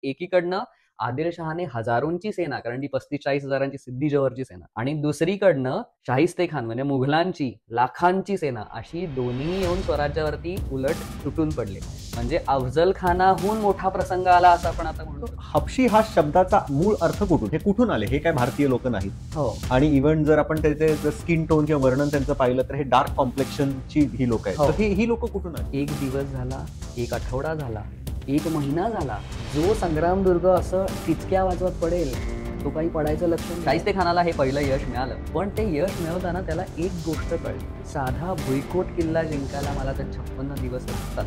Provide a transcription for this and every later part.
एकीकडनं आदिलशहाने हजारोंची सेना, कारण ती 35-40 हजारांची सिद्दी जोहरची सेना, आणि दुसरीकडनं शाहिस्ते खान म्हणजे मुघलांची लाखांची सेना, अशी दोन्ही येऊन स्वराज्यावरती उलट तुटून पडले. म्हणजे अफजल खानाहून मोठा प्रसंग आला असं आपण आता म्हणतो. हबशी हा शब्दाचा मूळ अर्थ कुठून, हे कुठून आले, हे काय भारतीय लोक नाहीत. हो. आणि इव्हन जर आपण त्याचे स्किन टोन किंवा वर्णन त्यांचं पाहिलं तर हे डार्क कॉम्प्लेक्शनची ही लोक आहेत. तर ही लोक कुठून आली? एक दिवस झाला, एक आठवडा झाला, एक महिना झाला, जो संग्रामदुर्ग असं टिचक्या वाजवत पडेल तो काही पडायचं लक्षण. शाहिस्ते खानाला हे पहिलं यश मिळालं, पण ते यश मिळवताना त्याला एक गोष्ट कळली. साधा भुईकोट किल्ला जिंकायला मला तर 56 दिवस लागतात.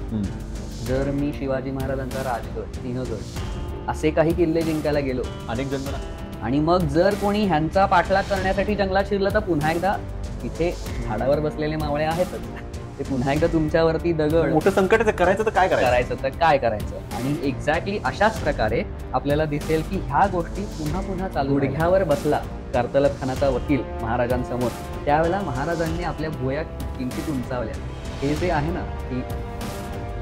जर मी शिवाजी महाराजांचा राजगड, सिंहगड असे काही किल्ले जिंकायला गेलो अनेक जन्म, आणि मग जर कोणी ह्यांचा पाठलाग करण्यासाठी जंगलात शिरलं तर पुन्हा एकदा इथे झाडावर बसलेले मावळे आहेतच, ते पुन्हा एकदा तुमच्यावरती दगड. मोठं संकट करायचं तर काय करायचं. आणि एक्झॅक्टली अशाच प्रकारे आपल्याला दिसेल की ह्या गोष्टी पुन्हा पुन्हा चालू. गुडघ्यावर बसला कारतलब खानाचा वकील महाराजांसमोर, त्यावेळेला महाराजांनी आपल्या भुवया किंचित उंचावल्या. हे जे आहे ना की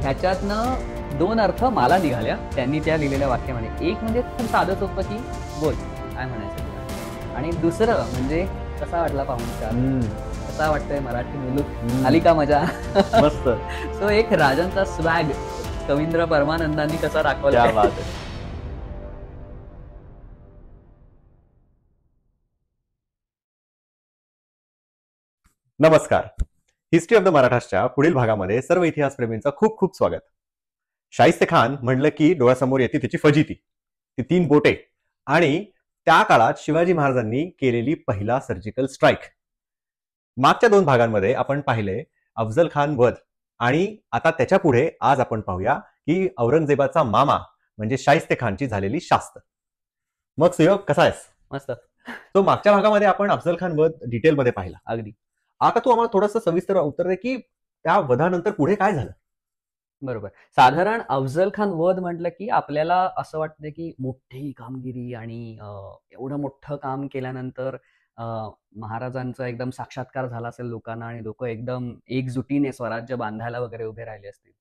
ह्याच्यातनं दोन अर्थ मला निघाल्या त्यांनी त्या लिहिलेल्या वाक्यामध्ये. एक म्हणजे खूप साधं सोपं की बोल काय म्हणायचं, आणि दुसरं म्हणजे कसा वाटला पाहुणचार, कसा वाटतंय मराठी मुलूक, आली का मजा. मस्त. सो एक राजांचा स्वॅग कवींद्र परमानंदांनी कसा दाखवला. नमस्कार. हिस्ट्री ऑफ द मराठासच्या पुढील भागामध्ये सर्व इतिहासप्रेमींचं खूप खूप स्वागत. शाहिस्ते खान म्हणलं की डोळ्यासमोर येते त्याची फजिती, ती 3 बोटे आणि त्या काळात शिवाजी महाराजांनी केलेली पहिला सर्जिकल स्ट्राईक. मागच्या 2 भागांमध्ये आपण पाहिले अफजल खान वध, आणि आता त्याच्या पुढे आज आपण पाहूया की औरंगजेबाचा मामा म्हणजे शाहिस्ते खानची झालेली शास्त. मग सुयोग कसा आहेस? मस्त. तो मागच्या भागामध्ये आपण अफजल खान वध डिटेलमध्ये पाहिला. अगदी. आता तू आम्हाला थोडंसं सविस्तर उत्तर दे की त्या वधानंतर पुढे काय झालं. बरोबर. साधारण अफजल खान वध म्हटलं की आपल्याला असं वाटतं की मोठी कामगिरी, आणि एवढं मोठं काम केल्यानंतर महाराजांचा एकदम साक्षात्कार झाला असेल लोकांना, आणि लोक एकदम एकजुटीने स्वराज्य बांधायला वगैरे उभे राहिले असतील,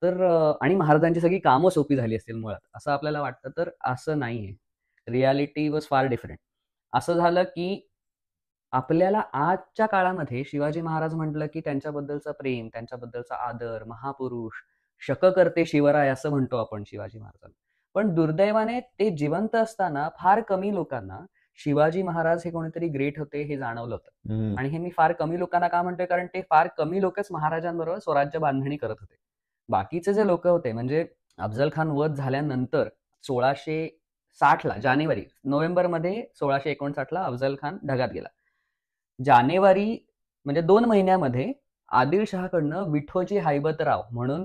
तर आणि महाराजांची सगळी कामं सोपी झाली असतील मुळात, असं आपल्याला वाटतं. तर असं नाहीये. Reality was far different. असं झालं की आपल्याला आजच्या काळामध्ये शिवाजी महाराज म्हटलं की त्यांच्याबद्दलचं प्रेम, त्यांच्याबद्दलचा आदर, महापुरुष, शककर्ते शिवराय असं म्हणतो आपण शिवाजी महाराजांना. पण दुर्दैवाने ते जिवंत असताना फार कमी लोकांना शिवाजी महाराज हे कोणीतरी ग्रेट होते हे जाणवलं होतं. आणि हे मी फार कमी लोकांना का म्हणतोय, कारण ते फार कमी लोकच महाराजांबरोबर स्वराज्य बांधणी करत होते. बाकीचे जे लोक होते, म्हणजे अफजल खान वध झाल्यानंतर 1660ला जानेवारी, नोव्हेंबरमध्ये 1659ला अफजल खान ढगात गेला. जानेवारी म्हणजे 2 महिन्यामध्ये आदिलशहाकडनं विठोजी हैबतराव म्हणून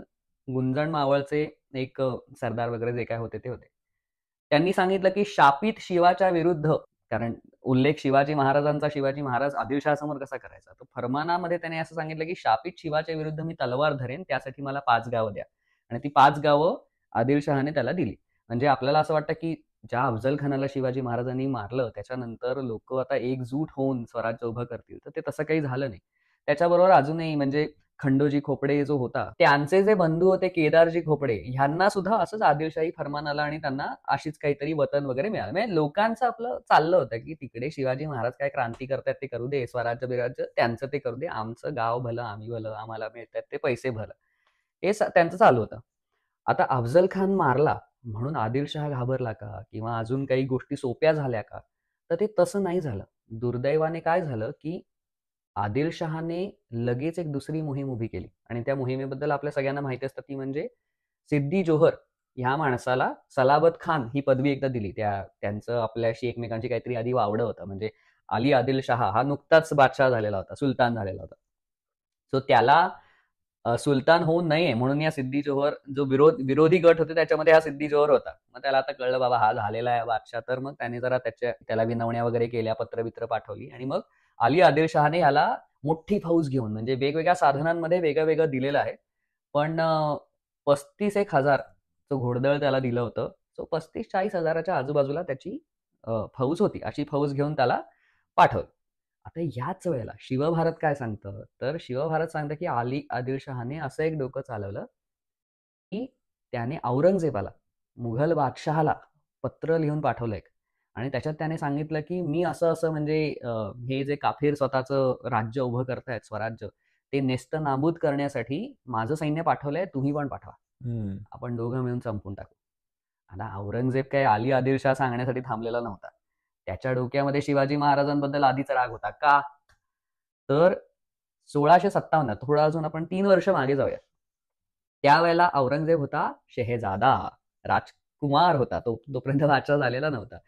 गुंजण मावळचे एक सरदार वगैरे जे काय होते ते होते, त्यांनी सांगितलं की शापित शिवाच्या विरुद्ध, कारण उल्लेख शिवाजी महाराजांचा शिवाजी महाराज आदिलशहासमोर कसा करायचा, तो फरमानामध्ये त्याने असं सांगितलं की शापित शिवाच्या विरुद्ध मी तलवार धरेन, त्यासाठी मला 5 गावं द्या. आणि ती 5 गावं आदिलशहाने त्याला दिली. म्हणजे आपल्याला असं वाटतं की ज्या अफजल खानाला शिवाजी महाराजांनी मारलं त्याच्यानंतर लोक आता एकजूट होऊन स्वराज्य उभं करतील, तर ते तसं काही झालं नाही. त्याच्याबरोबर अजूनही म्हणजे खंडोजी खोपडे जो होता, त्यांचे जे बंधू होते केदारजी खोपडे, ह्यांना सुद्धा असंच आदिलशाही फरमान आला आणि त्यांना अशीच काहीतरी वतन वगैरे मिळालं. म्हणजे लोकांचं आपलं चाललं होतं की तिकडे शिवाजी महाराज काय क्रांती करतात ते करू दे, स्वराज्य बिराज्य त्यांचं ते करू दे, आमचं गाव भलं, आम्ही भलं, आम्हाला मिळतात ते पैसे भलं, हे त्यांचं चालू होतं. आता अफजल खान मारला म्हणून आदिलशहा घाबरला का, किंवा अजून काही गोष्टी सोप्या झाल्या का, तर ते तसं नाही झालं. दुर्दैवाने काय झालं की आदिलशहाने लगेच एक दुसरी मोहीम उभी केली, आणि त्या मोहिमेबद्दल आपल्या सगळ्यांना माहिती असतं, ती म्हणजे सिद्दी जोहर ह्या माणसाला सलाबत खान ही पदवी एकदा दिली. त्यांचं आपल्याशी एकमेकांची काहीतरी आधी वावडं होतं. म्हणजे अली आदिल शहा हा नुकताच बादशाह झालेला होता, सुलतान झालेला होता. सो त्याला सुलतान होऊ नये म्हणून या सिद्दी जोहर जो विरोधी गट होते त्याच्यामध्ये हा सिद्दी जोहर होता. मग त्याला आता कळलं बाबा हा झालेला आहे बादशाह, तर मग त्याने जरा त्याला विनवण्या वगैरे केल्या, पत्रबित्र पाठवली, आणि मग अली आदिल शहाने ह्याला मोठी फौज घेऊन, म्हणजे वेगवेगळ्या साधनांमध्ये वेगळं दिलेलं आहे, पण 35,000 घोडदळ त्याला दिलं होतं. सो 35-40 हजाराच्या आजूबाजूला त्याची फौज होती. अशी फौज घेऊन त्याला पाठवलं. आता याच वेळेला शिवभारत काय सांगतं, तर शिवभारत सांगतं की अली आदिलशहाने असं एक डोकं चालवलं की त्याने औरंगजेबाला मुघल बादशहाला पत्र लिहून पाठवलं एक आणि त्याच्यात त्याने सांगितलं की मी असं असं म्हणजे हे जे काफिर स्वतःचं राज्य उभं करतायत स्वराज्य ते नेस्त नाबूद करण्यासाठी माझं सैन्य पाठवलंय, तुम्ही पण पाठवा. आपण दोघं मिळून संपून टाकू. आता औरंगजेब काही अली आदिलशाह सांगण्यासाठी थांबलेला नव्हता. त्याच्या डोक्यामध्ये शिवाजी महाराजांबद्दल आधीच राग होता. का? तर 1657 थोडा अजून आपण 3 वर्ष मागे जाऊया. त्यावेळेला औरंगजेब होता शेहजादा, राजकुमार होता. तोपर्यंत बादशाह झालेला नव्हता.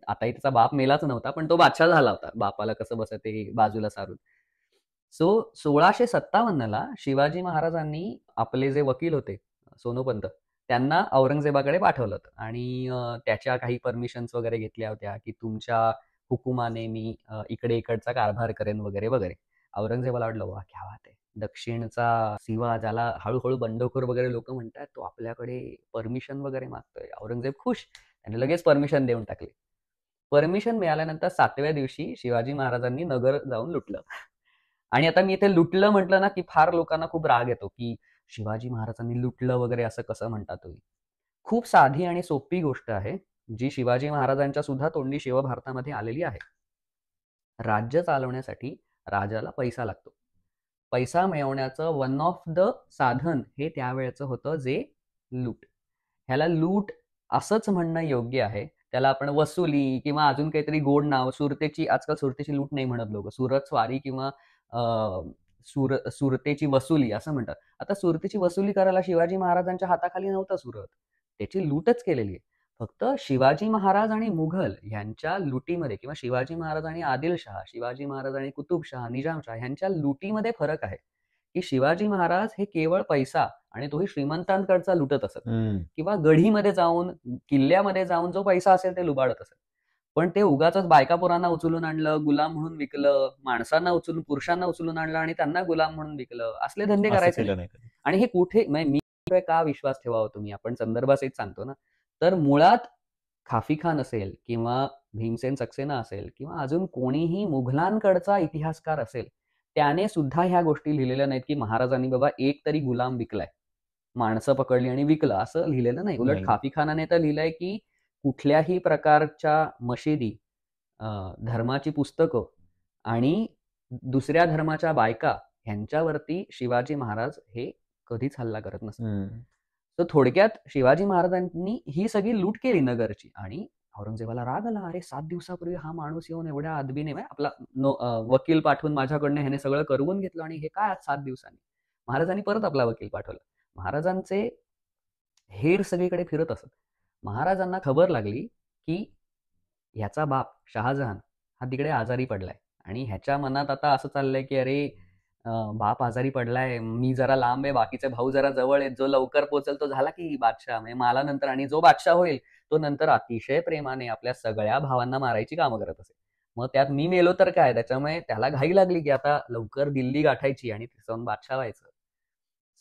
आताही त्याचा बाप मेलाच नव्हता, पण तो बादशाह झाला होता. बापाला कसं बसं ते बाजूला सारून. सो 1657ला शिवाजी महाराजांनी आपले जे वकील होते सोनोपंत त्यांना औरंगजेबाकडे पाठवलं होतं आणि त्याच्या काही परमिशन्स वगैरे घेतल्या होत्या की तुमच्या हुकुमाने मी इकडे इकडचा कारभार करेन वगैरे वगैरे. औरंगजेबाला वाटलं वा क्या बात आहे, दक्षिणचा सिवा ज्याला हळूहळू बंडखोर वगैरे लोक म्हणतात तो आपल्याकडे परमिशन वगैरे मागतोय. औरंगजेब खुश, त्याने लगेच परमिशन देऊन टाकली. परमिशन मिळाल्यानंतर 7व्या दिवशी शिवाजी महाराजांनी नगर जाऊन लुटलं. आणि आता मी इथे लुटलं म्हटलं ना की फार लोकांना खूप राग येतो की शिवाजी महाराजांनी लुटलं वगैरे असं कसं म्हणता तुम्ही. खूप साधी आणि सोपी गोष्ट आहे जी शिवाजी महाराजांच्या सुद्धा तोंडी शिवभारतामध्ये आलेली आहे. राज्य चालवण्यासाठी राजाला पैसा लागतो. पैसा मिळवण्याचं वन ऑफ द साधन हे त्यावेळेचं होतं जे लूट. ह्याला लूट असंच म्हणणं योग्य आहे. त्याला आपण वसुली किंवा अजून काहीतरी गोड नाव, सुरतेची, आजकाल सुरतेची लूट नाही म्हणत लोक, सुरत स्वारी किंवा सुरतेची वसुली असं म्हणतात. आता सुरतेची वसुली करायला शिवाजी महाराजांच्या हाताखाली नव्हतं सुरत, त्याची लूटच केलेली आहे. फक्त शिवाजी महाराज आणि मुघल यांच्या लुटीमध्ये किंवा शिवाजी महाराज आणि आदिलशाह, शिवाजी महाराज आणि कुतुबशाह, निजामशाह यांच्या लुटीमध्ये फरक आहे की शिवाजी महाराज हे केवळ पैसा आणि तोही श्रीमंतांकडचा लुटत असत किंवा गढीमध्ये जाऊन किल्ल्यामध्ये जाऊन जो पैसा असेल ते लुबाडत असत. पण ते उगाच बायका पोरांना उचलून आणलं, गुलाम म्हणून विकलं, माणसांना उचलून पुरुषांना उचलून आणलं आणि त्यांना गुलाम म्हणून विकलं, असले धंदे करायचे नाही. आणि हे कुठे मी का विश्वास ठेवावा तुम्ही, आपण संदर्भासहित सांगतो ना. तर मुळात खाफी खान असेल किंवा भीमसेन सक्सेना असेल किंवा अजून कोणीही मुघलांकडचा इतिहासकार असेल त्याने सुद्धा ह्या गोष्टी लिहिलेल्या नाहीत की महाराजांनी बाबा एक तरी गुलाम विकलाय, माणसं पकडली आणि विकलं, असं लिहिलेलं नाही. उलट खाफी खानाने तर लिहिलंय की कुठल्याही प्रकारच्या मशिदी, धर्माची पुस्तकं आणि दुसऱ्या धर्माच्या बायका ह्यांच्यावरती शिवाजी महाराज हे कधीच हल्ला करत नसतात. तर थोडक्यात शिवाजी महाराजांनी ही सगळी लूट केली नगरची आणि औरंगजेबाला राग आला. अरे 7 दिवसापूर्वी हा माणूस येऊन एवढ्या अदबीने आपला वकील पाठवून माझ्याकडनं ह्याने सगळं करवून घेतलं आणि हे काय आज 7 दिवसांनी. महाराजांनी परत आपला वकील पाठवला. महाराजांचे हेर सगळीकडे फिरत असत. महाराजांना खबर लागली की ह्याचा बाप शहाजहान हा तिकडे आजारी पडलाय आणि ह्याच्या मनात आता असं चाललंय की अरे बाप आजारी पडलाय, मी जरा लांब आहे, बाकीचे भाऊ जरा जवळ आहेत, जो लवकर पोहोचेल तो झाला की बादशाह, म्हणजे मला नंतर, आणि जो बादशाह होईल तो नंतर अतिशय प्रेमाने आपल्या सगळ्या भावांना मारायची कामं करत असे. मग त्यात मी मेलो तर काय, त्याच्यामुळे त्याला घाई लागली की आता लवकर दिल्ली गाठायची आणि जाऊन बादशाह व्हायचं.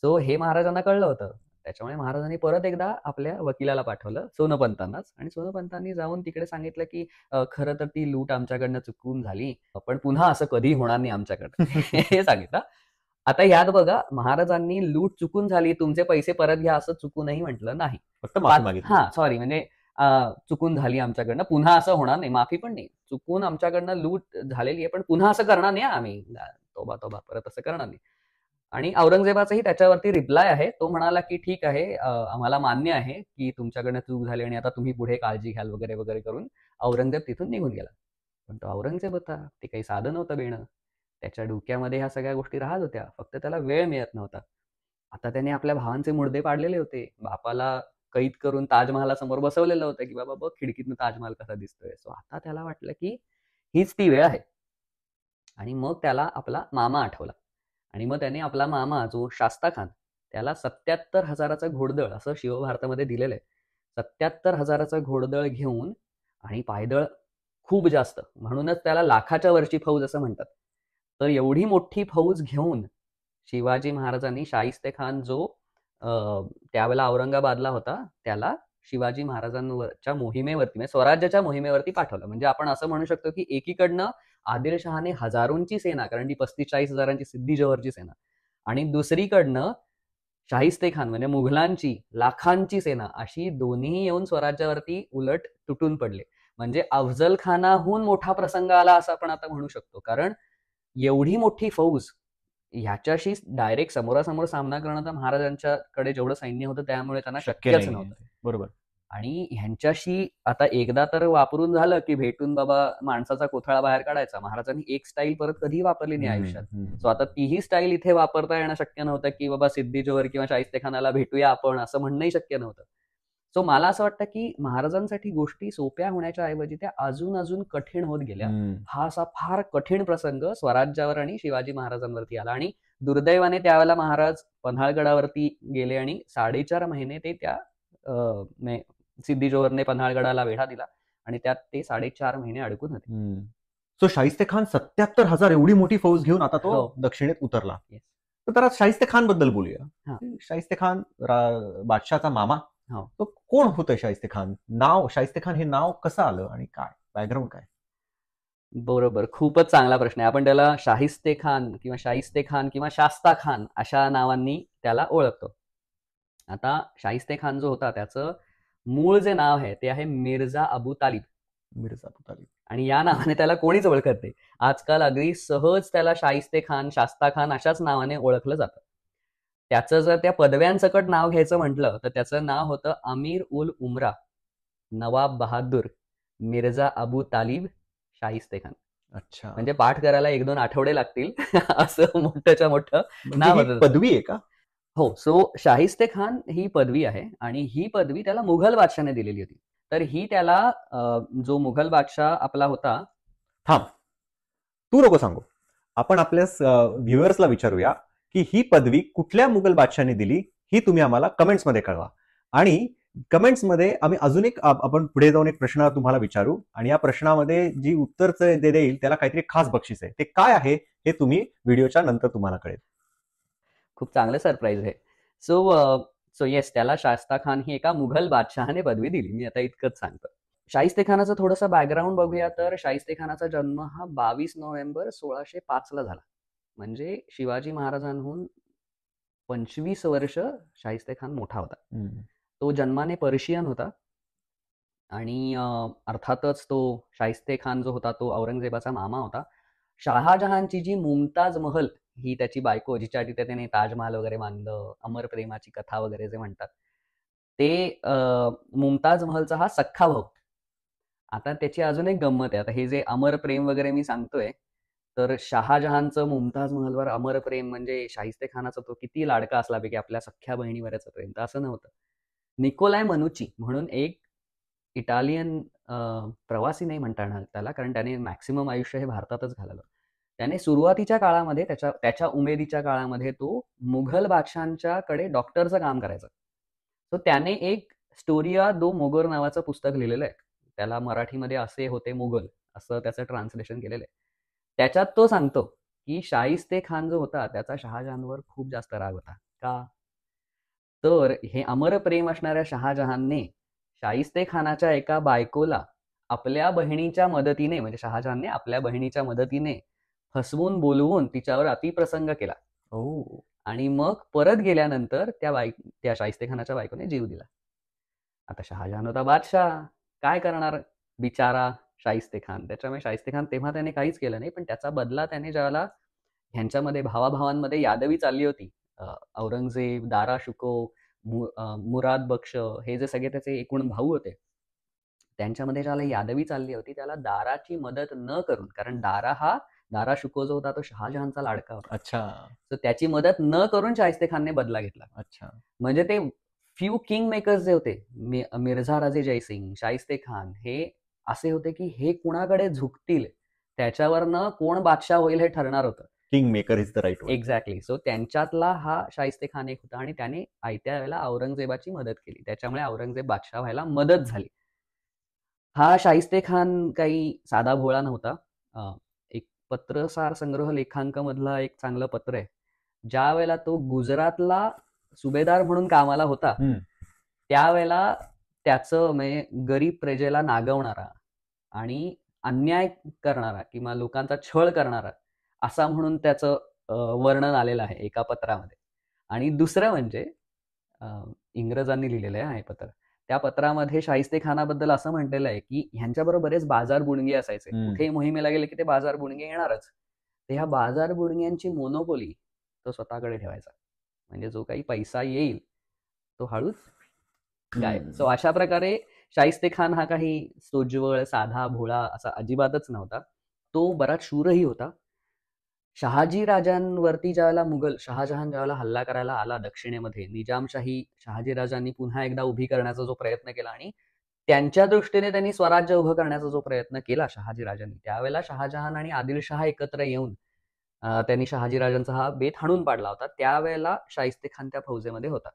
सो हे महाराजांना कळलं होतं. त्याच्यामुळे महाराजांनी परत एकदा आपल्या वकिलाला पाठवलं, सोनोपंतांनाच, आणि सोनोपंतांनी जाऊन तिकडे सांगितलं की खरं तर ती लूट आमच्याकडनं चुकून झाली, पण पुन्हा असं कधी होणार नाही आमच्याकडनं हे सांगितलं. आता ह्यात बघा, महाराजांनी लूट चुकून झाली, तुमचे पैसे परत घ्या असं चुकूनही म्हटलं नाही. फक्त माफी मागितली. हा सॉरी, म्हणजे चुकून झाली आमच्याकडनं, पुन्हा असं होणार नाही, माफी पण नाही, चुकून आमच्याकडनं लूट झालेली आहे पण पुन्हा असं करणार नाही आम्ही, तोबा तोबा, परत असं करणार नाही. आणि औरंगजेबाचाही त्याच्यावरती रिप्लाय आहे. तो म्हणाला की ठीक आहे, आम्हाला मान्य आहे की तुमच्याकडनं चूक झाली आणि आता तुम्ही पुढे काळजी घ्याल वगैरे वगैरे करून औरंगजेब तिथून निघून गेला. पण तो औरंगजेब होता, ते काही साधं नव्हतं बेणं. त्याच्या डोक्यामध्ये ह्या सगळ्या गोष्टी राहत होत्या, फक्त त्याला वेळ मिळत नव्हता. आता त्याने आपल्या भावांचे मुडदे पाडलेले होते, बापाला कैद करून ताजमहालासमोर बसवलेलं होतं की बाबा बघ खिडकीतनं ताजमहाल कसा दिसतोय. सो आता त्याला वाटलं की हीच ती वेळ आहे. आणि मग त्याला आपला मामा आठवला आणि मग त्याने आपला मामा जो शास्ता खान, त्याला 77,000चं घोडदळ असं शिवभारतामध्ये दिलेलं आहे. 77,000चं घोडदळ घेऊन आणि पायदळ खूप जास्त, म्हणूनच त्याला लाखाच्या वरची फौज असं म्हणतात. तर एवढी मोठी फौज घेऊन शिवाजी महाराजांनी शाहिस्ते खान जो त्यावेळेला औरंगाबादला होता त्याला शिवाजी महाराजांवरच्या मोहिमेवरती, म्हणजे स्वराज्याच्या मोहिमेवरती पाठवलं. म्हणजे आपण असं म्हणू शकतो की एकीकडनं आदिलशहाने हजारोंची सेना, कारण ती 35-40 हजारांची सिद्धी जोहरची सेना, आणि दुसरीकडनं शाहिस्तेखान म्हणजे मुघलांची लाखांची सेना अशी दोन्ही येऊन स्वराज्यावरती उलट तुटून पडले. म्हणजे अफजल खानाहून मोठा प्रसंग आला असं आपण आता म्हणू शकतो. कारण एवढी मोठी फौज ह्याच्याशी डायरेक्ट समोरासमोर सामना करणं तर महाराजांच्याकडे जेवढं सैन्य होतं त्यामुळे त्यांना शक्य शक्यच नाही. नव्हतं. बरोबर. आणि ह्यांच्याशी आता एकदा तर वापरून झालं की भेटून बाबा माणसाचा कोथळा बाहेर काढायचा. महाराजांनी एक स्टाईल परत कधी वापरली नाही आयुष्यात. सो आता तीही स्टाईल इथे वापरता येणं शक्य नव्हतं की बाबा सिद्दी जोहर किंवा शाहिस्तेखानाला भेटूया आपण असं म्हणणंही शक्य नव्हतं. सो मला असं वाटतं की महाराजांसाठी गोष्टी सोप्या होण्याच्या ऐवजी त्या अजून अजून कठीण होत गेल्या. हा असा फार कठीण प्रसंग स्वराज्यावर आणि शिवाजी महाराजांवरती आला. आणि दुर्दैवाने त्यावेळेला महाराज पन्हाळगडावरती गेले आणि 4.5 महिने ते त्या सिद्दी जोहरने पन्हाळगडाला वेढा दिला आणि त्यात ते 4.5 महिने अडकून होते. सो शाहिस्ते खान 77,000 एवढी मोठी फौज घेऊन आता तो हो. दक्षिणेत उतरला. Yes. तर त्याला शाहिस्ते खान बद्दल बोलूया. हा. शाहिस्ते खान बादशाहचा मामा. हो. तो कोण होतं शाहिस्ते खान? नाव शाहिस्ते खान हे नाव कसं आलं आणि काय बॅकग्राऊंड काय? बरोबर. खूपच चांगला प्रश्न आहे. आपण त्याला शाहिस्ते खान किंवा शास्ता खान अशा नावांनी त्याला ओळखतो. आता शाहिस्ते खान जो होता त्याचं मूळ जे नाव आहे ते आहे मिर्झा अबू तालिब. मिर्झा अबू तालिब. आणि या नावाने त्याला कोणीच ओळखत नाही. आजकाल अगदी सहज त्याला शाहिस्ते खान, शास्ता खान अशाच नावाने ओळखलं जातं. त्याचं जर त्या पदव्यांसकट नाव घ्यायचं म्हटलं तर त्याचं नाव होतं अमीर उल उमरा नवाब बहादूर मिर्झा अबू तालिब शाहिस्ते खान. अच्छा. म्हणजे पाठ करायला 1-2 आठवडे लागतील असं मोठ्याच्या मोठं नाव म्हणजे ही पदवी आहे का? हो. सो शाहिस्ते खान ही पदवी आहे आणि ही पदवी त्याला मुघल बादशाहने दिलेली होती. तर ही त्याला जो मुघल बादशाह आपला होता. थांब, तू नको सांगू. आपण आपल्या व्ह्युअर्सला विचारूया की ही पदवी कुठल्या मुघल बादशाहने दिली, ही तुम्ही आम्हाला कमेंट्समध्ये कळवा. आणि कमेंट्समध्ये आम्ही अजून एक आपण पुढे जाऊन एक प्रश्न तुम्हाला विचारू आणि या प्रश्नामध्ये जी उत्तर देईल त्याला काहीतरी खास बक्षीस आहे. ते काय आहे हे तुम्ही व्हिडिओच्या नंतर तुम्हाला कळेल. खूप चांगलं सरप्राईज आहे. सो येस, त्याला शास्ता खान ही एका मुघल बादशहाने पदवी दिली. मी आता इतकंच सांगतो. शाहिस्ते खानाचं थोडंसं बॅकग्राऊंड बघूया तर शाहिस्ते खानाचा जन्म हा 22 नोव्हेंबर 1605 ला झाला. म्हणजे शिवाजी महाराजांहून 25 वर्ष शाहिस्ते खान मोठा होता. तो जन्माने पर्शियन होता आणि अर्थातच तो शाहिस्ते खान जो होता तो औरंगजेबाचा मामा होता. शहाजहानची जी मुमताज महल ही त्याची बायको, जिच्यासाठी त्याने ताजमहाल वगैरे बांधलं, अमर प्रेमाची कथा वगैरे जे म्हणतात, ते मुमताज महलचा हा सख्खा भाऊ. आता त्याची अजून एक गंमत आहे. आता हे जे अमर प्रेम वगैरे मी सांगतोय, तर शहाजहानचं मुमताज महलवर अमर प्रेम म्हणजे शाहिस्ते खानाचा तो किती लाडका असला पैकी आपल्या सख्ख्या बहिणीवरचं प्रेम, तर असं नव्हतं. निकोलाय मनुची म्हणून एक इटालियन प्रवासी नाही म्हणता येणार त्याला, कारण त्याने मॅक्सिमम आयुष्य हे भारतातच घालवलं. त्याने सुरुवातीच्या काळामध्ये त्याच्या उमेदीच्या काळामध्ये तो मुघल बादशहांच्याकडे डॉक्टरचं काम करायचा. तर त्याने एक स्टोरिया दो मोगोर नावाचं पुस्तक लिहिलेलं आहे. त्याला मराठीमध्ये असे होते मुघल असं त्याचं ट्रान्सलेशन केलेलं आहे. त्याच्यात तो सांगतो की शाहिस्ते खान जो होता त्याचा शहाजहानवर खूप जास्त राग होता. का? तर हे अमर प्रेम असणाऱ्या शहाजहानने शाहिस्ते खानाच्या एका बायकोला आपल्या बहिणीच्या मदतीने, म्हणजे शहाजहानने आपल्या बहिणीच्या मदतीने फसवून बोलवून तिच्यावर अतिप्रसंग केला. आणि मग परत गेल्यानंतर त्या शाहिस्ते खानाच्या बायकोने जीव दिला. आता शहाजहान होता बादशाह, काय करणार बिचारा शाहिस्ते खान. त्याच्यामुळे शाहिस्ते खान तेव्हा त्याने काहीच केलं नाही, पण त्याचा बदला त्याने ज्यावेळेला ह्यांच्यामध्ये भावाभावांमध्ये यादवी चालली होती, औरंगजेब, दारा शुको, मुराद बक्ष हे जे सगळे त्याचे एकूण भाऊ होते, त्यांच्यामध्ये ज्याला यादवी चालली होती त्याला दाराची मदत न करून, कारण दारा शुको जो होता तो शहाजहानचा लाडका होता. अच्छा. तर त्याची मदत न करून शाहिस्ते खानने बदला घेतला. अच्छा. म्हणजे ते फ्यू किंग मेकर्स जे होते, मिर्झा राजे जयसिंग, शाहिस्ते खान, हे असे होते की हे कुणाकडे झुकतील त्याच्यावरनं कोण बादशाह होईल हे ठरणार होतं. King maker is the right word. Exactly. So त्यांच्यातला हा शाहिस्ते खान एक होता आणि त्याने आयत्या वेळेला औरंगजेबाची मदत केली. त्याच्यामुळे औरंगजेब बादशाह व्हायला मदत झाली. हा शाहिस्ते खान काही साधा भोळा नव्हता. एक पत्रसार संग्रह लेखांक मधला एक चांगलं पत्र आहे. ज्या वेळेला तो गुजरातला सुभेदार म्हणून कामाला होता, त्यावेळेला त्याचं म्हणजे गरीब प्रजेला नागवणारा आणि अन्याय करणारा किंवा लोकांचा छळ करणारा असा म्हणून त्याचं वर्णन आलेलं आहे एका पत्रामध्ये. आणि दुसरं म्हणजे इंग्रजांनी लिहिलेलं आहे हे पत्र. त्या पत्रामध्ये शाहिस्तेखानाबद्दल असं म्हटलेलं आहे, की ह्यांच्याबरोबर बरेच बाजार बुणगे असायचे. कुठेही मोहिमेला गेले, की ते बाजार बुणगे येणारच. तर ह्या बाजार बुणग्यांची मोनोपोली तो स्वतःकडे ठेवायचा. म्हणजे जो काही पैसा येईल, तो हळूच गायब. सो अशा प्रकारे शाहिस्तेखान हा काही सोज्वळ, साधा, भोळा असा अजिबातच नव्हता. तो बराच शूरही होता. शहाजी राजांवरती ज्यावेळेला मुघल शहाजहान ज्यावेळेला हल्ला करायला आला दक्षिणेमध्ये, निजामशाही शहाजी राजांनी पुन्हा एकदा उभी करण्याचा जो प्रयत्न केला आणि त्यांच्या दृष्टीने त्यांनी स्वराज्य उभं करण्याचा जो प्रयत्न केला शहाजी राजांनी, त्यावेळेला शहाजहान आणि आदिलशहा एकत्र येऊन त्यांनी शहाजी राजांचा हा बेत हाणून पाडला होता. त्यावेळेला शाहिस्तेखान त्या फौजेमध्ये होता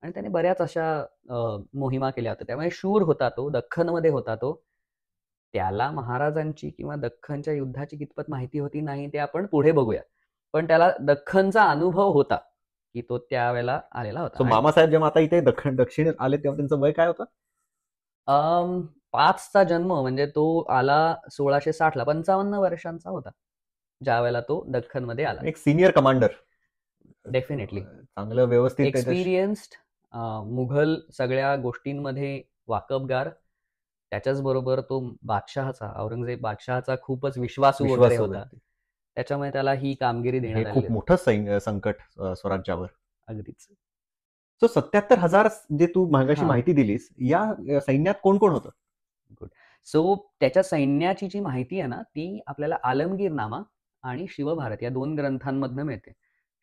आणि त्याने बऱ्याच अशा मोहिमा केल्या होत्या. त्यामुळे शूर होता तो, दख्खनमध्ये होता तो. त्याला महाराजांची किंवा दख्खनच्या युद्धाची कितपत माहिती होती नाही ते आपण पुढे बघूया. पण त्याला दख्खनचा अनुभव होता, की तो त्यावेळेला आलेला होता. सो मामासाहेब जेव्हा आता इथे दक्षिण आले तेव्हा त्यांचं वय काय होतं? 5चा जन्म म्हणजे तो आला 1660ला, 55 वर्षांचा होता ज्यावेळेला तो दख्खनमध्ये आला. एक सिनियर कमांडर, डेफिनेटली चांगलं व्यवस्थित एक्सपिरियन्स्ड, मुघल सगळ्या गोष्टींमध्ये वाकबगार. त्याच्याच बरोबर तो बादशहाचा, औरंगजेब बादशहाचा खूपच विश्वासू वगैरे होता. त्याच्यामुळे त्याला ही कामगिरी देण्यात आली. खूप मोठं संकट स्वराज्यावर. अगदीच. सो 77,000 जे तू मागाशी माहिती दिलीस, या सैन्यात कोण कोण होतं? गुड. सो त्याच्या सैन्याची जी माहिती आहे ना, ती आपल्याला आलमगीरनामा आणि शिवभारत या 2 ग्रंथांमधनं मिळते.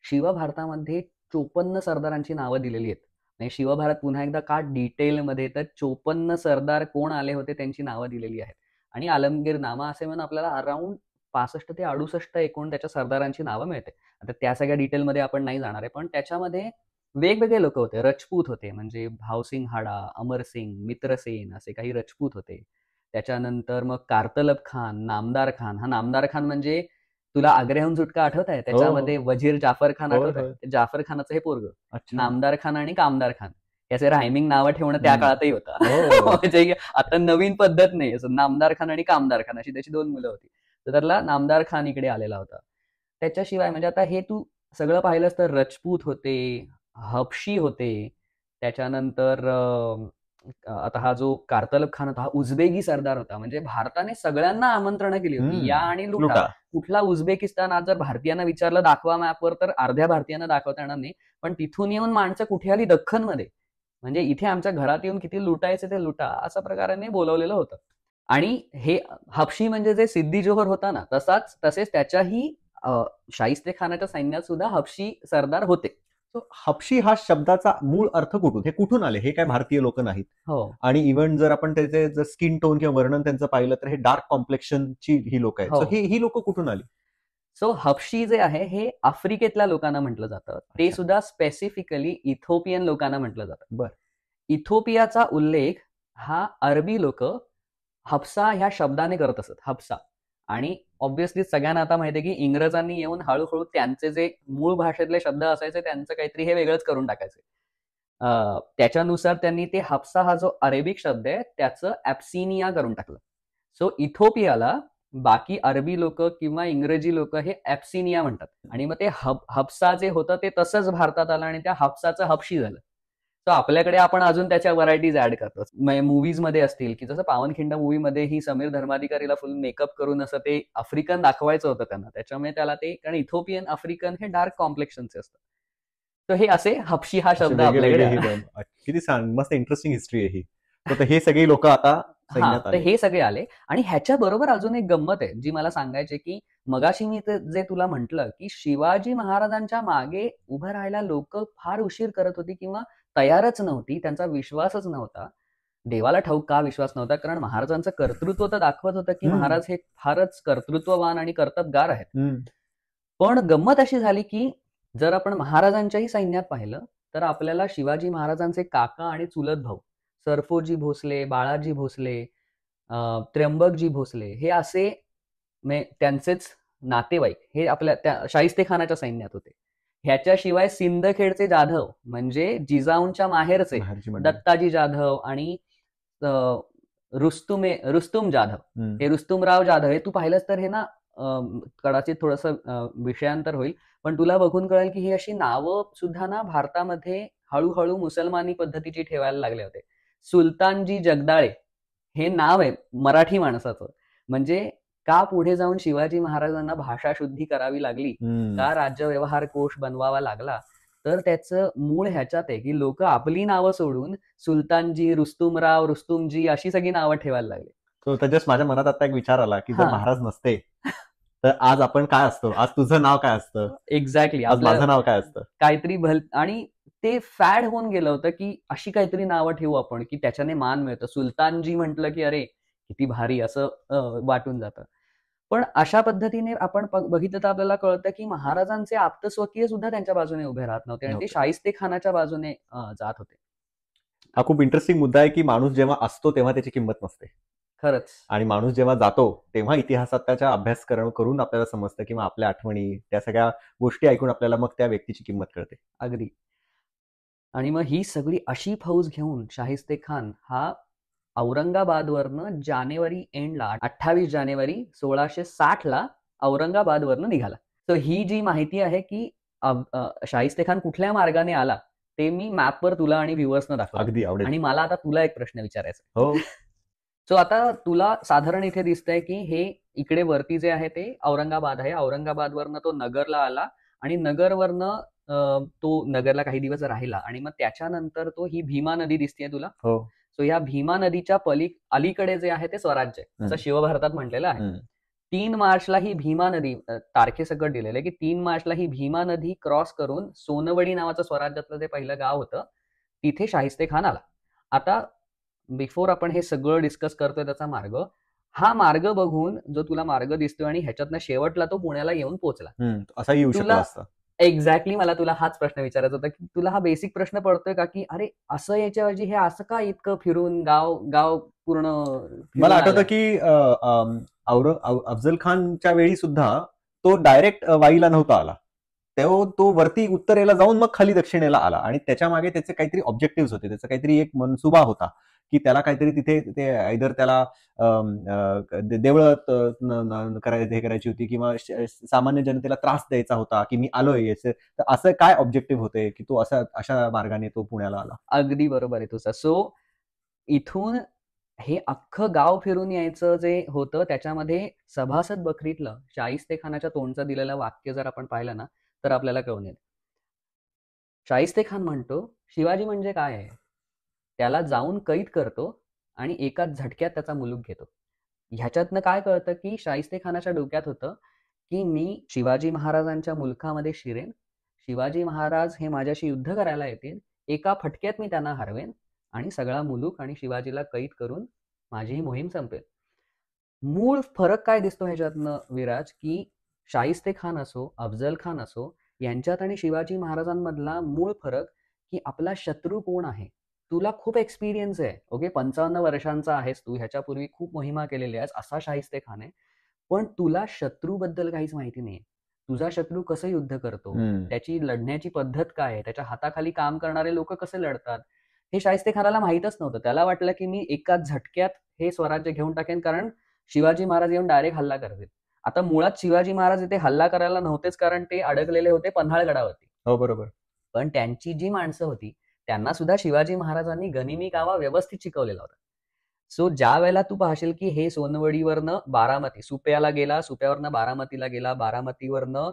शिवभारतामध्ये 54 सरदारांची नावं दिलेली आहेत. आणि शिवभारत पुन्हा एकदा का डिटेलमध्ये तर 54 सरदार कोण आले होते त्यांची नावं दिलेली आहेत. आणि आलमगीरनामा असे म्हणून आपल्याला अराउंड 65 ते 68 एकूण त्याच्या सरदारांची नावं मिळते. आता त्या सगळ्या डिटेलमध्ये आपण नाही जाणार आहे, पण त्याच्यामध्ये वेगवेगळे लोक होते. रजपूत होते, म्हणजे भावसिंग हाडा, अमरसिंग, मित्रसेन असे काही रजपूत होते. त्याच्यानंतर मग कारतलब खान, नामदार खान. हा नामदार खान म्हणजे तुला आग्र्याहून सुटका आठवत आहे? त्याच्यामध्ये वजीर जाफर खान आठवत आहे? जाफर खानाचं हे पोरग. नामदार खान आणि कामदार खान याचे रायमिंग नावं ठेवणं त्या काळातही होतं. म्हणजे आता नवीन पद्धत नाही. नामदार खान आणि कामदार खान अशी त्याची 2 मुलं होती. तर त्याला नामदार खान इकडे आलेला होता. त्याच्याशिवाय म्हणजे आता हे तू सगळं पाहिलंस तर रजपूत होते, हबशी होते. त्याच्यानंतर आता हा जो कारतलब खान होता हा उझबेकी सरदार होता. म्हणजे भारताने सगळ्यांना आमंत्रणं केली होती, या आणि लुटा. कुठला उझबेकिस्तान आज जर भारतीयांना विचारलं दाखवा मॅपवर तर अर्ध्या भारतीयांना दाखवता येणार नाही. पण तिथून येऊन माणसं कुठे आली? दख्खनमध्ये. म्हणजे इथे आमच्या घरात येऊन किती लुटायचे ते लुटा, अशा प्रकाराने बोलवलेलं होतं. आणि हे हबशी म्हणजे जे सिद्दी जोहर होता ना, तसेच त्याच्याही शाहिस्तेखानाच्या सैन्यात सुद्धा हबशी सरदार होते. हबशी हा शब्दाचा मूळ अर्थ कुठून? हे कुठून आले? हे काय भारतीय लोक नाहीत. हो. आणि इव्हन जर आपण त्याचे जर स्किन टोन किंवा वर्णन त्यांचं पाहिलं तर हे डार्क कॉम्प्लेक्शनची ही लोक आहेत. ही लोक कुठून आली? सो हबशी जे आहे हे आफ्रिकेतल्या लोकांना म्हटलं जातं. ते सुद्धा स्पेसिफिकली इथोपियन लोकांना म्हटलं जातं. बरं. इथोपियाचा उल्लेख हा अरबी लोक हफ्सा ह्या शब्दाने करत असत. हफ्सा. आणि ऑब्व्हियसली सगळ्यांना आता माहिती आहे की इंग्रजांनी येऊन हळूहळू त्यांचे जे मूळ भाषेतले शब्द असायचे त्यांचं काहीतरी हे वेगळंच करून टाकायचे. त्याच्यानुसार त्यांनी ते हफ्सा हा जो अरेबिक शब्द आहे त्याचं ऍप्सिनिया करून टाकलं. सो इथोपियाला बाकी अरबी लोक किंवा इंग्रजी लोक हे ऍप्सिनिया म्हणतात. आणि मग ते हफ्सा जे होतं ते तसंच भारतात आलं आणि त्या हफ्साचं हबशी झालं. तर आपल्याकडे आपण अजून त्याच्या व्हरायटीज ऍड करतो. मूव्हीज मध्ये असतील की जसं पावनखिंड मूव्ही मध्ये ही समीर धर्माधिकारीला फुल मेकअप करून असं ते आफ्रिकन दाखवायचं होतं त्यांना. त्याच्यामुळे त्याला ते, कारण इथोपियन आफ्रिकन हे डार्क कॉम्प्लेक्शनचे असतात. तर हे असे हबशी हा शब्द आपल्याकडे. किती छान, मस्त इंटरेस्टिंग हिस्ट्री आहे ही. तर हे सगळे लोक आता तर हे सगळे आले. आणि ह्याच्या बरोबर अजून एक गंमत आहे जी मला सांगायची, की मगाशी मी जे तुला म्हटलं की शिवाजी महाराजांच्या मागे उभं राहायला लोक फार उशीर करत होती किंवा तयारच नव्हती, त्यांचा विश्वासच नव्हता. देवाला ठाऊक का विश्वास नव्हता, कारण महाराजांचं कर्तृत्व तर दाखवत होतं की महाराज हे फारच कर्तृत्ववान आणि कर्तबगार आहेत. पण गंमत अशी झाली की जर आपण महाराजांच्याही सैन्यात पाहिलं तर आपल्याला शिवाजी महाराजांचे काका आणि चुलत भाऊ सरफोजी भोसले, बाळाजी भोसले, त्र्यंबकजी भोसले हे असे त्यांचेच नातेवाईक हे आपल्या त्या शाहिस्तेखानाच्या सैन्यात होते. ह्याच्याशिवाय सिंदखेडचे जाधव म्हणजे जिजाऊंच्या माहेरचे दत्ताजी जाधव आणि रुस्तुम जाधव, हे रुस्तुमराव जाधव, हे तू पाहिलंस तर हे ना कदाचित थोडंसं विषयांतर होईल पण तुला बघून कळेल की ही अशी नावं सुद्धा ना भारतामध्ये हळूहळू मुसलमानी पद्धतीची ठेवायला लागले होते. सुलतानजी जगदाळे हे नाव आहे मराठी माणसाचं. म्हणजे का पुढे जाऊन शिवाजी महाराजांना भाषा शुद्धी करावी लागली, का राज्यव्यवहार कोश बनवावा लागला, तर त्याचं मूळ ह्याच्यात आहे की लोक आपली नावं सोडून सुलतानजी, रुस्तुमराव, रुस्तुमजी अशी सगळी नावं ठेवायला लागली. तर जस्ट माझ्या मनात आता एक विचार आला की जर हा. महाराज नसते तर आज आपण काय असतो, आज तुझं नाव काय असतं, एक्झॅक्टली. आज माझं नाव काय असतं. काहीतरी आणि ते फॅड होऊन गेलं होतं की अशी काहीतरी नावं ठेवू आपण की त्याच्याने मान मिळतं. सुलतानजी म्हटलं की अरे किती भारी असं वाटून जातं. पण अशा पद्धतीने आपण बघितलं तर आपल्याला कळतं की महाराजांचे आप्तस्वकीय सुद्धा त्यांच्या बाजूने उभे राहत नव्हते आणि ते नव्हते. शाहिस्ते खानाच्या बाजूने जात होते. हा खूप इंटरेस्टिंग मुद्दा आहे की माणूस जेव्हा असतो तेव्हा त्याची किंमत नसते, खरंच. आणि माणूस जेव्हा जातो तेव्हा इतिहासात त्याचा अभ्यास करून आपल्याला समजतं किंवा आपल्या आठवणी त्या सगळ्या गोष्टी ऐकून आपल्याला मग त्या व्यक्तीची किंमत कळते. अगदी. आणि मग ही सगळी अशी फौज घेऊन शाहिस्ते खान हा औरंगाबादवरनं जानेवारी एंडला 28 जानेवारी 1660ला औरंगाबादवरनं निघाला. तर ही जी माहिती आहे की शाहिस्ते खान कुठल्या मार्गाने आला ते मी मॅपवर तुला आणि व्ह्युअर्सना दाखवतो. अगदी आवडेल. आणि मला आता तुला एक प्रश्न विचारायचा आहे. हो. सो आता तुला साधारण इथे दिसतंय की हे इकडे वरती जे आहे ते औरंगाबाद आहे. औरंगाबादवरनं तो नगरला आला आणि नगरवरनं तो नगरला काही दिवस राहिला आणि मग त्याच्यानंतर तो ही भीमा नदी दिसतेय तुला. हो. सो या भीमा नदीच्या अलीकडे जे आहे ते स्वराज्य आहे, असं शिवभारतात म्हटलेलं आहे. 3 मार्चला ही भीमा नदी तारखेसकट दिलेलं आहे की 3 मार्चला ही भीमा नदी क्रॉस करून सोनवडी नावाचं स्वराज्यातलं जे पहिलं गाव होतं तिथे शाहिस्ते खान आला. आता बिफोर आपण हे सगळं डिस्कस करतोय त्याचा मार्ग, हा मार्ग बघून जो तुला मार्ग दिसतोय आणि ह्याच्यातनं शेवटला तो पुण्याला येऊन पोहोचला. असाही येऊ शकला असता. एक्झॅक्टली मला तुला हाच प्रश्न विचारायचा होता की तुला हा बेसिक प्रश्न पडतोय का की अरे असं याच्याऐवजी हे असं का इतकं फिरून गाव पूर्ण मला आठवतं की अफजल खानच्या वेळी सुद्धा तो डायरेक्ट वाईला नव्हता आला, तेव्हा तो वरती उत्तरेला जाऊन मग खाली दक्षिणेला आला आणि त्याच्या मागे त्याचे काहीतरी ऑब्जेक्टिव्ह होते, त्याचा काहीतरी एक मनसुबा होता की त्याला काहीतरी तिथे ते आयदर त्याला देवळं करायची होती किंवा सामान्य जनतेला त्रास द्यायचा होता की मी आलोय. तर असं काय ऑब्जेक्टिव्ह होते की तो अशा मार्गाने तो पुण्याला आला. अगदी बरोबर आहे तुझं. सो इथून हे अख्खं गाव फिरून यायचं जे होतं त्याच्यामध्ये सभासद बखरीतलं शाहिस्ते खानाच्या तोंडचं दिलेलं वाक्य जर आपण पाहिलं ना तर आपल्याला कळून येईल. शाहिस्ते खान म्हणतो शिवाजी म्हणजे काय आहे, त्याला जाऊन कैद करतो आणि एकाच झटक्यात त्याचा मुलूक घेतो. ह्याच्यातनं काय कळतं की शाहिस्ते खानाच्या डोक्यात होतं की मी शिवाजी महाराजांच्या मुलखामध्ये शिरेन, शिवाजी महाराज हे माझ्याशी युद्ध करायला येतील, एका फटक्यात मी त्यांना हरवेन आणि सगळा मुलूक आणि शिवाजीला कैद करून माझी ही मोहीम संपेल. मूळ फरक काय दिसतो ह्याच्यातनं विराज की शाहिस्ते खान असो, अफजल खान असो, यांच्यात आणि शिवाजी महाराजांमधला मूळ फरक की आपला शत्रू कोण आहे. तुला खूप एक्सपिरियन्स आहे, ओके, 55 वर्षांचा आहेस तू, ह्याच्यापूर्वी खूप मोहिमा केलेल्या आहेस असा शाहिस्ते खान आहे, पण तुला शत्रूबद्दल काहीच माहिती नाही. तुझा शत्रू कसं युद्ध करतो, त्याची लढण्याची पद्धत काय आहे, त्याच्या हाताखाली काम करणारे लोक कसे लढतात, हे शाहिस्ते खानाला माहीतच नव्हतं. त्याला वाटलं की मी एकाच झटक्यात हे स्वराज्य घेऊन टाकेन कारण शिवाजी महाराज येऊन डायरेक्ट हल्ला करतील. आता मुळात शिवाजी महाराज इथे हल्ला करायला नव्हतेच कारण ते अडकलेले होते पन्हाळगडावरती. हो बरोबर. पण त्यांची जी माणसं होती त्यांना सुद्धा शिवाजी महाराजांनी गनिमी कावा व्यवस्थित शिकवलेला होता. सो ज्या वेळेला तू पाहशील की हे सोनवडीवरनं बारामती, सुप्याला गेला, सुप्यावरनं बारामतीला गेला, बारामतीवरनं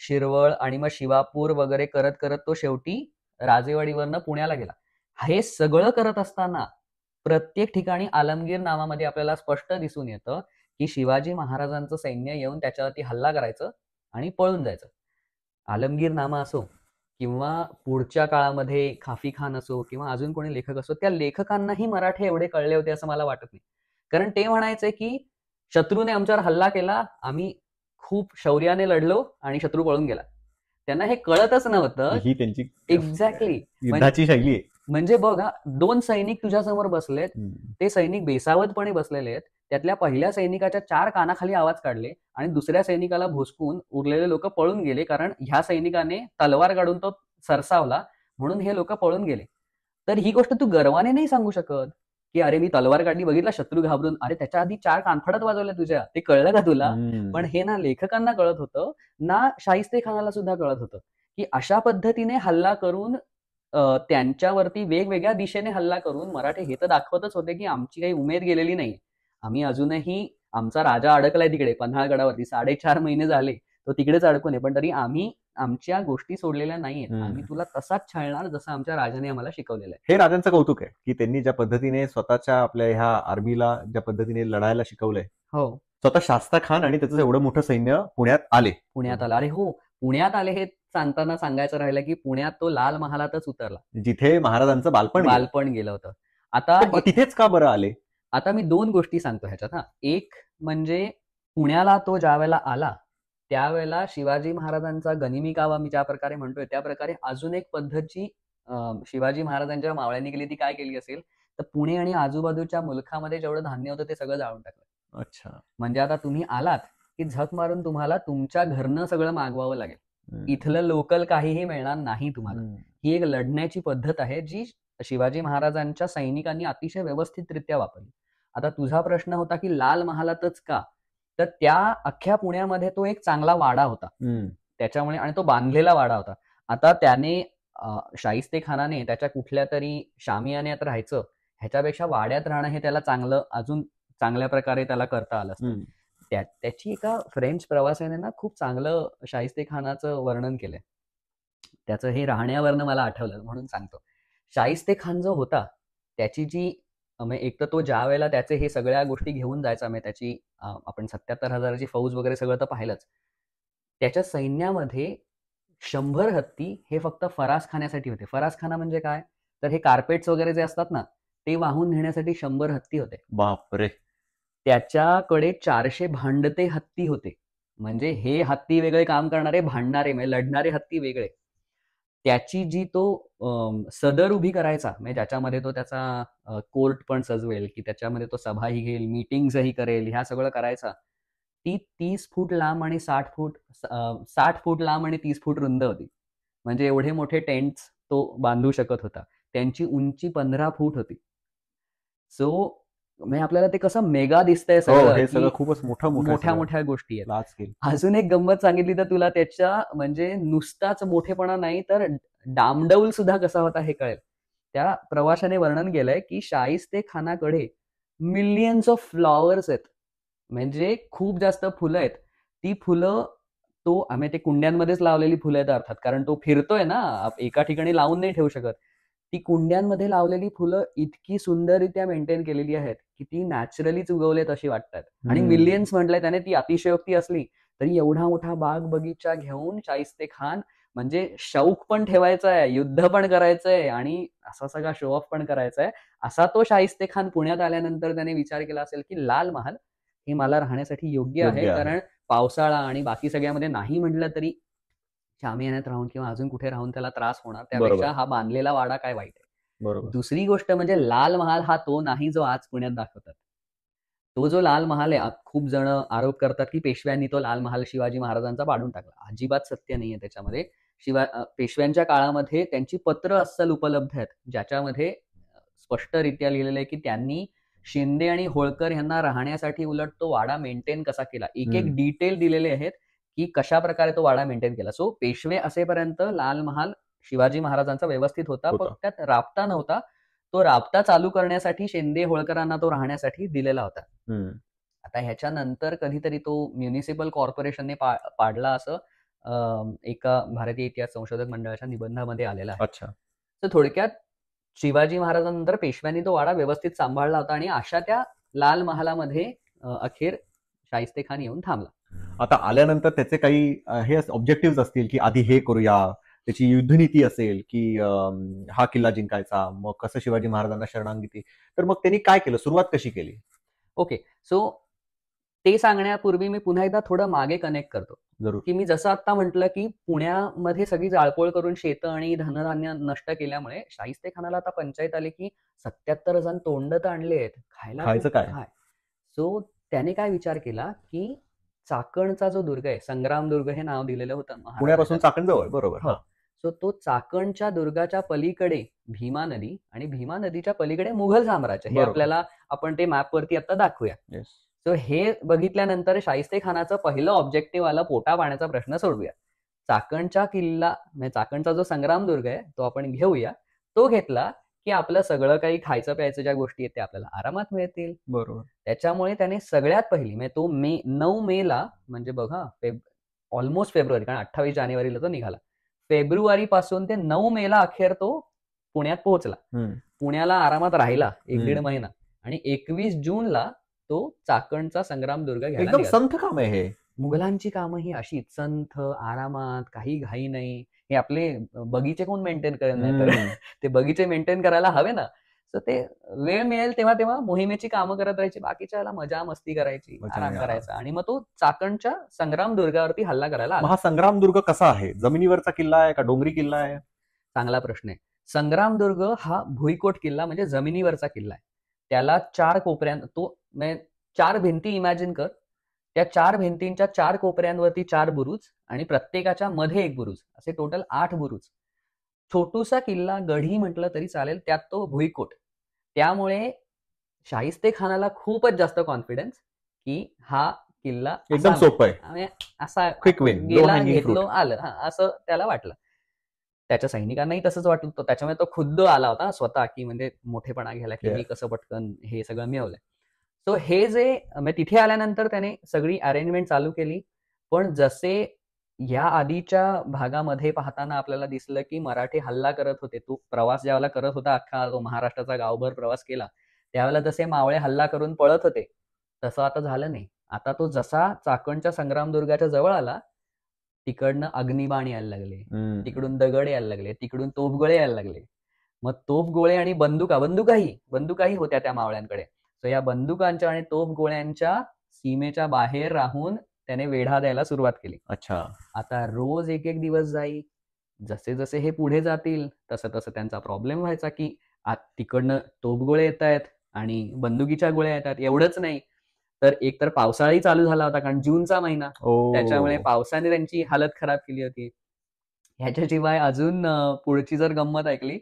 शिरवळ आणि मग शिवापूर वगैरे करत करत तो शेवटी राजेवाडीवरनं पुण्याला गेला. हे सगळं करत असताना प्रत्येक ठिकाणी आलमगीर नावामध्ये आपल्याला स्पष्ट दिसून येतं की शिवाजी महाराजांचं सैन्य येऊन त्याच्यावरती हल्ला करायचं आणि पळून जायचं. आलमगीर नामा असो किंवा पुढच्या काळामध्ये खाफी खान असो किंवा अजून कोणी लेखक असो, त्या लेखकांनाही मराठी एवढे कळले होते असं मला वाटत नाही. कारण ते म्हणायचे की शत्रूने आमच्यावर हल्ला केला, आम्ही खूप शौर्याने लढलो आणि शत्रू पळून गेला. त्यांना हे कळतच नव्हतं. ही त्यांची एक्झॅक्टली युद्धाची शैली आहे. म्हणजे बघा, 2 सैनिक तुझ्या समोर बसलेत, ते सैनिक बेसावतपणे बसलेले आहेत, त्यातल्या पहिल्या सैनिकाच्या 4 कानाखाली आवाज काढले आणि दुसऱ्या सैनिकाला भोसकून उरलेले लोक पळून गेले कारण ह्या सैनिकाने तलवार काढून तो सरसावला म्हणून हे लोक पळून गेले. तर ही गोष्ट तू गर्वाने नाही सांगू शकत की अरे मी तलवार काढली, बघितला शत्रू घाबरून, अरे त्याच्या आधी 4 कानफडत वाजवल्या तुझ्या, ते कळलं का तुला? पण हे ना लेखकांना कळत होतं ना शाहिस्ते खानाला सुद्धा कळत होतं की अशा पद्धतीने हल्ला करून त्यांच्यावरती वेगवेगळ्या दिशेने हल्ला करून मराठे हे तर दाखवतच होते की आमची काही उमेद गेलेली नाही. आम्ही अजूनही आमचा राजा अडकलाय तिकडे पन्हाळगडावरती 4.5 महिने झाले तो तिकडेच अडकून आहे, पण तरी आम्ही आमच्या गोष्टी सोडलेल्या नाहीयेत. आम्ही तुला तसाच छळणार जसं आमच्या राजाने आम्हाला शिकवलेलं आहे. हे राजांचं कौतुक आहे की त्यांनी ज्या पद्धतीने स्वतःच्या आपल्या ह्या आर्मीला ज्या पद्धतीने लढायला शिकवलंय. हो, स्वतः शास्ता खान आणि त्याचं एवढं मोठं सैन्य पुण्यात आले. पुण्यात आला. अरे हो, पुण्यात आले हे सांगताना सांगायचं राहिलं की पुण्यात तो लाल महालातच उतरला. जिथे महाराजांचं बालपण गेलं होतं. आता तिथेच का बरं आले? आता मी 2 गोष्टी सांगतो ह्याच्यात हा. एक म्हणजे पुण्याला तो ज्यावेळेला आला, त्यावेळेला शिवाजी महाराजांचा गनिमी कावा आम्ही ज्या प्रकारे म्हणतोय, त्या प्रकारे अजून एक पद्धत जी शिवाजी महाराजांच्या मावळ्यांनी केली ती काय केली असेल, तर पुणे आणि आजूबाजूच्या मुलखामध्ये जेवढं धान्य होतं ते सगळं जाळून टाकलं. अच्छा. म्हणजे आता तुम्ही आलात, की झक मारून तुम्हाला तुमच्या घरनं सगळं मागवावं लागेल. इथलं लोकल काहीही मिळणार नाही तुम्हाला. ही एक लढण्याची पद्धत आहे जी शिवाजी महाराजांच्या सैनिकांनी अतिशय व्यवस्थितरित्या वापरली. आता तुझा प्रश्न होता की लाल महालातच का? तर त्या अख्ख्या पुण्यामध्ये तो एक चांगला वाडा होता. त्याच्यामुळे आणि तो बांधलेला वाडा होता. आता त्याने शाहिस्ते खानाने त्याच्या कुठल्या तरी शामियान्यात राहायचं ह्याच्यापेक्षा वाड्यात राहणं हे त्याला चांगलं अजून चांगल्या प्रकारे त्याला करता आलं असतं. त्याची एका फ्रेंच प्रवाशाने ना खूप चांगलं शाहिस्ते खानाचं वर्णन केलंय. त्याचं हे राहण्यावरनं मला आठवलं म्हणून सांगतो. शाहिस्ते खान जो होता त्याची जी एक तर तो ज्या वेळेला त्याचे हे सगळ्या गोष्टी घेऊन जायचा म्हणजे त्याची आपण 77,000ची फौज वगैरे सगळं तर पाहिलंच. त्याच्या सैन्यामध्ये 100 हत्ती हे फक्त फरास खाण्यासाठी होते. फरास खाना म्हणजे काय? तर हे कार्पेट्स वगैरे जे असतात ना, ते वाहून नेण्यासाठी 100 हत्ती होते. बापरे! त्याच्याकडे 400 भांडते हत्ती होते. म्हणजे हे हत्ती वेगळे काम करणारे, भांडणारे म्हणजे लढणारे हत्ती वेगळे. त्याची जी तो सदर उभी करायचा म्हणजे ज्याच्यामध्ये तो त्याचा कोर्ट पण सजवेल की त्याच्यामध्ये तो सभाही घेईल, मीटिंग्सही करेल, ह्या सगळं करायचा. ती 30 फूट लांब आणि 60 फूट लांब आणि 30 फूट रुंद होती. म्हणजे एवढे मोठे टेंट्स तो बांधू शकत होता. त्यांची उंची 15 फूट होती. सो म्हणजे आपल्याला ते कसं मेगा दिसतंय सगळं. हे सगळं खूपच मोठ्या गोष्टी आहेत. अजून एक गंमत सांगितली तर तुला त्याच्या म्हणजे नुसताच मोठेपणा नाही तर डामडौल सुद्धा कसा होता हे कळेल. त्या प्रवाशाने वर्णन केलंय की शाहिस्ते खानाकडे मिलियन्स ऑफ फ्लॉवर्स आहेत. म्हणजे खूप जास्त फुलं आहेत. ती फुलं तो आम्ही ते कुंड्यांमध्येच लावलेली फुलं आहेत अर्थात कारण तो फिरतोय ना, एका ठिकाणी लावून नाही ठेवू शकत. ती कुंड्यांमध्ये लावलेली फुलं इतकी सुंदररित्या मेंटेन केलेली आहेत की ती नॅचरलीच उगवलेत अशी वाटतात. आणि मिलियन्स म्हटलंय त्याने, ती अतिशयोक्ती असली तरी एवढा मोठा बाग बगीचा घेऊन शाहिस्ते खान म्हणजे शौक पण ठेवायचा आहे, युद्ध पण करायचंय आणि असा सगळा शो ऑफ पण करायचा आहे. असा तो शाहिस्ते खान पुण्यात आल्यानंतर त्याने विचार केला असेल की लाल महाल हे मला राहण्यासाठी योग्य आहे. कारण पावसाळा आणि बाकी सगळ्यामध्ये नाही म्हटलं तरी शामियान्यात राहून किंवा अजून कुठे राहून त्याला त्रास होणार. त्यापेक्षा हा बांधलेला वाडा काय वाईट आहे. दुसरी गोष्ट म्हणजे लाल महाल हा तो नाही जो आज पुण्यात दाखवतात. तो जो लाल महाल आहे, खूप जण आरोप करतात की पेशव्यांनी तो लाल महाल शिवाजी महाराजांचा पाडून टाकला. अजिबात सत्य नाहीये त्याच्यामध्ये. पेशव्यांच्या काळामध्ये त्यांची पत्र अस्सल उपलब्ध आहेत ज्याच्यामध्ये स्पष्टरित्या लिहिलेलं आहे की त्यांनी शिंदे आणि होळकर यांना राहण्यासाठी उलट तो वाडा मेंटेन कसा केला. एक डिटेल दिलेले आहेत की कशा प्रकारे तो वाडा मेंटेन केला. सो पेशवे असेपर्यंत लाल महाल शिवाजी महाराजांचा व्यवस्थित होता. पण त्यात राबता नव्हता. तो राबता चालू करण्यासाठी शिंदे होळकरांना तो राहण्यासाठी दिलेला होता. आता ह्याच्यानंतर कधीतरी तो म्युनिसिपल कॉर्पोरेशनने पाडला असं एका भारतीय इतिहास संशोधक मंडळाच्या निबंधामध्ये आलेला आहे. अच्छा. तर थोडक्यात शिवाजी महाराजांनंतर पेशव्यांनी तो वाडा व्यवस्थित सांभाळला होता आणि अशा त्या लाल महालामध्ये अखेर शाहिस्ते खान येऊन थांबला. आता आल्यानंतर त्याचे काही हे ऑब्जेक्टिव्ह असतील की आधी हे करूया, त्याची युद्धनीती असेल की हा किल्ला जिंकायचा, मग कसं शिवाजी महाराजांना शरणागती, तर मग त्यांनी काय केलं, सुरुवात कशी केली? ओके, सो ते सांगण्यापूर्वी मी पुन्हा एकदा थोडं मागे कनेक्ट करतो. जरूर. की मी जसं आता म्हटलं की पुण्यामध्ये सगळी जाळपोळ करून शेतं आणि धनधान्य नष्ट केल्यामुळे शाहिस्ते खानाला आता पंचायत आली की 77 जण तोंड तर आणले आहेत, खायचं काय? सो त्याने काय विचार केला की चाकणचा जो दुर्ग आहे, संग्राम दुर्ग हे नाव दिलेलं होतं पुण्यापासून चाकण जवळ, बरोबर. सो तो चाकणच्या दुर्गाच्या पलीकडे भीमा नदी आणि भीमा नदीच्या पलीकडे मुघल साम्राज्य हे आपल्याला आपण ते मॅपवरती आता दाखवूया. सो हे बघितल्यानंतर शाहिस्ते खानाचं पहिलं ऑब्जेक्टिव्ह आलं पोटा पाण्याचा प्रश्न सोडूया. चाकणचा किल्ला म्हणजे चाकणचा जो संग्रामदुर्ग आहे तो आपण घेऊया. तो घेतला की आपलं सगळं काही खायचं प्यायचं ज्या गोष्टी आहेत त्या आपल्याला आरामात मिळतील. बरोबर. त्याच्यामुळे त्याने सगळ्यात पहिली म्हणजे तो 9 मेला म्हणजे बघा ऑलमोस्ट फेब्रुवारी, कारण 28 जानेवारीला तो निघाला. फेब्रुवारी पासून ते 9 मेला अखेर तो पुण्यात पोहोचला. पुण्याला आरामात राहिला 1-1.5 महिना आणि 21 जूनला तो चाकणचा संग्रामदुर्ग घ्यायला एकदम निघाला. संथ काम आहे हे. मुघलांची कामं ही अशी संथ, आरामात, काही घाई नाही. हे आपले बगीचे कोण मेंटेन करेल नाही तर ते बगीचे मेंटेन करायला हवे ना. तर ते वेळ मिळेल तेव्हा तेव्हा मोहिमेची कामं करत राहायची, बाकीच्या वेळेला मजा मस्ती करायची, आराम करायचा आणि मग तो चाकणच्या संग्रामदुर्गावरती हल्ला करायला आला. हा संग्रामदुर्ग कसा आहे? जमिनीवरचा किल्ला आहे का डोंगरी किल्ला आहे? चांगला प्रश्न आहे. संग्रामदुर्ग हा भुईकोट किल्ला म्हणजे जमिनीवरचा किल्ला आहे. त्याला 4 कोपऱ्यां तो म्हणजे 4 भिंती इमॅजिन कर. त्या 4 भिंतींच्या 4 कोपऱ्यांवरती 4 बुरुज आणि प्रत्येकाच्या मध्ये 1 बुरुज, असे टोटल 8 बुरुज. छोटूसा किल्ला, गढी म्हटलं तरी चालेल, त्यात तो भुईकोट. त्यामुळे शाहिस्ते खानाला खूपच जास्त कॉन्फिडन्स की हा किल्ला एकदम सोपं आहे, असा क्विक विन, गेला, घेतलो, आलं, असं त्याला वाटलं. त्याच्या सैनिकांनाही तसंच वाटत होतं. त्याच्यामुळे तो खुद्द आला होता स्वतः की म्हणजे मोठेपणा घ्यायला की मी कसं पटकन हे सगळं मिळवलंय. सो हे जे म्हणजे तिथे आल्यानंतर त्याने सगळी अरेंजमेंट चालू केली. पण जसे या आधीच्या भागामध्ये पाहताना आपल्याला दिसलं की मराठी हल्ला करत होते. तो प्रवास ज्यावेळेला करत होता, अख्खा तो महाराष्ट्राचा गावभर प्रवास केला, त्यावेळेला जसे मावळे हल्ला करून पळत होते तसं आता झालं नाही. आता तो जसा चाकणच्या संग्रामदुर्गाच्या जवळ आला, तिकडनं अग्निबाण यायला लागले, तिकडून दगड यायला लागले, तिकडून तोफगोळे यायला लागले. मग तोफगोळे आणि बंदुकाही होत्या त्या मावळ्यांकडे. सो या बंदुकांच्या आणि तोफगोळ्यांच्या सीमेच्या बाहेर राहून त्याने वेढा द्यायला सुरुवात केली. अच्छा. आता रोज एक एक दिवस जाईल, जसे जसे हे पुढे जातील तसं तसं त्यांचा प्रॉब्लेम व्हायचा की तिकडनं तोफगोळे येत आहेत आणि बंदुकीच्या गोळ्या येतात. एवढंच नाही तर एक तर पावसाळाही चालू झाला होता, कारण जूनचा महिना, त्याच्यामुळे पावसाने त्यांची हालत खराब केली होती. ह्याच्याशिवाय अजून पुढची जर गंमत ऐकली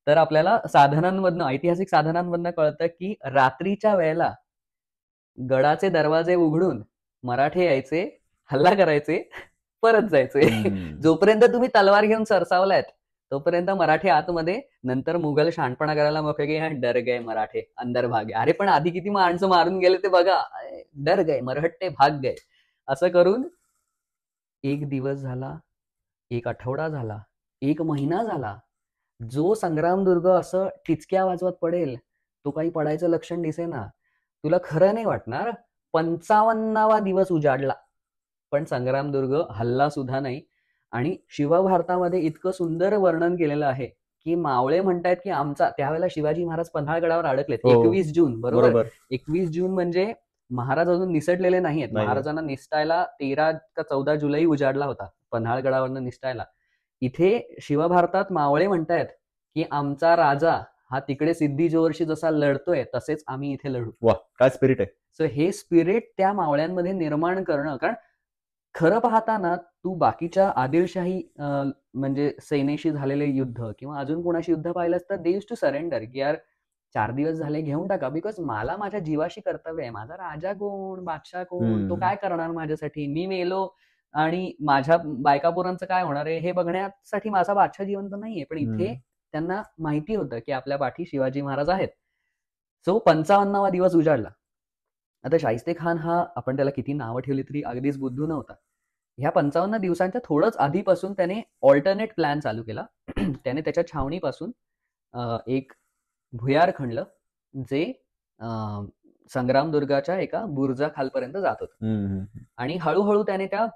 तर आपल्याला साधनांमधनं, ऐतिहासिक साधनांमधनं कळतं की रात्रीच्या वेळेला गडाचे दरवाजे उघडून मराठे यायचे, हल्ला करायचे, परत जायचे. जोपर्यंत तुम्ही तलवार घेऊन सरसावलायत तोपर्यंत मराठे आतमध्ये, नंतर मुघल शहाणपणा करायला मोकळे की डर गए मराठे अंदर भागे. अरे पण आधी किती माणसं मारून गेले ते बघा, डर गए मरहट्टे भाग गए. असं करून 1 दिवस झाला, 1 आठवडा झाला, 1 महिना झाला. जो संग्रामदुर्ग असं टिचक्या वाजवत पडेल, तो काही पडायचं लक्षण दिसेना. तुला खरं नाही वाटणार, 55वा दिवस उजाडला, पण संग्रामदुर्ग हल्ला सुद्धा नाही. आणि शिवभारतामध्ये इतकं सुंदर वर्णन केलेलं आहे की मावळे म्हणतायत की आमचा, त्यावेळेला शिवाजी महाराज पन्हाळगडावर अडकलेत. 21 जून, बरोबर. 21 जून म्हणजे महाराज अजून निसटलेले नाहीयेत. महाराजांना निसटायला 13 का 14 जुलै उजाडला होता पन्हाळगडावरनं निसटायला. इथे शिवभारतात मावळे म्हणतायत की आमचा राजा हा तिकडे सिद्धी जोहरशी जसा लढतोय तसेच आम्ही इथे लढू. वा, काय स्पिरिट आहे. सो हे स्पिरिट त्या मावळ्यांमध्ये निर्माण करणं, कारण खरं पाहताना तू बाकीच्या आदिलशाही म्हणजे सेनेशी झालेले युद्ध किंवा अजून कोणाशी युद्ध पाहिलंस तर दे यूज्ड टू सरेंडर की यार 4 दिवस झाले घेऊन टाका, बिकॉज मला माझ्या जीवाशी कर्तव्य आहे. माझा राजा कोण, बादशाह कोण, तो काय करणार माझ्यासाठी, मी मेलो आणि माझ्या बायकापोरांचं काय होणार आहे हे बघण्यासाठी माझा बादशाह जिवंत नाहीये. पण इथे त्यांना माहिती होतं की आपल्या पाठी शिवाजी महाराज आहेत. सो 55वा दिवस उजाडला. आता शाहिस्ते खान हा, आपण त्याला किती नावं ठेवली तरी अगदीच बुद्धू नव्हता. ह्या 55 दिवसांच्या थोडंच आधीपासून त्याने ऑल्टरनेट प्लॅन चालू केला. त्याने त्याच्या छावणीपासून एक भुयार खणलं जे संग्रामदुर्गाच्या एका बुरुजा खालपर्यंत जात होतं. आणि हळूहळू त्याने त्या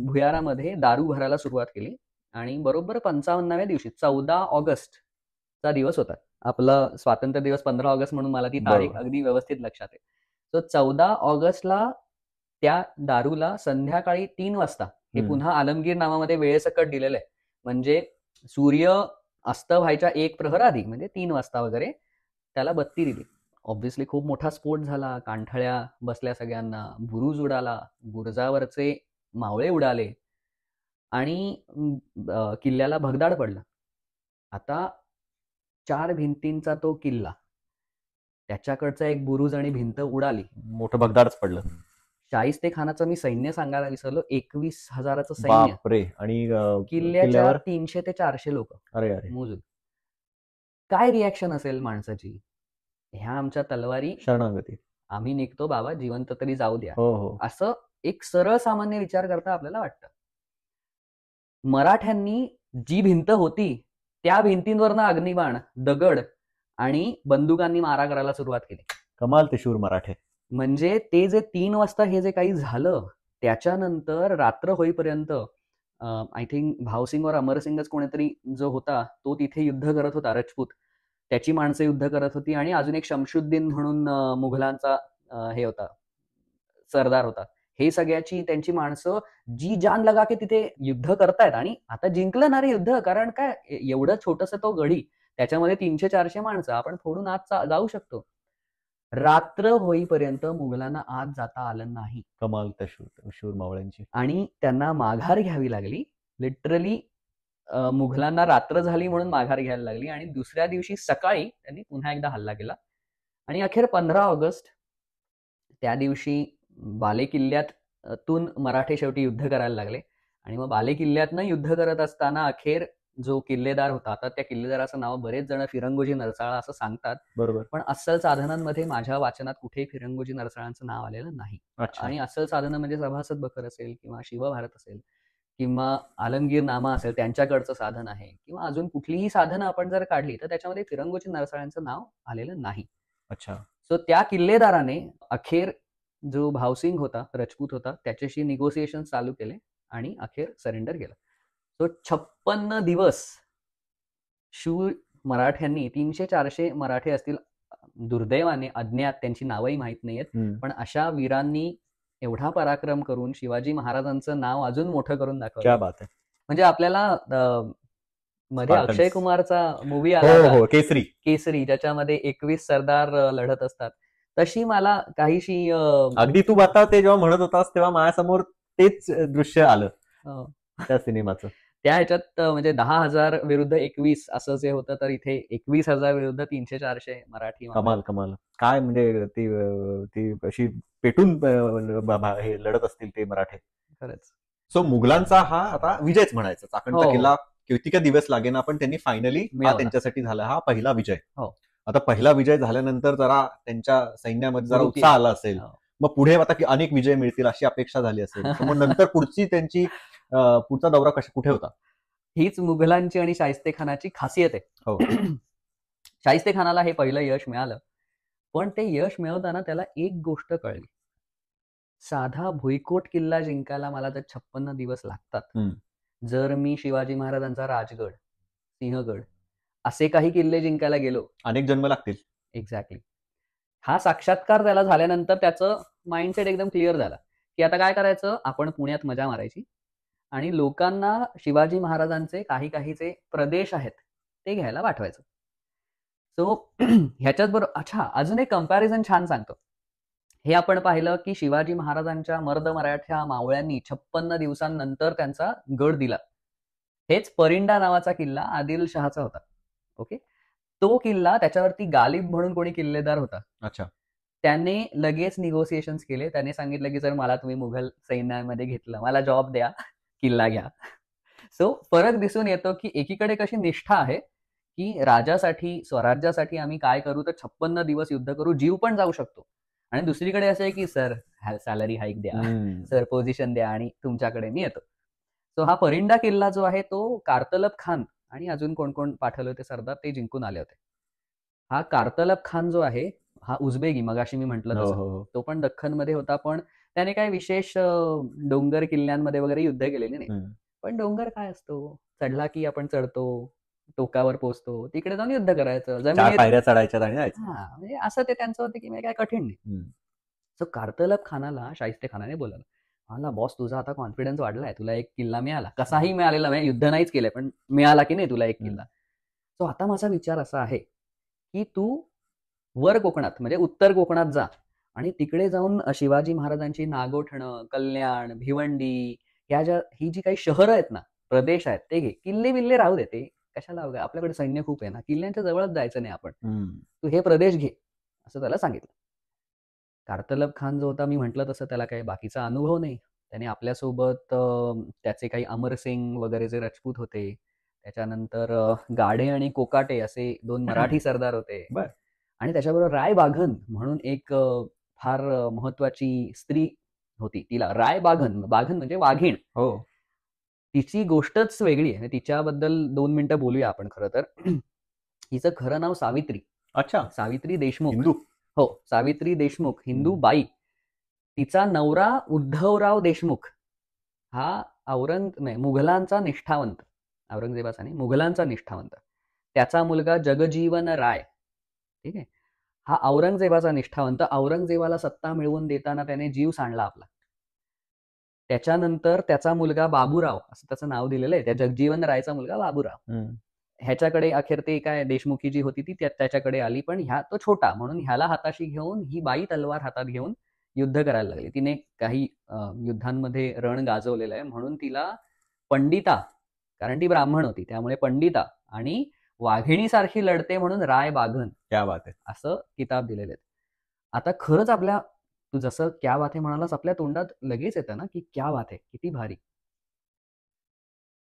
भुयारामध्ये दारू भरायला सुरुवात केली. आणि बरोबर 55व्या दिवशी 14 ऑगस्टचा दिवस होता. आपला स्वातंत्र्य दिवस 15 ऑगस्ट म्हणून मला ती तारीख अगदी व्यवस्थित लक्षात आहे. तो 14 ऑगस्टला त्या दारूला संध्याकाळी 3 वाजता, हे पुन्हा आलमगीर नावामध्ये वेळेसकट दिलेलं आहे, म्हणजे सूर्य अस्त व्हायच्या 1 प्रहर आधी, म्हणजे 3 वाजता वगैरे त्याला बत्ती दिली. ऑब्व्हियसली खूप मोठा स्फोट झाला, कांठळ्या बसल्या सगळ्यांना, बुरुज उडाला, बुरुजावरचे मावळे उडाले आणि किल्ल्याला भगदाड पडलं. आता 4 भिंतींचा तो किल्ला, त्याच्याकडचा एक बुरुज आणि भिंत उडाली, मोठं भगदाडच पडलं. शाहिस्तेखानाचं मी सैन्य सांगायला विसरलो. 21,000चं सैन्य. बापरे! आणि किल्ल्याच्या किल्ल्यावर 300 ते 400 लोक अरे अरे मोजून. काय रिॲक्शन असेल माणसाची? ह्या आमच्या तलवारी, शरणागती. आम्ही निघतो बाबा, जिवंत तरी जाऊ द्या. हो हो असं एक सरळ सामान्य विचार करता आपल्याला वाटतं. मराठ्यांनी जी भिंत होती त्या भिंतींवरनं अग्निबाण, दगड आणि बंदुकांनी मारा करायला सुरुवात केली. कमाल ते शूर मराठे. म्हणजे ते जे 3 वाजता हे जे काही झालं त्याच्यानंतर रात्र होईपर्यंत आय थिंक भावसिंग और अमरसिंगच कोणीतरी जो होता तो तिथे युद्ध करत होता, राजपूत. त्याची माणसं युद्ध करत होती आणि अजून एक शमशुद्दीन म्हणून मुघलांचा हे होता, सरदार होता. हे सगळ्याची त्यांची माणसं जी जान लगा के तिथे युद्ध करतायत आणि आता जिंकलं ना रे युद्ध, कारण काय एवढं छोटंसं तो गडी, त्याच्यामध्ये 300-400 माणसं, आपण फोडून आत जाऊ शकतो. रात्र होईपर्यंत मुघलांना आत जाता आलं नाही कमाल त्या शूर मावळ्यांची. आणि त्यांना माघार घ्यावी लागली. लिटरली मुघलांना रात्र झाली म्हणून माघार घ्यायला लागली आणि दुसऱ्या दिवशी सकाळी त्यांनी पुन्हा एकदा हल्ला केला आणि अखेर 15 ऑगस्ट त्या दिवशी बाले किल्ल्यातून मराठे शेवटी युद्ध करायला लागले आणि मग बाले किल्ल्यातनं युद्ध करत असताना अखेर जो किल्लेदार होता, आता त्या किल्लेदाराचं नाव बरेच जण फिरंगोजी नरसाळा असं सांगतात, बरोबर. पण अस्सल साधनांमध्ये माझ्या वाचनात कुठेही फिरंगोजी नरसाळांचं नाव आलेलं नाही. आणि अस्सल साधनं म्हणजे सभासद बखर असेल किंवा शिवभारत असेल किंवा आलमगीर नामा असेल त्यांच्याकडचं साधन आहे किंवा अजून कुठलीही साधनं आपण जर काढली तर त्याच्यामध्ये फिरंगोजी नरसाळ्यांचं नाव आलेलं नाही. अच्छा. सो त्या किल्लेदाराने अखेर जो भावसिंग होता, राजपूत होता, त्याच्याशी निगोसिएशन चालू केले आणि अखेर सरेंडर केलं. सो 56 दिवस शूर मराठ्यांनी, 300-400 मराठे असतील, दुर्दैवाने अज्ञात, त्यांची नावही माहित नाहीयेत, पण अशा वीरांनी एवढा पराक्रम करून शिवाजी महाराजांचं नाव अजून मोठं करून दाखवलं. क्या बात आहे. म्हणजे आपल्याला मध्ये अक्षय कुमारचा मूवी आला, हो केसरी, केसरी, ज्याच्यामध्ये 21 सरदार लढत असतात, तशी मला काहीशी अगदी तू आता ते जेव्हा म्हणत होतास तेव्हा माझ्यासमोर तेच दृश्य आलं त्या सिनेमाचं. त्या ह्याच्यात म्हणजे 10,000 विरुद्ध 21 असं जे होतं, तर इथे 21,000 विरुद्ध 300-400 मराठी. कमाल कमाल. काय म्हणजे ती अशी पेटून हे लढत असतील ते मराठे. खरंच. सो मुघलांचा हा आता विजयच म्हणायचा. चाकणचा किल्ला किती का दिवस लागेना, पण त्यांनी फायनली त्यांच्यासाठी झाला हा पहिला विजय. आता पहिला विजय झाल्यानंतर जरा त्यांच्या सैन्यामध्ये जरा उत्साह आला असेल, मग पुढे आता की अनेक विजय मिळतील अशी अपेक्षा झाली असेल, मग नंतर पुढची त्यांची पुढचा दौरा कुठे होता? हीच मुघलांची आणि शाहिस्तेखानाची खासियत आहे. शाहिस्तेखानाला हे पहिलं यश मिळालं, पण ते यश मिळवताना त्याला एक गोष्ट कळली. साधा भुईकोट किल्ला जिंकायला मला तर 56 दिवस लागतात. जर मी शिवाजी महाराजांचा राजगड, सिंहगड असे काही किल्ले जिंकायला गेलो, अनेक जन्म लागतील. एक्झॅक्टली. हा साक्षात्कार त्याला झाल्यानंतर त्याचं माइंडसेट एकदम क्लिअर झाला की आता काय करायचं, आपण पुण्यात मजा मारायची आणि लोकांना शिवाजी महाराजांचे काही काहीचे प्रदेश आहेत ते घ्यायला पाठवायचं. सो ह्याच्याच बरोबर अच्छा अजून एक कंपॅरिझन छान सांगतो. हे आपण पाहिलं की शिवाजी महाराजांच्या मर्द मराठा मावळ्यांनी 56 दिवसांनंतर त्यांचा गड दिला. हेच परिंडा नावाचा किल्ला आदिलशहाचा होता. ओके, तो किल्ला, त्याच्यावरती गालिब म्हणून कोणी किल्लेदार होता. अच्छा. त्याने लगेच निगोसिएशन केले. त्याने सांगितलं की जर मला तुम्ही मुघल सैन्यामध्ये घेतलं, मला जॉब द्या, किल्ला घ्या. सो फरक दिसून येतो की एकीकडे कशी निष्ठा आहे की राजासाठी, स्वराज्यासाठी आम्ही काय करू तर 56 दिवस युद्ध करू, जीव पण जाऊ शकतो, आणि दुसरीकडे असं आहे की सर सॅलरी हाईक द्या, सर पोझिशन द्या आणि तुमच्याकडे मी येतो. सो हा परिंडा किल्ला जो आहे तो कारतलब खान आणि अजून कोण कोण पाठवले होते सरदार ते जिंकून आले होते. हा कारतलब खान जो आहे हा उझबेकी, मगाशी मी म्हटलं तसं, तो पण दख्खनमध्ये होता, पण त्याने काय विशेष डोंगर किल्ल्यांमध्ये वगैरे युद्ध केलेले नाही. पण डोंगर काय असतो, चढला की आपण चढतो, टोकावर पोहोचतो, तिकडे जाऊन युद्ध करायचं, जमिनीत पायऱ्या चढायच्या आणि जायचं. म्हणजे असं ते त्यांचं होतं की काय कठीण नाही. सो कारतलब खानाला शाहिस्तेखानाने बोलावलं. मला बॉस तुझा आता कॉन्फिडन्स वाढलाय, तुला एक किल्ला मिळाला, कसाही मिळालेला, म्हणजे युद्ध नाहीच केलंय पण मिळाला की नाही तुला एक किल्ला. सो आता माझा विचार असा आहे की तू वर कोकणात म्हणजे उत्तर कोकणात जा आणि तिकडे जाऊन शिवाजी महाराजांची नागोठणं, कल्याण, भिवंडी, ही जी काही शहरं आहेत ना, प्रदेश आहेत, ते घे. किल्ले बिल्ले राहू दे, ते कशाला, आपल्याकडे सैन्य खूप आहे ना, किल्ल्यांच्या जवळच जायचं नाही आपण, तू हे प्रदेश घे, असं त्याला सांगितलं. कार्तलब खान जो होता, मी म्हटलं तसं त्याला काही बाकीचा अनुभव नाही. त्याने आपल्यासोबत त्याचे काही अमरसिंग वगैरे जे राजपूत होते, त्याच्यानंतर गाढे आणि कोकाटे असे 2 मराठी सरदार होते बर. आणि त्याच्याबरोबर राय बाघन म्हणून एक फार महत्वाची स्त्री होती. तिला राय बाघन, बाघन म्हणजे वाघीण. हो. तिची गोष्टच वेगळी आहे. तिच्याबद्दल 2 मिनिटं बोलूया आपण खरं तर. हिचं खरं नाव सावित्री. अच्छा. सावित्री देशमुख. हिंदू. हो, सावित्री देशमुख, हिंदू हम्म. बाई. तिचा नवरा उद्धवराव देशमुख हा मुघलांचा निष्ठावंत. औरंगजेबाचा नाही, मुघलांचा निष्ठावंत. त्याचा मुलगा जगजीवन राय. ठीक आहे. हा औरंगजेबाचा निष्ठावंत. औरंगजेबाला सत्ता मिळवून देताना त्याने जीव सांडला आपला. त्याच्यानंतर त्याचा मुलगा बाबूराव, असं त्याचं नाव दिलेलं आहे. त्या जगजीवन रायचा मुलगा बाबूराव. ह्याच्याकडे अखेर ते काय देशमुखी जी होती ती त्याच्याकडे आली, पण तो छोटा म्हणून ह्याला हाताशी घेऊन ही बाई तलवार हातात घेऊन युद्ध करायला लागली. तिने काही युद्धांमध्ये रण गाजवलेलं आहे, म्हणून तिला पंडिता, कारण ती ब्राह्मण होती त्यामुळे पंडिता आणि वाघिणीसारखी लढते म्हणून राय बाघन, क्या बात आहे, असं किताब दिलेले आहेत. आता खरंच तू जसं क्या बात आहे म्हणालास, आपल्या तोंडात लगेच येतं ना की क्या बात आहे, किती भारी.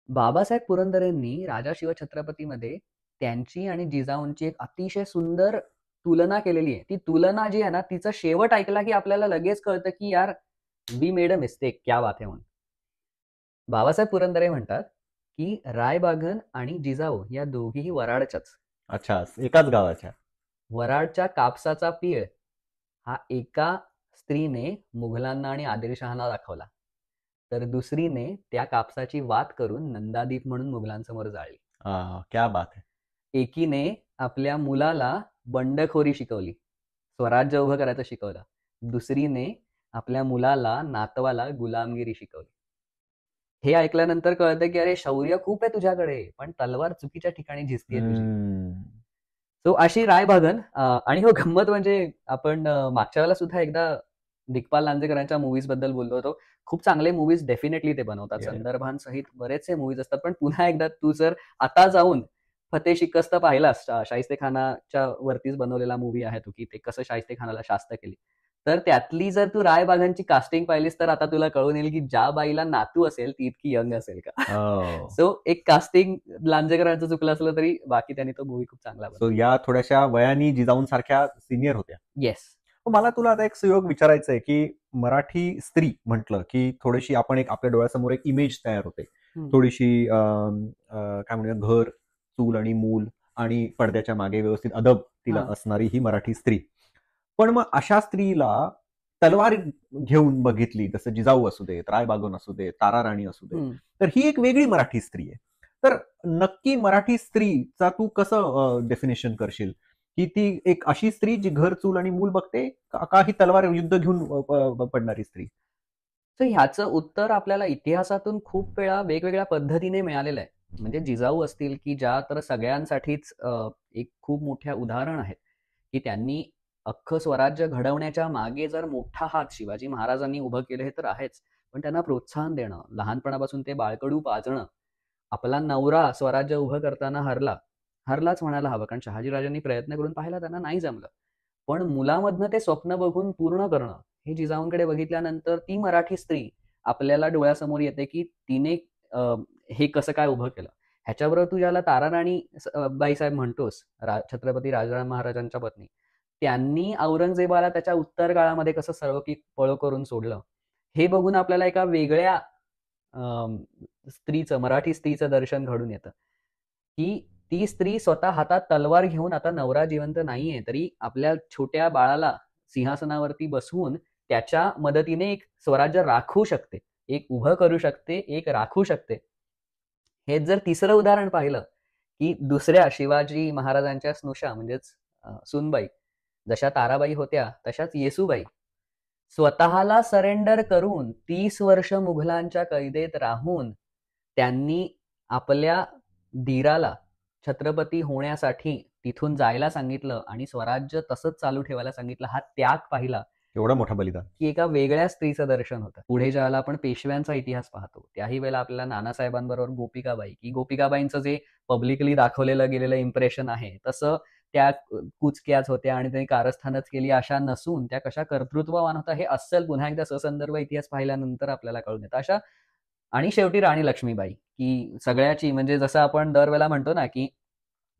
बाबासाहेब पुरंदरेंनी राजा शिवछत्रपतीमध्ये त्यांची आणि जिजाऊंची एक अतिशय सुंदर तुलना केलेली आहे. ती तुलना जी आहे ना, तिचा शेवट ऐकला की आपल्याला लगेच कळतं की यार, वी मेड अ मिस्टेक, क्या बात आहे म्हणून. बाबासाहेब पुरंदरे म्हणतात की रायबागन आणि जिजाऊ या दोघीही वराडच्याच. अच्छा, एकाच गावाच्या. वराडच्या कापसाचा पीळ हा एका स्त्रीने मुघलांना आणि आदिलशहांना दाखवला, तर दुसरीने त्या कापसाची वात करून नंदादीप म्हणून मुघलांसमोर जाळली. क्या बात आहे. एकीने आपल्या मुलाला बंडखोरी शिकवली, स्वराज्य उभं करायचं शिकवलं. दुसरीने आपल्या मुलाला, नातवाला गुलामगिरी शिकवली. हे ऐकल्यानंतर कळतं की अरे, शौर्य खूप आहे तुझ्याकडे, पण तलवार चुकीच्या ठिकाणी झिजतीये तुझी. सो अशी रायबागन. आणि हो, गंमत म्हणजे आपण मागच्या वेळेला सुद्धा एकदा दिग्पाल लांजेकरांच्या मूवीज बद्दल बोललो होतो. खूप चांगले मूवीज डेफिनेटली ते बनवतात. संदर्भांसहित बरेचसे मूवीज असतात. पण पुन्हा एकदा तू जर आता जाऊन फतेह शिकस्त पाहिलास, शाहिस्तेखानाच्या वरतीच बनवलेला मूवी आहे तो, की ते कसं शाहिस्तेखानाला शास्त केली, तर त्यातली जर तू रायबागांची कास्टिंग पाहिलीस तर आता तुला कळून येईल की ज्या बाईला नातू असेल ती इतकी यंग असेल का. सो एक कास्टिंग लांजेकरांचं चुकलं असलं तरी बाकी त्यांनी तो मूवी खूप चांगला बनवला. सो या थोड्याशा वयानी जिजाऊंसारख्या सिनियर होत्या. येस. मला तुला आता एक सुयोग विचारायचं आहे की मराठी स्त्री म्हटलं की थोडीशी आपण एक आपल्या डोळ्यासमोर एक इमेज तयार होते. थोडीशी काय म्हणूया, घर, चूल आणि मूल आणि पडद्याच्या मागे व्यवस्थित अदब तिला असणारी ही मराठी स्त्री. पण मग अशा स्त्रीला तलवार घेऊन बघितली, जसं जिजाऊ असू देत, रायबागन असू देत, तारा राणी असू देत, तर ही एक वेगळी मराठी स्त्री आहे. तर नक्की मराठी स्त्रीचा तू कसं डेफिनेशन करशील, की ती एक अशी स्त्री जी घर, चूल आणि मूल बघते, का ही तलवार युद्ध घेऊन पडणारी स्त्री? तर ह्याचं उत्तर आपल्याला इतिहासातून खूप वेळा वेगवेगळ्या पद्धतीने मिळालेलं आहे. म्हणजे जिजाऊ असतील की ज्या तर सगळ्यांसाठीच एक खूप मोठ्या उदाहरण आहेत, की त्यांनी अख्खं स्वराज्य घडवण्याच्या मागे जर मोठा हात शिवाजी महाराजांनी उभं केलं हे तर आहेच, पण त्यांना प्रोत्साहन देणं, लहानपणापासून ते बाळकडू पाजणं. आपला नवरा स्वराज्य उभं करताना हरलाच म्हणायला हवं, कारण शहाजीराजांनी प्रयत्न करून पाहिला, त्यांना नाही जमलं. पण मुलामधनं ते स्वप्न बघून पूर्ण करणं, हे जिजाऊंकडे बघितल्यानंतर ती मराठी स्त्री आपल्याला डोळ्यासमोर येते की तिने हे कसं काय उभं केलं. ह्याच्याबरोबर तू ज्याला ताराराणी बाईसाहेब म्हणतोस, छत्रपती राजाराम महाराजांच्या पत्नी, त्यांनी औरंगजेबाला त्याच्या उत्तर काळामध्ये कसं सर्व की पळ करून सोडलं, हे बघून आपल्याला एका वेगळ्या मराठी स्त्रीचं दर्शन घडून येतं, की ती स्त्री स्वतः हातात तलवार घेऊन, आता नवरा जिवंत नाहीये तरी आपल्या छोट्या बाळाला सिंहासनावरती बसवून त्याच्या मदतीने एक स्वराज्य राखू शकते, एक उभं करू शकते, एक राखू शकते. हे जर तिसरं उदाहरण पाहिलं की दुसऱ्या शिवाजी महाराजांच्या स्नुषा म्हणजेच सुनबाई, जशा ताराबाई होत्या तशाच येसूबाई, स्वतःला सरेंडर करून 30 वर्ष मुघलांच्या कैदेत राहून त्यांनी आपल्या धीराला छत्रपती होण्यासाठी तिथून जायला सांगितलं आणि स्वराज्य तसंच चालू ठेवायला सांगितलं. हा त्याग पाहिला, एवढा मोठा बलिदान, की एका वेगळ्या स्त्रीचं दर्शन होतं. पुढे ज्यावेळेला आपण पेशव्यांचा इतिहास पाहतो, त्याही वेळेला आपल्याला नानासाहेबांबरोबर गोपिकाबाई, की गोपिकाबाईंचं जे पब्लिकली दाखवलेलं गेलेलं इम्प्रेशन आहे, तसं त्या कुचक्याच होत्या आणि त्यांनी कारस्थानच केली अशा नसून त्या कशा कर्तृत्ववान होता हे अस्सल पुन्हा एकदा ससंदर्भ इतिहास पाहिल्यानंतर आपल्याला कळून येतं. अशा आणि शेवटी राणी लक्ष्मीबाई, की सगळ्याची म्हणजे जसं आपण दरवेळेला म्हणतो ना, की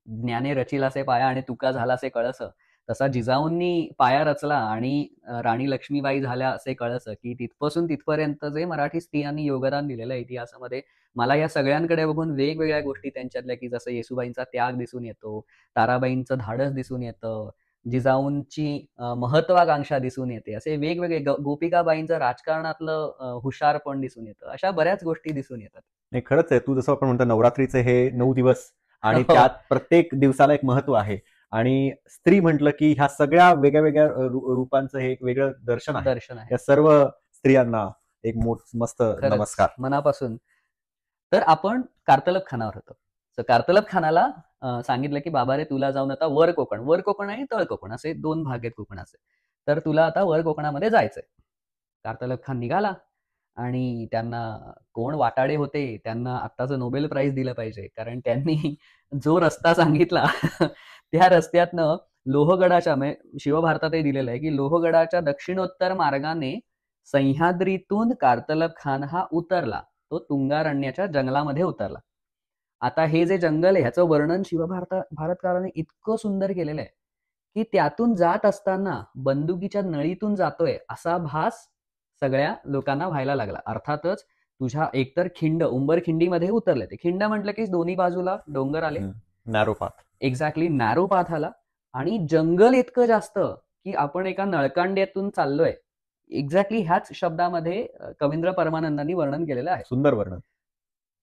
ज्ञाने रचिलासे पाया आणि तुका झालासे कळस, तसा जिजाऊंनी पाया रचला आणि राणी लक्ष्मीबाई झाल्या असे कळस, की तिथपासून तिथपर्यंत जे मराठी स्त्रियांनी योगदान दिलेलं आहे इतिहासामध्ये, मला या सगळ्यांकडे बघून वेगवेगळ्या गोष्टी त्यांच्यातल्या, की जसं येसूबाईंचा त्याग दिसून येतो, ताराबाईंचं धाडस दिसून येतं, जिजाऊंची महत्वाकांक्षा दिसून येते, असे वेगवेगळे गोपिकाबाईंचं राजकारणातलं हुशारपण दिसून येतं, अशा बऱ्याच गोष्टी दिसून येतात. नाही, खरंच आहे. तू जसं आपण म्हणतो नवरात्रीचे हे 9 दिवस आणि हो. त्यात प्रत्येक दिवसाला एक महत्व आहे आणि स्त्री म्हटलं की ह्या सगळ्या वेगळ्या वेगळ्या रूपांचं हे एक वेगळं दर्शन आहे. दर्शन आहे. या सर्व स्त्रियांना एक मस्त खरंच, नमस्कार. मनापासून. तर आपण कार्तलब खानावर होतो. तर कार्तलब खानाला सांगितलं की बाबा रे, तुला जाऊन आता वर कोकण आणि तळ कोकण असे 2 भाग आहेत कोकणाचे. तर तुला आता वर कोकणामध्ये जायचंय. कार्तलब खान निघाला आणि त्यांना कोण वाटाडे होते, त्यांना आत्ताचं नोबेल प्राइज दिलं पाहिजे. कारण त्यांनी जो रस्ता सांगितला त्या रस्त्यातनं लोहगडाच्या म्हणजे शिवभारतातही दिलेलं आहे, की लोहगडाच्या दक्षिणोत्तर मार्गाने सह्याद्रीतून कार्तलब खान हा उतरला. तो तुंगारण्याच्या जंगलामध्ये उतरला. आता हे जे जंगल आहे ह्याचं वर्णन भारतकाराने इतकं सुंदर केलेलं आहे, की त्यातून जात असताना बंदुकीच्या नळीतून जातोय असा भास सगळ्या लोकांना व्हायला लागला. अर्थातच तुझ्या एकतर उंबरखिंडीमध्ये उतरले. ते खिंड म्हटलं की दोन्ही बाजूला डोंगर आले. Narrow path. Exactly narrow path आला आणि जंगल इतकं जास्त की आपण एका नळकांड्यातून चाललोय. एक्झॅक्टली ह्याच शब्दामध्ये कवींद्र परमानंदांनी वर्णन केलेलं आहे. सुंदर वर्णन.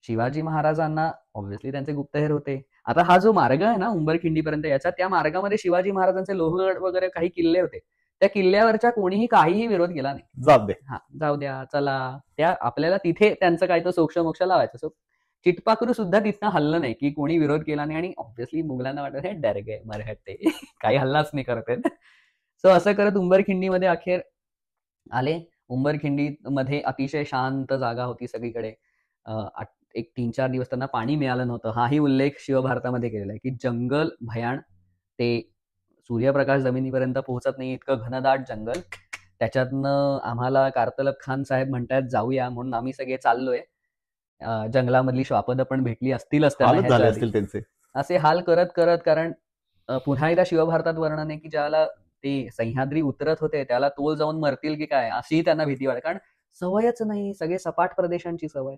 शिवाजी महाराजांना ऑब्व्हियसली त्यांचे गुप्तहेर होते. आता हा जो मार्ग आहे ना उंबरखिंडीपर्यंत याचा, त्या मार्गामध्ये शिवाजी महाराजांचे लोहगड वगैरे काही किल्ले होते. त्या किल्ल्यावरच्या कोणीही काहीही विरोध केला नाही. जाऊ दे. हा, जाऊ द्या, चला. त्या आपल्याला तिथे त्यांचं काही तर सोक्ष लावायचं. सो चिटपाखरू सुद्धा तिथनं हल्लं नाही, की कोणी विरोध केला नाही आणि ऑब्व्हियसली मुघलांना वाटत हे डर गए मरहटे, काही हल्लाच नाही करत आहेत. सो असं करत उंबरखिंडीमध्ये अखेर आले. उंबरखिंडीमध्ये अतिशय शांत जागा होती सगळीकडे. एक 3-4 दिवस त्यांना पाणी मिळालं नव्हतं. हाही उल्लेख शिवभारतामध्ये केलेला आहे, की जंगल भयाण, ते सूर्यप्रकाश जमिनीपर्यंत पोहोचत नाही इतकं घनदाट जंगल. त्याच्यातनं आम्हाला कार्तलब खान साहेब म्हणतायत जाऊया, म्हणून आम्ही सगळे चाललोय. जंगलामधली श्वापदं पण भेटली असतीलच त्यांना हालच झाले ह्याच्या असतील आधी. त्यांचे. असे हाल करत करत, कारण पुन्हा एकदा शिवभारतात वर्णन आहे, की ज्याला ते सह्याद्री उतरत होते त्याला तोल जाऊन मरतील की काय अशीही त्यांना भीती वाटते, कारण सवयच नाही, सगळे सपाट प्रदेशांची सवय.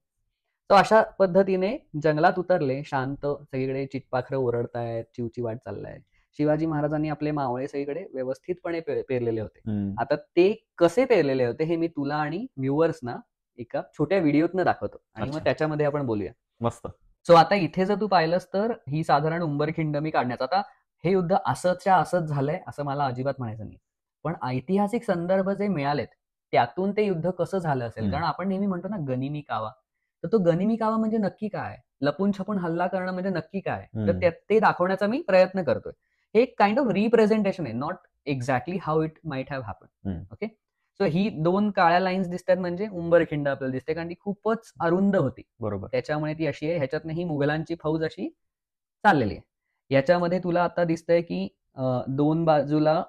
तर अशा पद्धतीने जंगलात उतरले. शांत, सगळीकडे चिटपाखरं ओरडतायत, चिवचिवाट चाललाय. शिवाजी महाराजांनी आपले मावळे सगळीकडे व्यवस्थितपणे पेरलेले होते. आता ते कसे पेरलेले होते हे मी तुला आणि व्ह्युअर्सना एका छोट्या व्हिडिओतनं दाखवतो आणि मग अच्छा. त्याच्यामध्ये आपण बोलूया. मस्त. सो आता इथे जर तू पाहिलंस तर ही साधारण उंबरखिंड मी काढण्याचं, आता हे युद्ध असंच्या असंच झालंय असं मला अजिबात म्हणायचं नाही. पण ऐतिहासिक संदर्भ जे मिळालेत त्यातून ते युद्ध कसं झालं असेल, कारण आपण नेहमी म्हणतो ना गनिमी कावा, तर तो गनिमी कावा म्हणजे नक्की काय, लपून छपून हल्ला करणं म्हणजे नक्की काय, तर ते दाखवण्याचा मी प्रयत्न करतोय. हे एक काइंड ऑफ रिप्रेझेंटेशन आहे, not exactly how it might have happen. Okay. So ही 2 काळ्या लाईन्स दिसतात म्हणजे उंबरखिंड आपल्याला दिसते, कारण ती खूपच अरुंद होती. बरोबर. त्याच्यामुळे ती अशी आहे. ह्याच्यातनं ही मुघलांची फौज अशी चाललेली आहे. याच्यामध्ये तुला आता दिसतंय की 2 बाजूला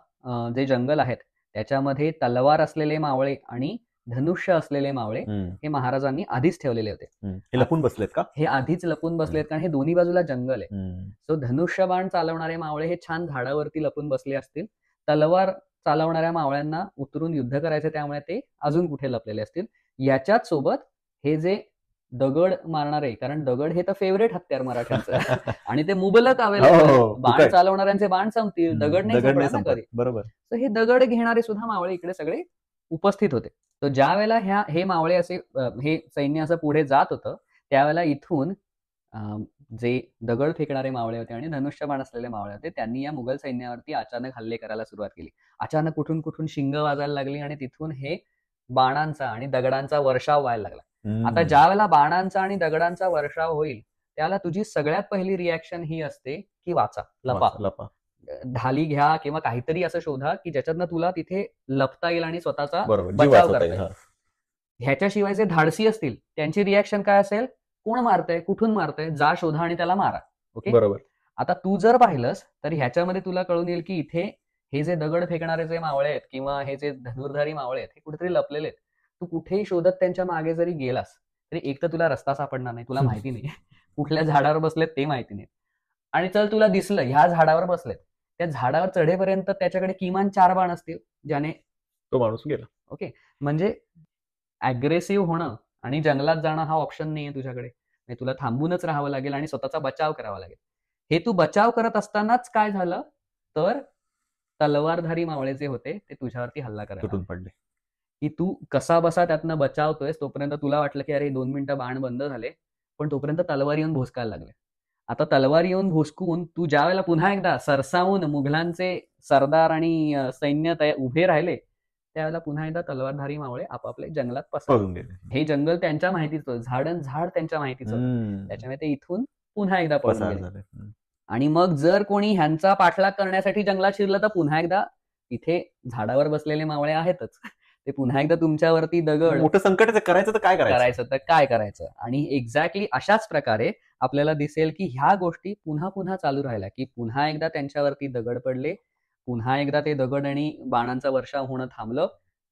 जे जंगल आहेत त्याच्यामध्ये तलवार असलेले मावळे आणि धनुष्य असलेले मावळे हे महाराजांनी आधीच ठेवलेले होते. हे लपून बसलेत का? हे आधीच लपून बसलेत, कारण हे दोन्ही बाजूला जंगल आहे. सो धनुष्यबाण चालवणारे मावळे हे छान झाडावरती लपून बसले असतील. तलवार चालवणाऱ्या मावळ्यांना उतरून युद्ध करायचे, त्यामुळे ते अजून कुठे लपलेले असतील. याच्याच सोबत हे जे दगड मारणारे, कारण दगड हे तर फेवरेट हत्यार मराठ्यांचं आणि ते मुबलक अवेलेबल. बाण चालवणाऱ्यांचे बाण संपतील, दगड नाही संपत. बरोबर. तर हे दगड घेणारे सुद्धा मावळे इकडे सगळे उपस्थित होते. तर ज्या वेळेला हे मावळे असे हे सैन्य असं पुढे जात होतं त्यावेळेला इथून जे दगड फेकणारे मावळे होते आणि धनुष्यबाण असलेले मावळे होते त्यांनी या मुघल सैन्यावरती अचानक हल्ले करायला सुरुवात केली. अचानक कुठून कुठून शिंग वाजायला लागली आणि तिथून हे बाणांचा आणि दगडांचा वर्षाव व्हायला लागला. आता ज्या वेळेला बाणांचा आणि दगडांचा वर्षाव होईल त्याला तुझी सगळ्यात पहिली रिॲक्शन ही असते की वाचा, लपा, ढाली घ्या किंवा काहीतरी असं शोधा की ज्याच्यातनं तुला तिथे लपता येईल आणि स्वतःचा बचाव करता येईल. ह्याच्याशिवाय जे धाडसी असतील त्यांची रिॲक्शन काय असेल, कोण मारतंय, कुठून मारतंय, जा शोधा आणि त्याला मारा. ओके. बरोबर. आता तू जर पाहिलंस तर ह्याच्यामध्ये तुला कळून येईल की इथे हे जे दगड फेकणारे जे मावळे आहेत किंवा हे जे धनुर्धारी मावळे आहेत हे कुठेतरी लपलेले आहेत. तू कुठेही शोधत त्यांच्या मागे जरी गेलास तरी एक तर तुला रस्ता सापडणार नाही, तुला माहिती नाही कुठल्या झाडावर बसलेत ते माहिती नाही. आणि चल तुला दिसलं ह्या झाडावर बसलेत, त्या झाडावर चढेपर्यंत त्याच्याकडे किमान 4 बाण असतील ज्याने तो माणूस गेला. ओके. म्हणजे अग्रेसिव्ह होणं आणि जंगलात जाणं हा ऑप्शन नाहीये तुझ्याकडे. म्हणजे तुला थांबूनच राहावं लागेल आणि स्वतःचा बचाव करावा लागेल. हे तू बचाव करत असतानाच काय झालं तर तलवारधारी मावळे जे होते ते तुझ्यावरती हल्ला करायला तुटून लागले. पडले. की तू कसा बसा त्यातनं बचावतोयस तोपर्यंत तुला वाटलं की अरे 2 मिनिटं बाण बंद झाले, पण तोपर्यंत तलवार येऊन भोसकायला लागले. आता तलवार येऊन भोसकून तू ज्या वेळेला पुन्हा एकदा सरसावून मुघलांचे सरदार आणि सैन्य उभे राहिले त्यावेळेला पुन्हा एकदा तलवारधारी मावळे आपापले जंगलात पसरले. पळून गेले. हे जंगल त्यांच्या माहितीचं होतं, झाडन झाड त्यांच्या माहितीचं होतं. त्याच्यामुळे ते इथून पुन्हा एकदा पळून पसार गेले. झाले. आणि मग जर कोणी ह्यांचा पाठलाग करण्यासाठी जंगलात शिरलं तर पुन्हा एकदा इथे झाडावर बसलेले मावळे आहेतच. ते पुन्हा एकदा तुमच्यावरती दगड मोठं संकट आहे, करायचं तर काय करायचं तर काय करायचं. आणि एक्झॅक्टली अशाच प्रकारे आपल्याला दिसेल की ह्या गोष्टी पुन्हा पुन्हा चालू राहिल्या की पुन्हा एकदा त्यांच्यावरती दगड पडले, पुन्हा एकदा ते दगड आणि बाणांचा वर्षाव होणं थांबलं,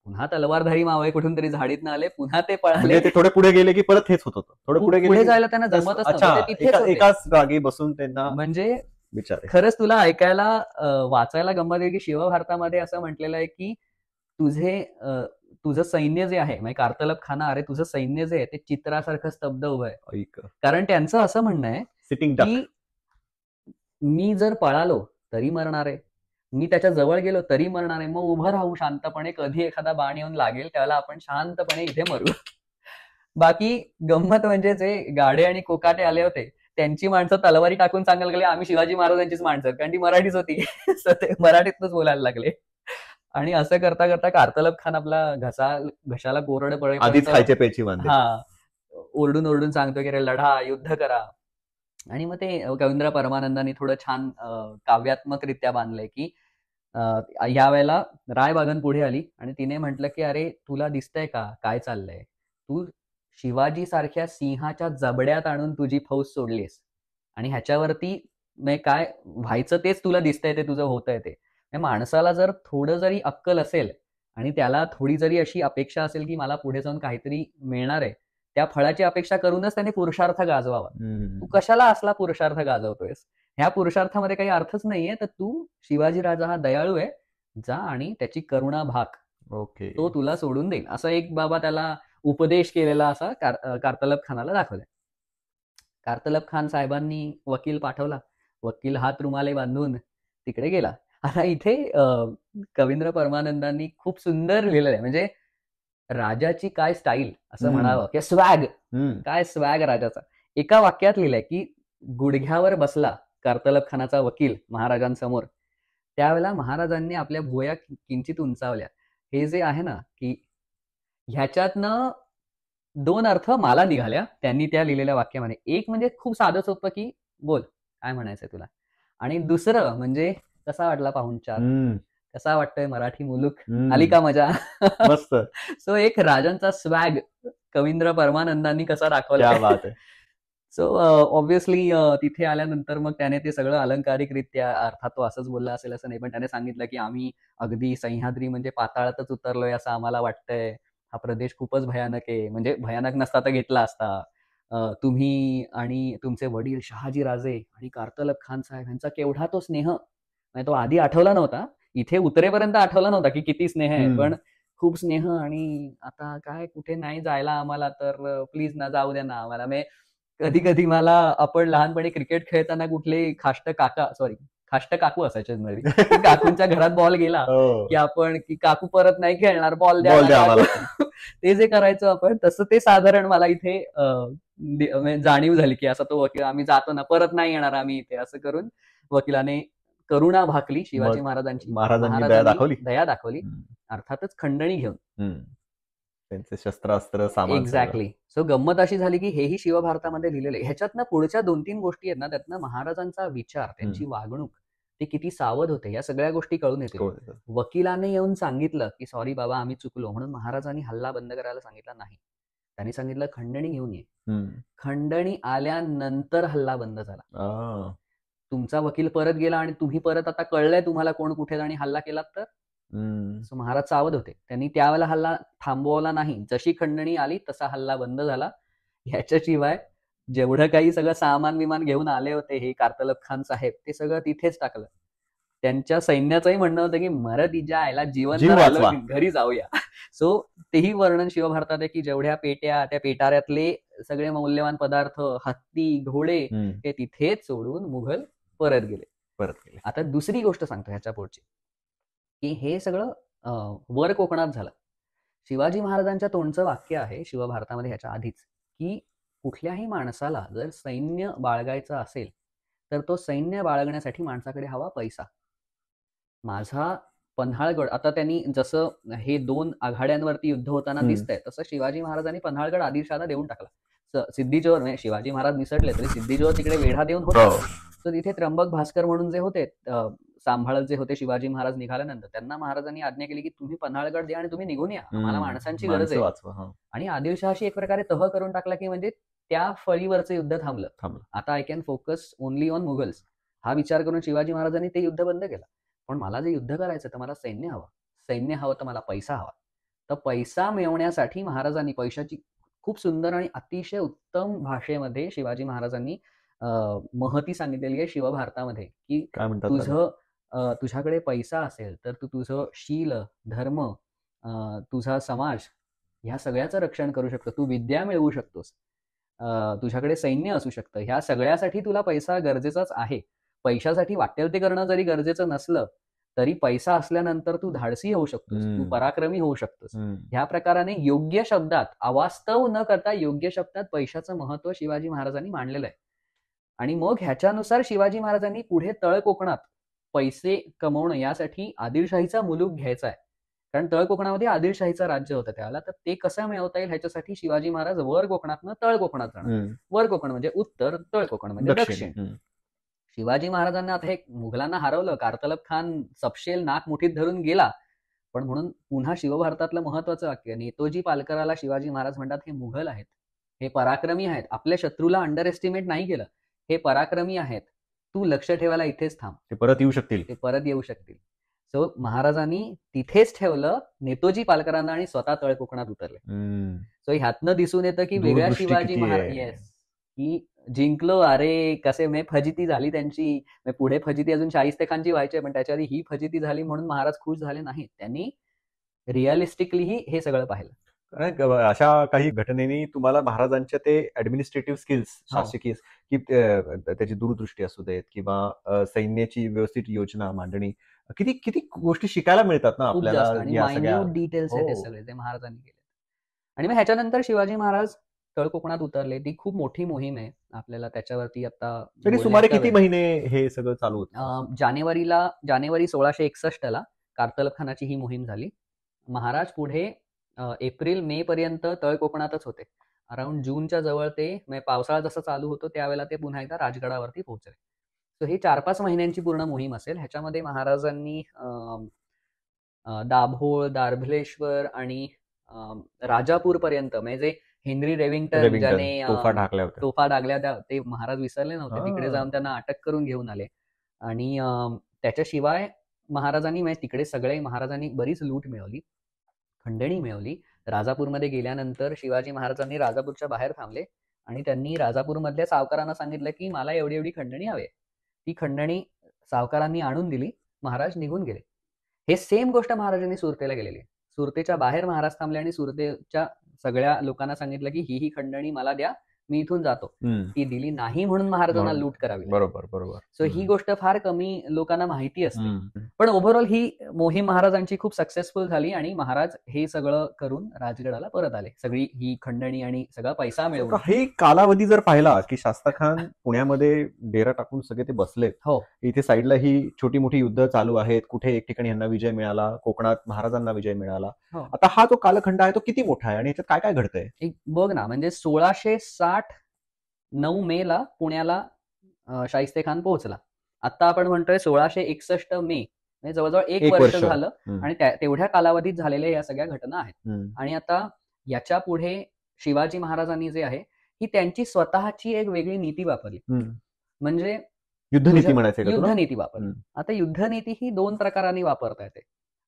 पुन्हा तलवारधारी मावळे कुठून तरी झाडीतनं आले, पुन्हा ते पळाले. म्हणजे ते थोडे पुढे गेले की परत हेच होत होतं. थोडे पुढे गेले पुढे की जायला त्यांना जमतच नव्हतं, अच्छा, ते तिथेच होते. एकाच जागी बसून त्यांना म्हणजे विचार. खरंच तुला ऐकायला वाचायला गंमत आहे की शिवभारतामध्ये असं म्हटलेलं आहे की तुझं सैन्य जे आहे म्हणजे कार्तलब खाना, अरे तुझं सैन्य जे आहे ते चित्रासारखं स्तब्ध उभं आहे. कारण त्यांचं असं म्हणणं आहे सिटिंग डक. की मी जर पळालो तरी मरणार आहे, मी त्याच्या जवळ गेलो तरी मरणार आहे, मग उभं राहू शांतपणे, कधी एखादा बाण येऊन लागेल त्यावेळेला आपण शांतपणे इथे मरू. बाकी गंमत म्हणजे जे गाडे आणि कोकाटे आले होते त्यांची माणसं तलवारी टाकून सांगायला लागले आम्ही शिवाजी महाराजांचीच माणसं, कारण ती मराठीच होती. So ते मराठीतच बोलायला लागले. आणि असं करता करता कार्तलब खान आपला घशाला कोरड आधीच पडेपर्यंत खायचे पेची बांधले. हा ओरडून ओरडून सांगतो की रे लढा, युद्ध करा. आणि मग ते कवींद्र परमानंदांनी थोडं छान काव्यात्मकरित्या बांधलंय की या वेळेला रायबागन पुढे आली आणि तिने म्हटलं की अरे तुला दिसतंय का काय चाललंय, तू शिवाजी सारख्या सिंहाच्या जबड्यात आणून तुझी फौज सोडलीस आणि ह्याच्यावरती म्हणजे काय व्हायचं तेच तुला दिसतंय, ते तुझं होतंय ते. माणसाला जर थोडं जरी अक्कल असेल आणि त्याला थोडी जरी अशी अपेक्षा असेल की मला पुढे जाऊन काहीतरी मिळणार आहे, त्या फळाची अपेक्षा करूनच त्याने पुरुषार्थ गाजवावा. तू कशाला असला पुरुषार्थ गाजवतोयस? ह्या पुरुषार्थामध्ये काही अर्थच नाहीये. तर तू शिवाजी राजा हा दयाळू आहे, जा आणि त्याची करुणा भाग, ओके, तो तुला सोडून देईल, असं एक बाबा त्याला उपदेश केलेला असा कार्तलब खानाला दाखवलाय. कार्तलब खान साहेबांनी वकील पाठवला, वकील हात रुमाले बांधून तिकडे गेला. आता इथे कवींद्र परमानंदांनी खूप सुंदर लिहिलेलं आहे. म्हणजे राजाची काय स्टाईल असं म्हणावं किंवा स्वॅग, काय स्वॅग राजाचा. एका वाक्यात लिहिलंय की गुडघ्यावर बसला कार्तलब खानाचा वकील महाराजांसमोर, त्यावेळेला महाराजांनी आपल्या भुवया किंचित उंचावल्या. हे जे आहे ना की ह्याच्यातनं 2 अर्थ मला निघाल्या त्यांनी त्या लिहिलेल्या वाक्यामध्ये. एक म्हणजे खूप साधं सोपं की बोल काय म्हणायचंय तुला, आणि दुसरं म्हणजे कसा वाटला पाहुणचार, कसा वाटतोय मराठी मुलूक, आली का मजा. मस्त. सो एक राजांचा स्वॅग कवींद्र परमानंदांनी कसा दाखवला. सो ऑब्व्हियसली तिथे आल्यानंतर मग त्याने ते सगळं अलंकारिकरित्या, अर्थात तो असंच बोलला असेल असं नाही, पण त्याने सांगितलं की आम्ही अगदी सह्याद्री म्हणजे पाताळातच उतरलोय असं आम्हाला वाटतंय, हा प्रदेश खूपच भयानक आहे, म्हणजे भयानक नसता तर घेतला असता. तुम्ही आणि तुमचे वडील शहाजी राजे आणि कार्तलब खान साहेब यांचा केवढा तो स्नेह, म्हणजे तो आधी आठवला नव्हता, इथे उतरेपर्यंत आठवला नव्हता की किती स्नेह आहे, पण खूप स्नेह. आणि आता काय कुठे नाही जायला आम्हाला, तर प्लीज ना जाऊ द्या ना आम्हाला. कधी कधी मला, आपण लहानपणी क्रिकेट खेळताना कुठले खाष्ट काकू असायचे मध्ये, काकूंच्या घरात बॉल गेला की आपण की काकू परत नाही खेळणार, बॉल द्या. ते जे करायचो आपण, तसं ते साधारण मला इथे जाणीव झाली की असं तो वकील, आम्ही जातो ना परत नाही येणार आम्ही इथे, असं करून वकिलाने करुणा भाकली शिवाजी महाराजांची. महाराजांनी दया दाखवली, अर्थातच खंडणी घेऊन त्यांचे शस्त्रास्त्र सामान. एक्झॅक्टली. सो गंमत अशी झाली की हेही शिवभारतामध्ये लिहिलेले. ह्याच्यातनं पुढच्या 2-3 गोष्टी आहेत ना, त्यातनं महाराजांचा विचार, त्यांची वागणूक, ते किती सावध होते, या सगळ्या गोष्टी कळून येतील. वकिलाने येऊन सांगितलं की सॉरी बाबा आम्ही चुकलो, म्हणून महाराजांनी हल्ला बंद करायला सांगितलं नाही. त्यांनी सांगितलं खंडणी घेऊन ये. खंडणी आल्यानंतर हल्ला बंद झाला. तुमचा वकील परत गेला आणि तुम्ही परत आता कळलंय तुम्हाला कोण कुठे आणि हल्ला केलात तर. सो महाराज सावध होते. त्यांनी त्यावेळेला हल्ला थांबवला नाही. जशी खंडणी आली तसा हल्ला बंद झाला. ह्याच्याशिवाय जेवढं काही सगळं सामान विमान घेऊन आले होते हे कारतलब खान साहेब, ते सगळं तिथेच टाकलं. त्यांच्या सैन्याचंही म्हणणं होतं की मरत हिच्या आयला जिवंत जीव राहिलो वाचवा. की घरी जाऊया. सो तेही वर्णन शिवभारतात आहे की जेवढ्या पेट्या, त्या पेटाऱ्यातले सगळे मौल्यवान पदार्थ, हत्ती, घोडे हे तिथेच सोडून मुघल परत गेले. परत गेले. आता दुसरी गोष्ट सांगतो ह्याच्या पुढची, की हे सगळं वर कोकणात झालं. शिवाजी महाराजांच्या तोंडचं वाक्य आहे शिवभारतामध्ये ह्याच्या आधीच, की कुठल्याही माणसाला जर सैन्य बाळगायचं असेल तर तो सैन्य बाळगण्यासाठी माणसाकडे हवा पैसा. माझा पन्हाळगड, आता त्यांनी जसं हे 2 आघाड्यांवरती युद्ध होताना दिसतंय तसं शिवाजी महाराजांनी पन्हाळगड आदिलशहाला देऊन टाकला. सिद्धीचोर म्हणजे शिवाजी महाराज निसटले तरी सिद्धीचोर तिकडे वेढा देऊन होता. तर तिथे त्र्यंबक भास्कर म्हणून जे होते सांभाळत जे होते शिवाजी महाराज निघाल्यानंतर, त्यांना महाराजांनी आज्ञा केली की तुम्ही पन्हाळगड द्या आणि तुम्ही निघून या, आम्हाला माणसांची गरज आहे. आणि आदिलशहाशी एक प्रकारे तह करून टाकला की म्हणजे त्या फळीवरचं युद्ध थांबलं. आता I can focus only on Mughals, हा विचार करून शिवाजी महाराजांनी ते युद्ध बंद केलं. पण मला जे युद्ध करायचं तर मला सैन्य हवं, सैन्य हवं तर मला पैसा हवा. तर पैसा मिळवण्यासाठी महाराजांनी पैशाची खूप सुंदर आणि अतिशय उत्तम भाषेमध्ये शिवाजी महाराजांनी महती सांगितलेली आहे शिवभारतामध्ये, की तुझ्याकडे पैसा असेल तर तू तुझं शील, धर्म, तुझा समाज ह्या सगळ्याचं रक्षण करू शकतो. तू विद्या मिळवू शकतोस, तुझ्याकडे सैन्य असू शकतं. ह्या सगळ्यासाठी तुला पैसा गरजेचाच आहे. पैशासाठी वाटेल ते करणं जरी गरजेचं नसलं तरी पैसा असल्यानंतर तू धाडसी होऊ शकतोस, तू पराक्रमी होऊ शकतोस. ह्या प्रकाराने योग्य शब्दात, अवास्तव न करता योग्य शब्दात पैशाचं महत्व शिवाजी महाराजांनी मांडलेलं आहे. आणि मग ह्याच्यानुसार शिवाजी महाराजांनी पुढे तळ कोकणात पैसे कमवणं यासाठी आदिलशाहीचा मुलूक घ्यायचा आहे. कारण तळ कोकणामध्ये आदिलशाहीचं राज्य होतं त्यावेळेला. तर ते कसं मिळवता येईल ह्याच्यासाठी शिवाजी महाराज वर कोकणातनं तळ कोकणात जाणार. वर कोकण म्हणजे उत्तर, तळ कोकण म्हणजे दक्षिण. शिवाजी महाराजांना आता हे मुघलांना हरवलं, कारतलब खान सपशेल नाक मुठीत धरून गेला, पण म्हणून पुन्हा शिवभारतातलं महत्वाचं वाक्य, नेतोजी पालकराला शिवाजी महाराज म्हणतात हे मुघल आहेत, हे पराक्रमी आहेत, आपल्या शत्रूला अंडर एस्टिमेट नाही केलं, हे पराक्रमी आहेत, तू लक्ष ठेवायला इथेच थांब, ते परत येऊ शकतील, ते परत येऊ शकतील. सो महाराजांनी तिथेच ठेवलं नेतोजी पालकरांना आणि स्वतः तळ कोकणात उतरले. सो ह्यातनं दिसून येतं की वेगळ्या शिवाजी महाराज की जिंकलो, अरे कसे फजिती झाली त्यांची, पुढे फजिती अजून शाहिस्तेखानची व्हायची, पण त्याच्या आधी ही फजिती झाली म्हणून महाराज खुश झाले नाहीत. त्यांनी रिअलिस्टिकली हे सगळं पाहिलं. अशा काही घटनेनी तुम्हाला महाराजांच्या ते ऍडमिनिस्ट्रेटिव्ह स्किल्स, शासकीय, की त्याची दूरदृष्टी असू देत किंवा सैन्याची व्यवस्थित योजना मांडणी, किती किती गोष्टी शिकायला मिळतात ना आपल्याला. मायन्यूट डिटेल्स आहेत सगळे ते महाराजांनी केले. आणि मग ह्याच्यानंतर शिवाजी महाराज तळ कोकणात उतरले. ती खूप मोठी मोहीम आहे, आपल्याला त्याच्यावरती आता सुमारे किती महिने हे सगळं चालू होतं? जानेवारी 1661 कारतलब खानाची ही मोहीम झाली. महाराज पुढे एप्रिल मे पर्यंत तळ कोकणातच होते. अराउंड जूनच्या जवळ ते पावसाळा जसा चालू होतो त्यावेळेला ते पुन्हा एकदा राजगडावरती पोहोचले. सो ही 4-5 महिन्यांची पूर्ण मोहीम असेल. ह्याच्यामध्ये महाराजांनी दाभोळ, दार्भलेश्वर आणि राजापूर पर्यंत, म्हणजे हेनरी रेविंग्टन ज्याने तोफा डागल्या ते महाराज विसरले नव्हते, तिकडे जाऊन त्यांना अटक करून घेऊन आले. आणि त्याच्याशिवाय महाराजांनी तिकडे सगळे महाराजांनी बरीच लूट मिळवली, खंडणी मिळवली. राजापूरमध्ये गेल्यानंतर शिवाजी महाराजांनी राजापूरच्या बाहेर थांबले आणि त्यांनी राजापूरमधल्या सावकारांना सांगितलं की मला एवढी एवढी खंडणी हवी. ती खंडणी सावकारांनी आणून दिली, महाराज निघून गेले. हे सेम गोष्ट महाराजांनी सुरतेला केलेली. सुरतेच्या बाहेर महाराज थांबले आणि सुरतेच्या सगळ्या लोकांना सांगितलं की ही खंडणी मला द्या, मी इथून जातो. ती दिली नाही म्हणून महाराजांना लूट करावी. बरोबर. सो ही गोष्ट फार कमी लोकांना माहिती असते. पण ओव्हरऑल ही मोहीम महाराजांची खूप सक्सेसफुल झाली आणि महाराज हे सगळं करून राजगडाला परत आले, सगळी ही खंडणी आणि सगळा पैसा मिळवून. हे कालावधी जर पाहिला की शास्ताखान पुण्यामध्ये डेरा टाकून सगळे ते बसलेत, हो, इथे साईडला ही छोटी मोठी युद्ध चालू आहेत, कुठे एक ठिकाणी यांना विजय मिळाला, कोकणात महाराजांना विजय मिळाला. आता हा जो कालखंड आहे तो किती मोठा आहे आणि याच्यात काय काय घडतंय बघ ना. म्हणजे 1669 मेला पुण्याला शाहिस्ते खान पोहोचला. आता आपण म्हणतोय 1661 मे, म्हणजे जवळजवळ 1 वर्ष झालं. आणि तेवढ्या कालावधीत झालेल्या या सगळ्या घटना आहेत. आणि आता याच्या पुढे शिवाजी महाराजांनी जे आहे ही त्यांची स्वतःची एक वेगळी नीती वापरली. म्हणजे युद्धनीती म्हणायचंय का तुला? युद्धनीती वापरली. आता युद्धनीती ही 2 प्रकारांनी वापरता येते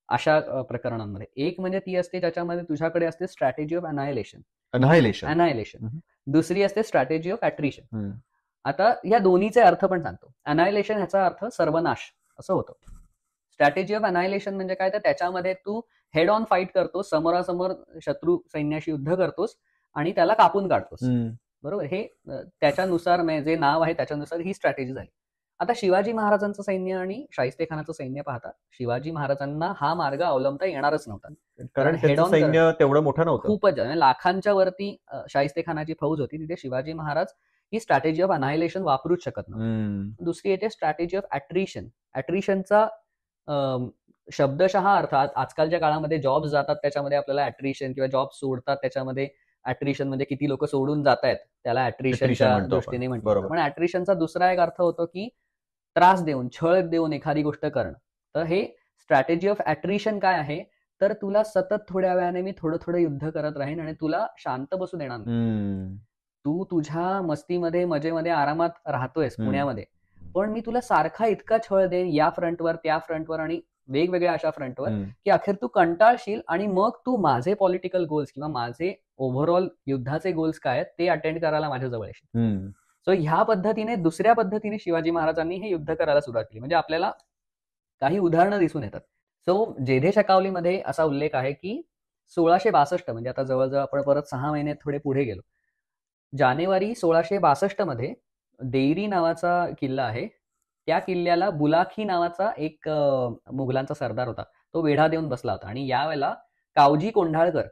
अशा प्रकरणांमध्ये. एक म्हणजे ती असते ज्याच्यामध्ये तुझ्याकडे असते स्ट्रॅटेजी ऑफ अनायलेशन. अनायलेशन. दुसरी असते स्ट्रॅटेजी ऑफ ॲट्रिशन. आता या दोन्हीचे अर्थ पण सांगतो. अनायलेशन ह्याचा अर्थ सर्वनाश असं होतं. स्ट्रॅटेजी ऑफ अनायलेशन म्हणजे काय, तर त्याच्यामध्ये तू हेड ऑन फाईट करतोस, समोरासमोर शत्रू सैन्याशी युद्ध करतोस आणि त्याला कापून काढतोस. बरोबर. हे त्याच्यानुसार जे नाव आहे त्याच्यानुसार ही स्ट्रॅटेजी झाली. आता शिवाजी महाराजांचं सैन्य आणि शाहिस्तेखानाचं सैन्य पाहता, शिवाजी महाराजांना हा मार्ग अवलंबता येणारच नव्हता. कारण हेड ऑन सैन्य तेवढं मोठं नव्हतं. खूपच लाखांच्या वरती शाहिस्तेखानाची फौज होती. तिथे शिवाजी महाराज ही स्ट्रॅटेजी ऑफ अनायलेशन वापरूच शकत नव्हते. दुसरी येते स्ट्रॅटेजी ऑफ ॲट्रिशन. ॲट्रिशनचा शब्दशः अर्थ आजकालच्या काळामध्ये जॉब्स जातात त्याच्यामध्ये आपल्याला ॲट्रिशन, किंवा जॉब सोडतात त्याच्यामध्ये ॲट्रिशन, म्हणजे किती लोक सोडून जात आहेत त्याला ॲट्रिशनच्या दृष्टीने म्हणतो. पण ॲट्रिशनचा दुसरा एक अर्थ होतो की त्रास देऊन, छळ देऊन एखादी गोष्ट करणं. तर हे स्ट्रॅटेजी ऑफ ॲट्रिशन काय आहे, तर तुला सतत थोड्या वेळाने मी थोडं थोडं युद्ध करत राहीन आणि तुला शांत बसू देणार नाही. तू तुझ्या मस्तीमध्ये, मजेमध्ये, आरामात राहतोयस पुण्यामध्ये, पण मी तुला सारखा इतका छळ देईन या फ्रंटवर, त्या फ्रंटवर आणि वेगवेगळ्या अशा फ्रंटवर, की अखेर तू कंटाळशील आणि मग तू माझे पॉलिटिकल गोल्स किंवा माझे ओव्हरऑल युद्धाचे गोल्स काय आहेत ते अटेंड करायला माझ्या जवळ येशील. सो ह्या पद्धतीने, दुसऱ्या पद्धतीने शिवाजी महाराजांनी हे युद्ध करायला सुरुवात केली. म्हणजे आपल्याला काही उदाहरणं दिसून येतात. सो जेधे शकावलीमध्ये असा उल्लेख आहे की 1662, म्हणजे आता जवळजवळ आपण परत 6 महिने थोडे पुढे गेलो. जानेवारी 1662 मध्ये देयरी नावाचा किल्ला आहे. त्या किल्ल्याला बुलाखी नावाचा एक मुघलांचा सरदार होता, तो वेढा देऊन बसला होता. आणि यावेळेला कावजी कोंढाळकर,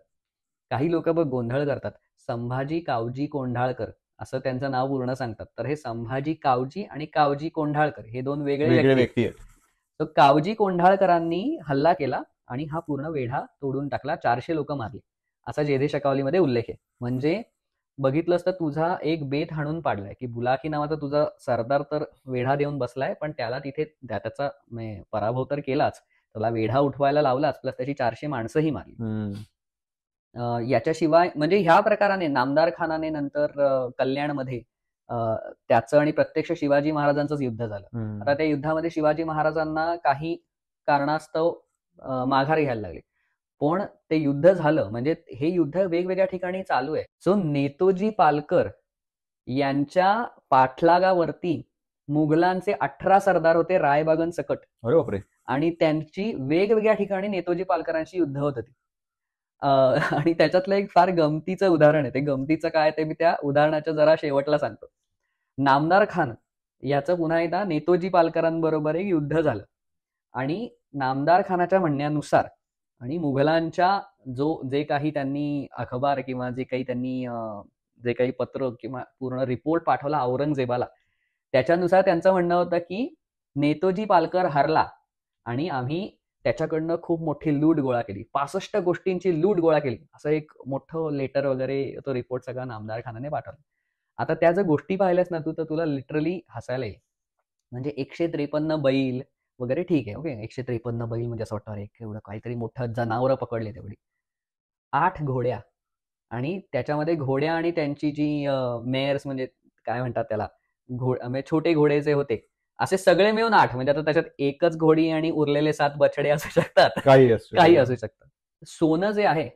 काही लोक बघ गोंधळ करतात, संभाजी कावजी कोंढाळकर असं त्यांचं नाव पूर्ण सांगतात. तर हे संभाजी कावजी आणि कावजी कोंढाळकर हे 2 वेगळे व्यक्ती आहेत. तर कावजी कोंढाळकरांनी हल्ला केला आणि हा पूर्ण वेढा तोडून टाकला, 400 लोक मारली, असा जेधे शकावलीमध्ये उल्लेख आहे. म्हणजे बघितलंस तर तुझा एक बेत हाणून पाडलाय, की बुलाखी नावाचा तुझा सरदार तर वेढा देऊन बसलाय, पण त्याला तिथे त्याचा पराभव तर केलाच, त्याला वेढा उठवायला लावलाच, प्लस त्याची 400 माणसंही मारली. याच्याशिवाय म्हणजे ह्या प्रकाराने नामदार खानाने नंतर कल्याणमध्ये त्याचं आणि प्रत्यक्ष शिवाजी महाराजांचंच युद्ध झालं. आता त्या युद्धामध्ये शिवाजी महाराजांना काही कारणास्तव माघार घ्यायला लागली, पण ते युद्ध झालं. म्हणजे हे युद्ध वेगवेगळ्या ठिकाणी चालू आहे. सो नेतोजी पालकर यांच्या पाठलागावरती मुघलांचे 18 सरदार होते रायबागन सकट. अरे बापरे. आणि त्यांची वेगवेगळ्या ठिकाणी नेतोजी पालकरांशी युद्ध होत होती. आणि त्याच्यातलं एक फार गमतीचं उदाहरण आहे. ते गमतीचं काय ते मी त्या उदाहरणाच्या जरा शेवटला सांगतो. नामदार खान याचं पुन्हा एकदा नेतोजी पालकरांबरोबर एक युद्ध झालं आणि नामदार खानाच्या म्हणण्यानुसार आणि मुघलांच्या जे काही त्यांनी अखबार किंवा जे काही पत्र किंवा पूर्ण रिपोर्ट पाठवला औरंगजेबाला, त्याच्यानुसार त्यांचं म्हणणं होतं की नेतोजी पालकर हरला आणि आम्ही त्याच्याकडनं खूप मोठी लूट गोळा केली, 65 गोष्टींची लूट गोळा केली, असं एक मोठं लेटर वगैरे तो रिपोर्ट सगळा नामदार खानाने पाठवला. आता त्या जर गोष्टी पाहिल्यास ना तू, तर तुला लिटरली हसायला येईल. म्हणजे 153 बैल वगैरे ठीक आहे, ओके, 153 बैल म्हणजे असं वाटतं एक एवढं काहीतरी मोठं जनावरं पकडले तेवढी. 8 घोड्या, आणि त्याच्यामध्ये घोड्या आणि त्यांची जी मेयर्स म्हणजे काय म्हणतात त्याला, म्हणजे छोटे घोडे जे होते, असे सगळे मिळून 8. म्हणजे आता त्याच्यात एकच घोडी आणि उरलेले 7 बछडे असू शकतात, काही असू शकतात. सोनं जे आहे,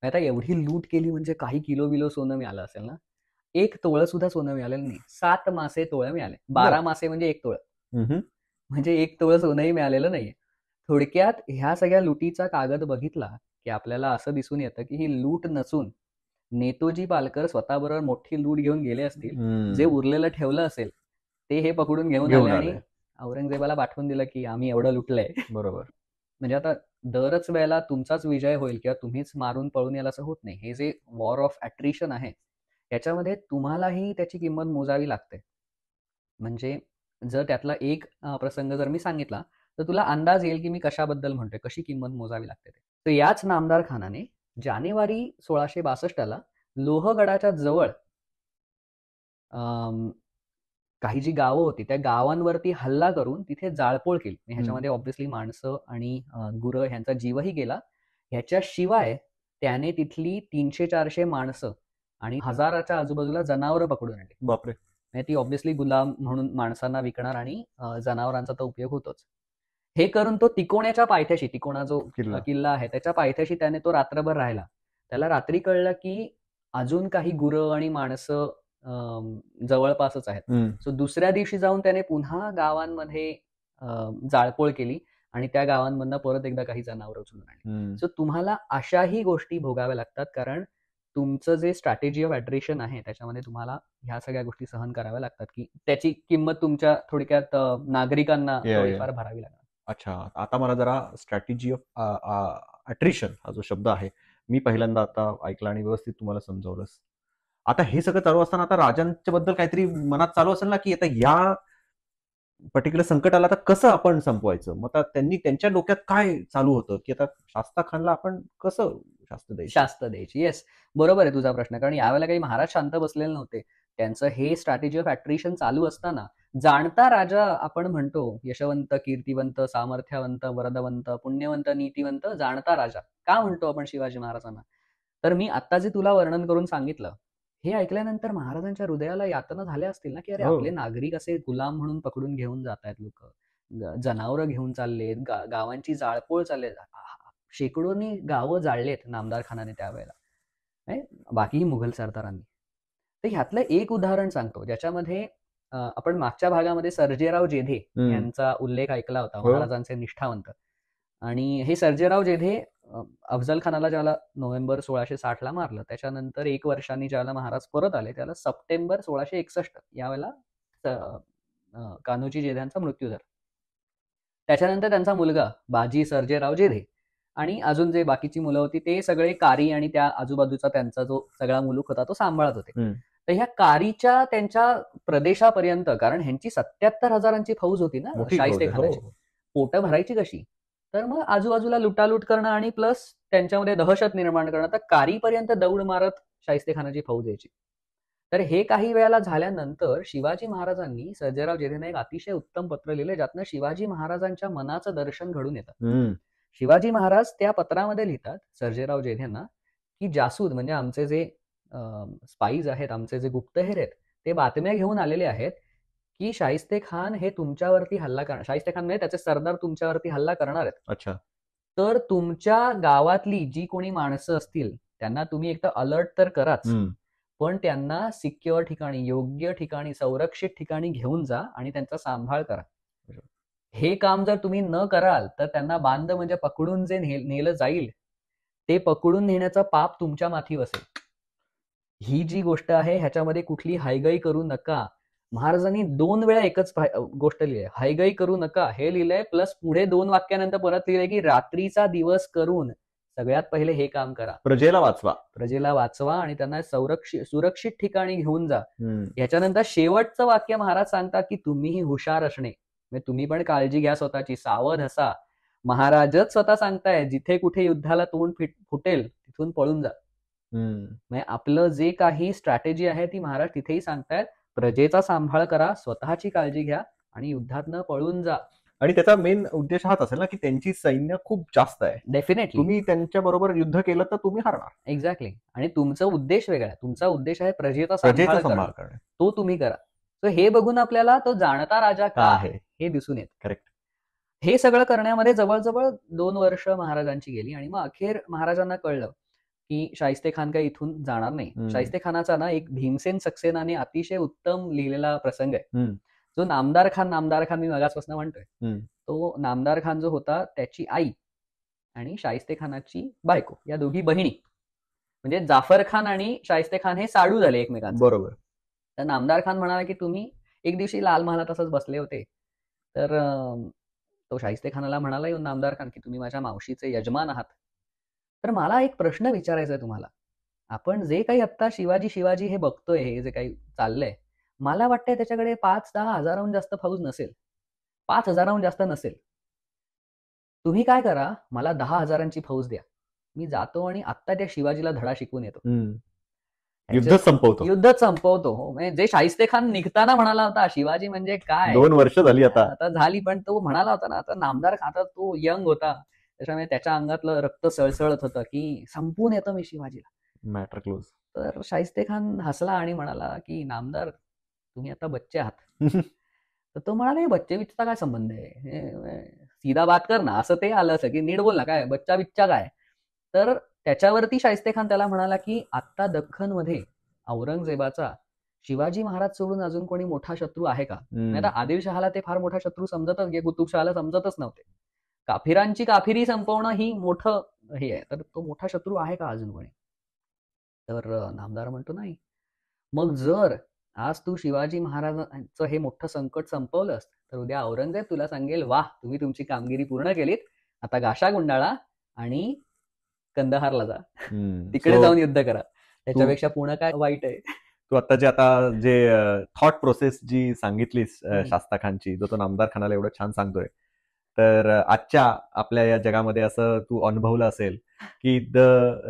आता एवढी लूट केली म्हणजे काही किलो सोनं मिळालं असेल ना. 1 तोळं सुद्धा सोनं मिळालेलं नाही. 7 मासे तोळे मिळाले. 12 मासे म्हणजे 1 तोळं. म्हणजे 1 तोळं सोनंही मिळालेलं नाहीये. थोडक्यात ह्या सगळ्या लुटीचा कागद बघितला की आपल्याला असं दिसून येतं की ही लूट नसून नेतोजी पालकर स्वतःबरोबर मोठी लूट घेऊन गेले असतील. जे उरलेलं ठेवलं असेल ते हे पकडून घेऊन आले आणि औरंगजेबाला पाठवून दिलं की आम्ही एवढं लुटलंय. बरोबर. म्हणजे आता दरच वेळेला तुमचाच विजय होईल किंवा तुम्हीच मारून पळून याल असं होत नाही. हे जे वॉर ऑफ ॲट्रिशन आहे याच्यामध्ये तुम्हालाही त्याची किंमत मोजावी लागते. म्हणजे जर त्यातला एक प्रसंग जर मी सांगितला तर तुला अंदाज येईल की मी कशाबद्दल म्हणतोय, कशी किंमत मोजावी लागते ते. तर याच नामदार खानाने जानेवारी 1662 लोहगडाच्या जवळ काही जी गावं होती त्या गावांवरती हल्ला करून तिथे जाळपोळ केली. ह्याच्यामध्ये ऑब्व्हियसली माणसं आणि गुरं ह्यांचा जीवही गेला. ह्याच्याशिवाय त्याने तिथली 300-400 माणसं आणि 1000च्या आजूबाजूला जनावरं पकडून आणली. बापरे. म्हणजे ती ऑब्व्हियसली गुलाम म्हणून माणसांना विकणार आणि जनावरांचा तो उपयोग होतोच. हे करून तो तिकोण्याच्या पायथ्याशी, तिकोणा जो किल्ला. किल्ला आहे त्याच्या पायथ्याशी त्याने तो रात्रभर राहिला. त्याला रात्री कळलं की अजून काही गुरं आणि माणसं जवळपासच आहेत. हम्म. सो दुसऱ्या दिवशी जाऊन त्याने पुन्हा गावांमध्ये जाळपोळ केली आणि त्या गावांमधनं परत एकदा काही जनावरं उचलून आणली. हम्म. सो तुम्हाला अशाही गोष्टी भोगाव्या लागतात, कारण तुमचं जे स्ट्रॅटेजी ऑफ ॲट्रिशन आहे त्याच्यामध्ये तुम्हाला ह्या सगळ्या गोष्टी सहन कराव्या लागतात, की त्याची किंमत तुमच्या थोडक्यात नागरिकांना Yeah, थोडीफार भरावी लागणार. अच्छा, आता मला जरा स्ट्रॅटेजी ऑफ अट्रिशन हा जो शब्द आहे मी पहिल्यांदा आता ऐकला आणि व्यवस्थित तुम्हाला समजावलंस. आता हे सगळं चालू असताना आता राजांच्या बद्दल काहीतरी मनात चालू असेल ना, की आता या पर्टिक्युलर संकटाला आता कसं आपण संपवायचं. मग आता त्यांनी त्यांच्या डोक्यात काय चालू होतं, की आता शास्ता खानला आपण कसं शास्त्र द्यायचं. शास्त द्यायची. येस, बरोबर आहे तुझा प्रश्न. कारण यावेळेला काही महाराज शांत बसलेले नव्हते. त्यांचं हे स्ट्रॅटेजी ऑफ ॲट्रिशन चालू असताना जाणता राजा आपण म्हणतो, यशवंत, कीर्तिवंत, सामर्थ्यवंत, वरदवंत, पुण्यवंत, नीतिवंत, जाणता राजा का म्हणतो आपण शिवाजी महाराजांना? तर मी आत्ता जे तुला वर्णन करून सांगितलं, हे ऐकल्यानंतर महाराजांच्या हृदयाला यातना झाल्या असतील ना, की अरे हो. आपले नागरिक असे गुलाम म्हणून पकडून घेऊन जातायत लोकं. जनावरं घेऊन चाललेत, गावांची जाळपोळ चालली. शेकडोनी गावं जाळलेत नामदार खानाने त्यावेळेला, बाकीही मुघल सरदारांनी. तर ह्यातलं एक उदाहरण सांगतो, ज्याच्यामध्ये आपण मागच्या भागामध्ये सर्जेराव जेधे यांचा उल्लेख ऐकला होता, हो. महाराजांचे निष्ठावंत. आणि हे सर्जेराव जेधे अफजल खानाला ज्याला नोव्हेंबर 1660 मारलं, त्याच्यानंतर 1 वर्षांनी ज्याला महाराज परत आले त्याला सप्टेंबर 1661 यावेळेला कान्होजी जेधे मृत्यू झाला. त्याच्यानंतर त्यांचा मुलगा बाजी सर्जेराव जेधे आणि अजून जे बाकीची मुलं होती ते सगळे कारी आणि त्या आजूबाजूचा त्यांचा जो सगळा मुलूक होता तो सांभाळत होते. तर ह्या कारीच्या त्यांच्या प्रदेशापर्यंत, कारण ह्यांची 77,000 फौज होती ना शाहिस्ते खानाची, पोटं भरायची कशी? तर मग आजूबाजूला लुटालूट करणं आणि प्लस त्यांच्यामध्ये दहशत निर्माण करणं. तर कारीपर्यंत दौड मारत शाहिस्ते खानाची फौज यायची. तर हे काही वेळेला झाल्यानंतर शिवाजी महाराजांनी सर्जेराव जेधेंना एक अतिशय उत्तम पत्र लिहिले, ज्यातनं शिवाजी महाराजांच्या मनाचं दर्शन घडून येतं. शिवाजी महाराज त्या पत्रामध्ये लिहितात सर्जेराव जेधेंना, की जासूद म्हणजे आमचे जे स्पाईज आहेत, आमचे जे गुप्तहेर आहेत, ते बातम्या घेऊन आलेले आहेत की शाहिस्ते खान हे तुमच्यावरती हल्ला करणार. शाहिस्ते खान म्हणजे त्याचे सरदार तुमच्यावरती हल्ला करणार आहेत. अच्छा. तर तुमच्या गावातली जी कोणी माणसं असतील त्यांना तुम्ही एक तर अलर्ट तर कराच, पण त्यांना सिक्युअर ठिकाणी, योग्य ठिकाणी, संरक्षित ठिकाणी घेऊन जा आणि त्यांचा सांभाळ करा. हे काम जर तुम्ही न कराल तर त्यांना बांध म्हणजे पकडून जे नेलं जाईल ते पकडून नेण्याचं पाप तुमच्या माथी बसेल. ही जी गोष्ट आहे ह्याच्यामध्ये कुठली हायगई करू नका. महाराजांनी 2 वेळा एकच गोष्ट लिहिली, हायगई करू नका हे लिहिलंय, प्लस पुढे 2 वाक्यानंतर परत लिहिलंय की रात्रीचा दिवस करून सगळ्यात पहिले हे काम करा, प्रजेला वाचवा आणि त्यांना सुरक्षित ठिकाणी घेऊन जा. ह्याच्यानंतर शेवटचं वाक्य महाराज सांगतात की तुम्हीही हुशार असणे, म्हणजे तुम्ही पण काळजी घ्या स्वतःची, सावध असा. महाराजच स्वतः सांगताय जिथे कुठे युद्धाला तोंड फुटेल तिथून पळून जा. म्हणजे आपलं जे काही स्ट्रॅटेजी आहे ती महाराज तिथेही सांगतायत, प्रजेचा सांभाळ करा, स्वतःची काळजी घ्या आणि युद्धात न पळून जा. आणि त्याचा मेन उद्देश हाच असेल ना, की त्यांची सैन्य खूप जास्त आहे. डेफिनेटली तुम्ही त्यांच्या बरोबर युद्ध केलं तर तुम्ही हरणार. एक्झॅक्टली. आणि तुमचा उद्देश वेगळा आहे. तुमचा उद्देश आहे प्रजेचा सांभाळ करणं, तो तुम्ही करा. सो हे बघून आपल्याला तो जाणता राजा का आहे हे दिसून येतं. करेक्ट. हे सगळं करण्यामध्ये जवळजवळ 2 वर्ष महाराजांची गेली आणि मग अखेर महाराजांना कळलं की शाहिस्ते खान काही इथून जाणार नाही. शाहिस्ते खानाचा ना एक भीमसेन सक्सेनाने अतिशय उत्तम लिहिलेला प्रसंग आहे, जो नामदार खान मी मगाचपासून म्हणतोय. तो नामदार खान जो होता त्याची आई आणि शाहिस्ते खानाची बायको या दोघी बहिणी, म्हणजे जाफर खान आणि शाहिस्ते खान हे साडू झाले एकमेकांचे. बरोबर. तर नामदार खान म्हणाला की तुम्ही एक दिवशी लाल महालात असंच बसले होते, तर तो शाहिस्ते खानाला म्हणाला येऊन नामदार खान की तुम्ही माझ्या मावशीचे यजमान आहात. तर मला एक प्रश्न विचारायचा आहे तुम्हाला. आपण जे काही आत्ता शिवाजी हे बघतोय, हे जे काही चाललंय, मला वाटतंय त्याच्याकडे 5-10 हजाराहून जास्त फौज नसेल, 5 हजाराहून जास्त नसेल. तुम्ही काय करा, मला 10 हजारांची फौज द्या, मी जातो आणि आत्ता त्या शिवाजीला धडा शिकवून येतो, युद्ध संपवतो. हो, म्हणजे जे शाहिस्ते खान निघताना म्हणाला होता शिवाजी म्हणजे काय, 2 वर्ष झाली आता झाली, पण तो म्हणाला होता ना, आता नामदार खान तो यंग होता, त्याच्यामुळे त्याच्या अंगातलं रक्त सळसळत होतं की संपून येतो मी शिवाजीला. Matter close. तर शाहिस्ते खान हसला आणि म्हणाला की नामदार तुम्ही आता बच्चे आहात. तर तो म्हणाला, "हे बच्चे बिच्चा काय संबंध आहे? सीधा बात कर ना." असं ते आलं असं की नीट बोल ना, काय बच्चा बिच्चा काय? तर त्याच्यावरती शाहिस्ते खान त्याला म्हणाला की आत्ता दख्खनमध्ये औरंगजेबाचा शिवाजी महाराज सोडून अजून कोणी मोठा शत्रू आहे का? नाहीतर आदिलशहाला ते फार मोठा शत्रू समजतच गे, कुतुबशहाला समजतच नव्हते. काफिरांची काफिरी संपवणं ही मोठं हे आहे. तर तो मोठा शत्रू आहे का अजून कोणी? तर नामदार म्हणतो, "नाही." मग जर आज तू शिवाजी महाराजांचं हे मोठं संकट संपवलंस, तर उद्या औरंगजेब तुला सांगेल, "वाह! तुम्ही तुमची कामगिरी पूर्ण केलीत. आता गाशा गुंडाळा आणि कंदहारला जा. तिकडे जाऊन युद्ध करा. त्याच्यापेक्षा पुणं काय वाईट आहे." तू जे थॉट प्रोसेस जी सांगितलीस शास्ता खानची, जो तो नामदार खानाला एवढं छान सांगतोय, तर आजच्या आपल्या या जगामध्ये असं तू अनुभवलं असेल की the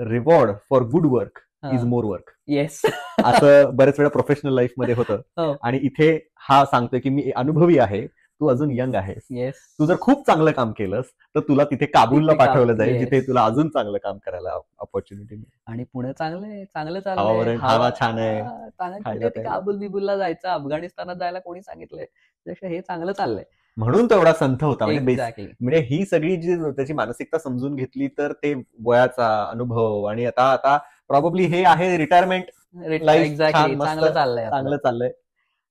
reward for good work is more work. Yes. असं बरेच वेळा प्रोफेशनल लाईफ मध्ये होतं. हो. आणि इथे हा सांगतोय की मी अनुभवी आहे, तू अजून यंग आहेस. येस. तू जर खूप चांगलं काम केलंस तर तुला तिथे काबूलला पाठवलं जाईल, Yes. जिथे तुला अजून चांगलं काम करायला ऑपॉर्च्युनिटी मिळेल. आणि पुणे चांगलं हवा चाललंय. हवा छान आहे. चांगलं खायला कुठे ते प्यायला. काबूल बिबुलला जायचं, अफगाणिस्तानात जायला कोणी सांगितलंय? त्यापेक्षा हे चांगलं चाललंय. म्हणून तो एवढा संथ होता. एक्झॅक्टली. म्हणजे ही सगळी जी त्याची मानसिकता समजून घेतली तर ते वयाचा अनुभव आणि आता प्रॉब्ली हे आहे रिटायरमेंट लाईफ. एक्झॅक्टली. मस्त चांगलं चाललंय आपलं. चांगलं चाललंय.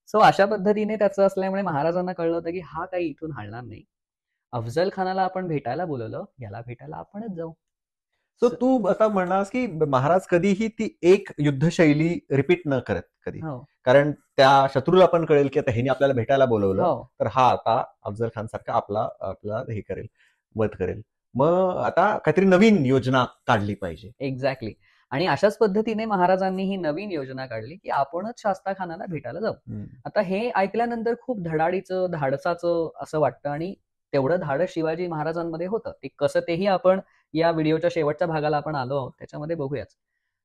सो अशा पद्धतीने त्याचं असल्यामुळे महाराजांना कळलं होतं की हा काही इथून हलणार नाही. अफजल खानाला आपण भेटायला बोलवलं, याला भेटायला आपणच जाऊ. सो तू आता म्हणास की महाराज कधीही ती एक युद्धशैली रिपीट न करत कधी, हो. कारण त्या शत्रूला पण कळेल की आता ह्याने आपल्याला भेटायला बोलवलं, हो. तर हा आता अफजल खान सारखा आपला हे करेल, वध करेल. मग आता काहीतरी नवीन योजना काढली पाहिजे. एक्झॅक्टली. आणि अशाच पद्धतीने महाराजांनी ही नवीन योजना काढली की आपणच शास्ता खानाला भेटायला जाऊ. आता हे ऐकल्यानंतर खूप धडाडीचं, धाडसाचं असं वाटतं आणि तेवढं धाडस शिवाजी महाराजांमध्ये होतं. ते कसं तेही आपण या व्हिडिओच्या शेवटच्या भागाला आपण आलो आहोत, त्याच्यामध्ये बघूयाच.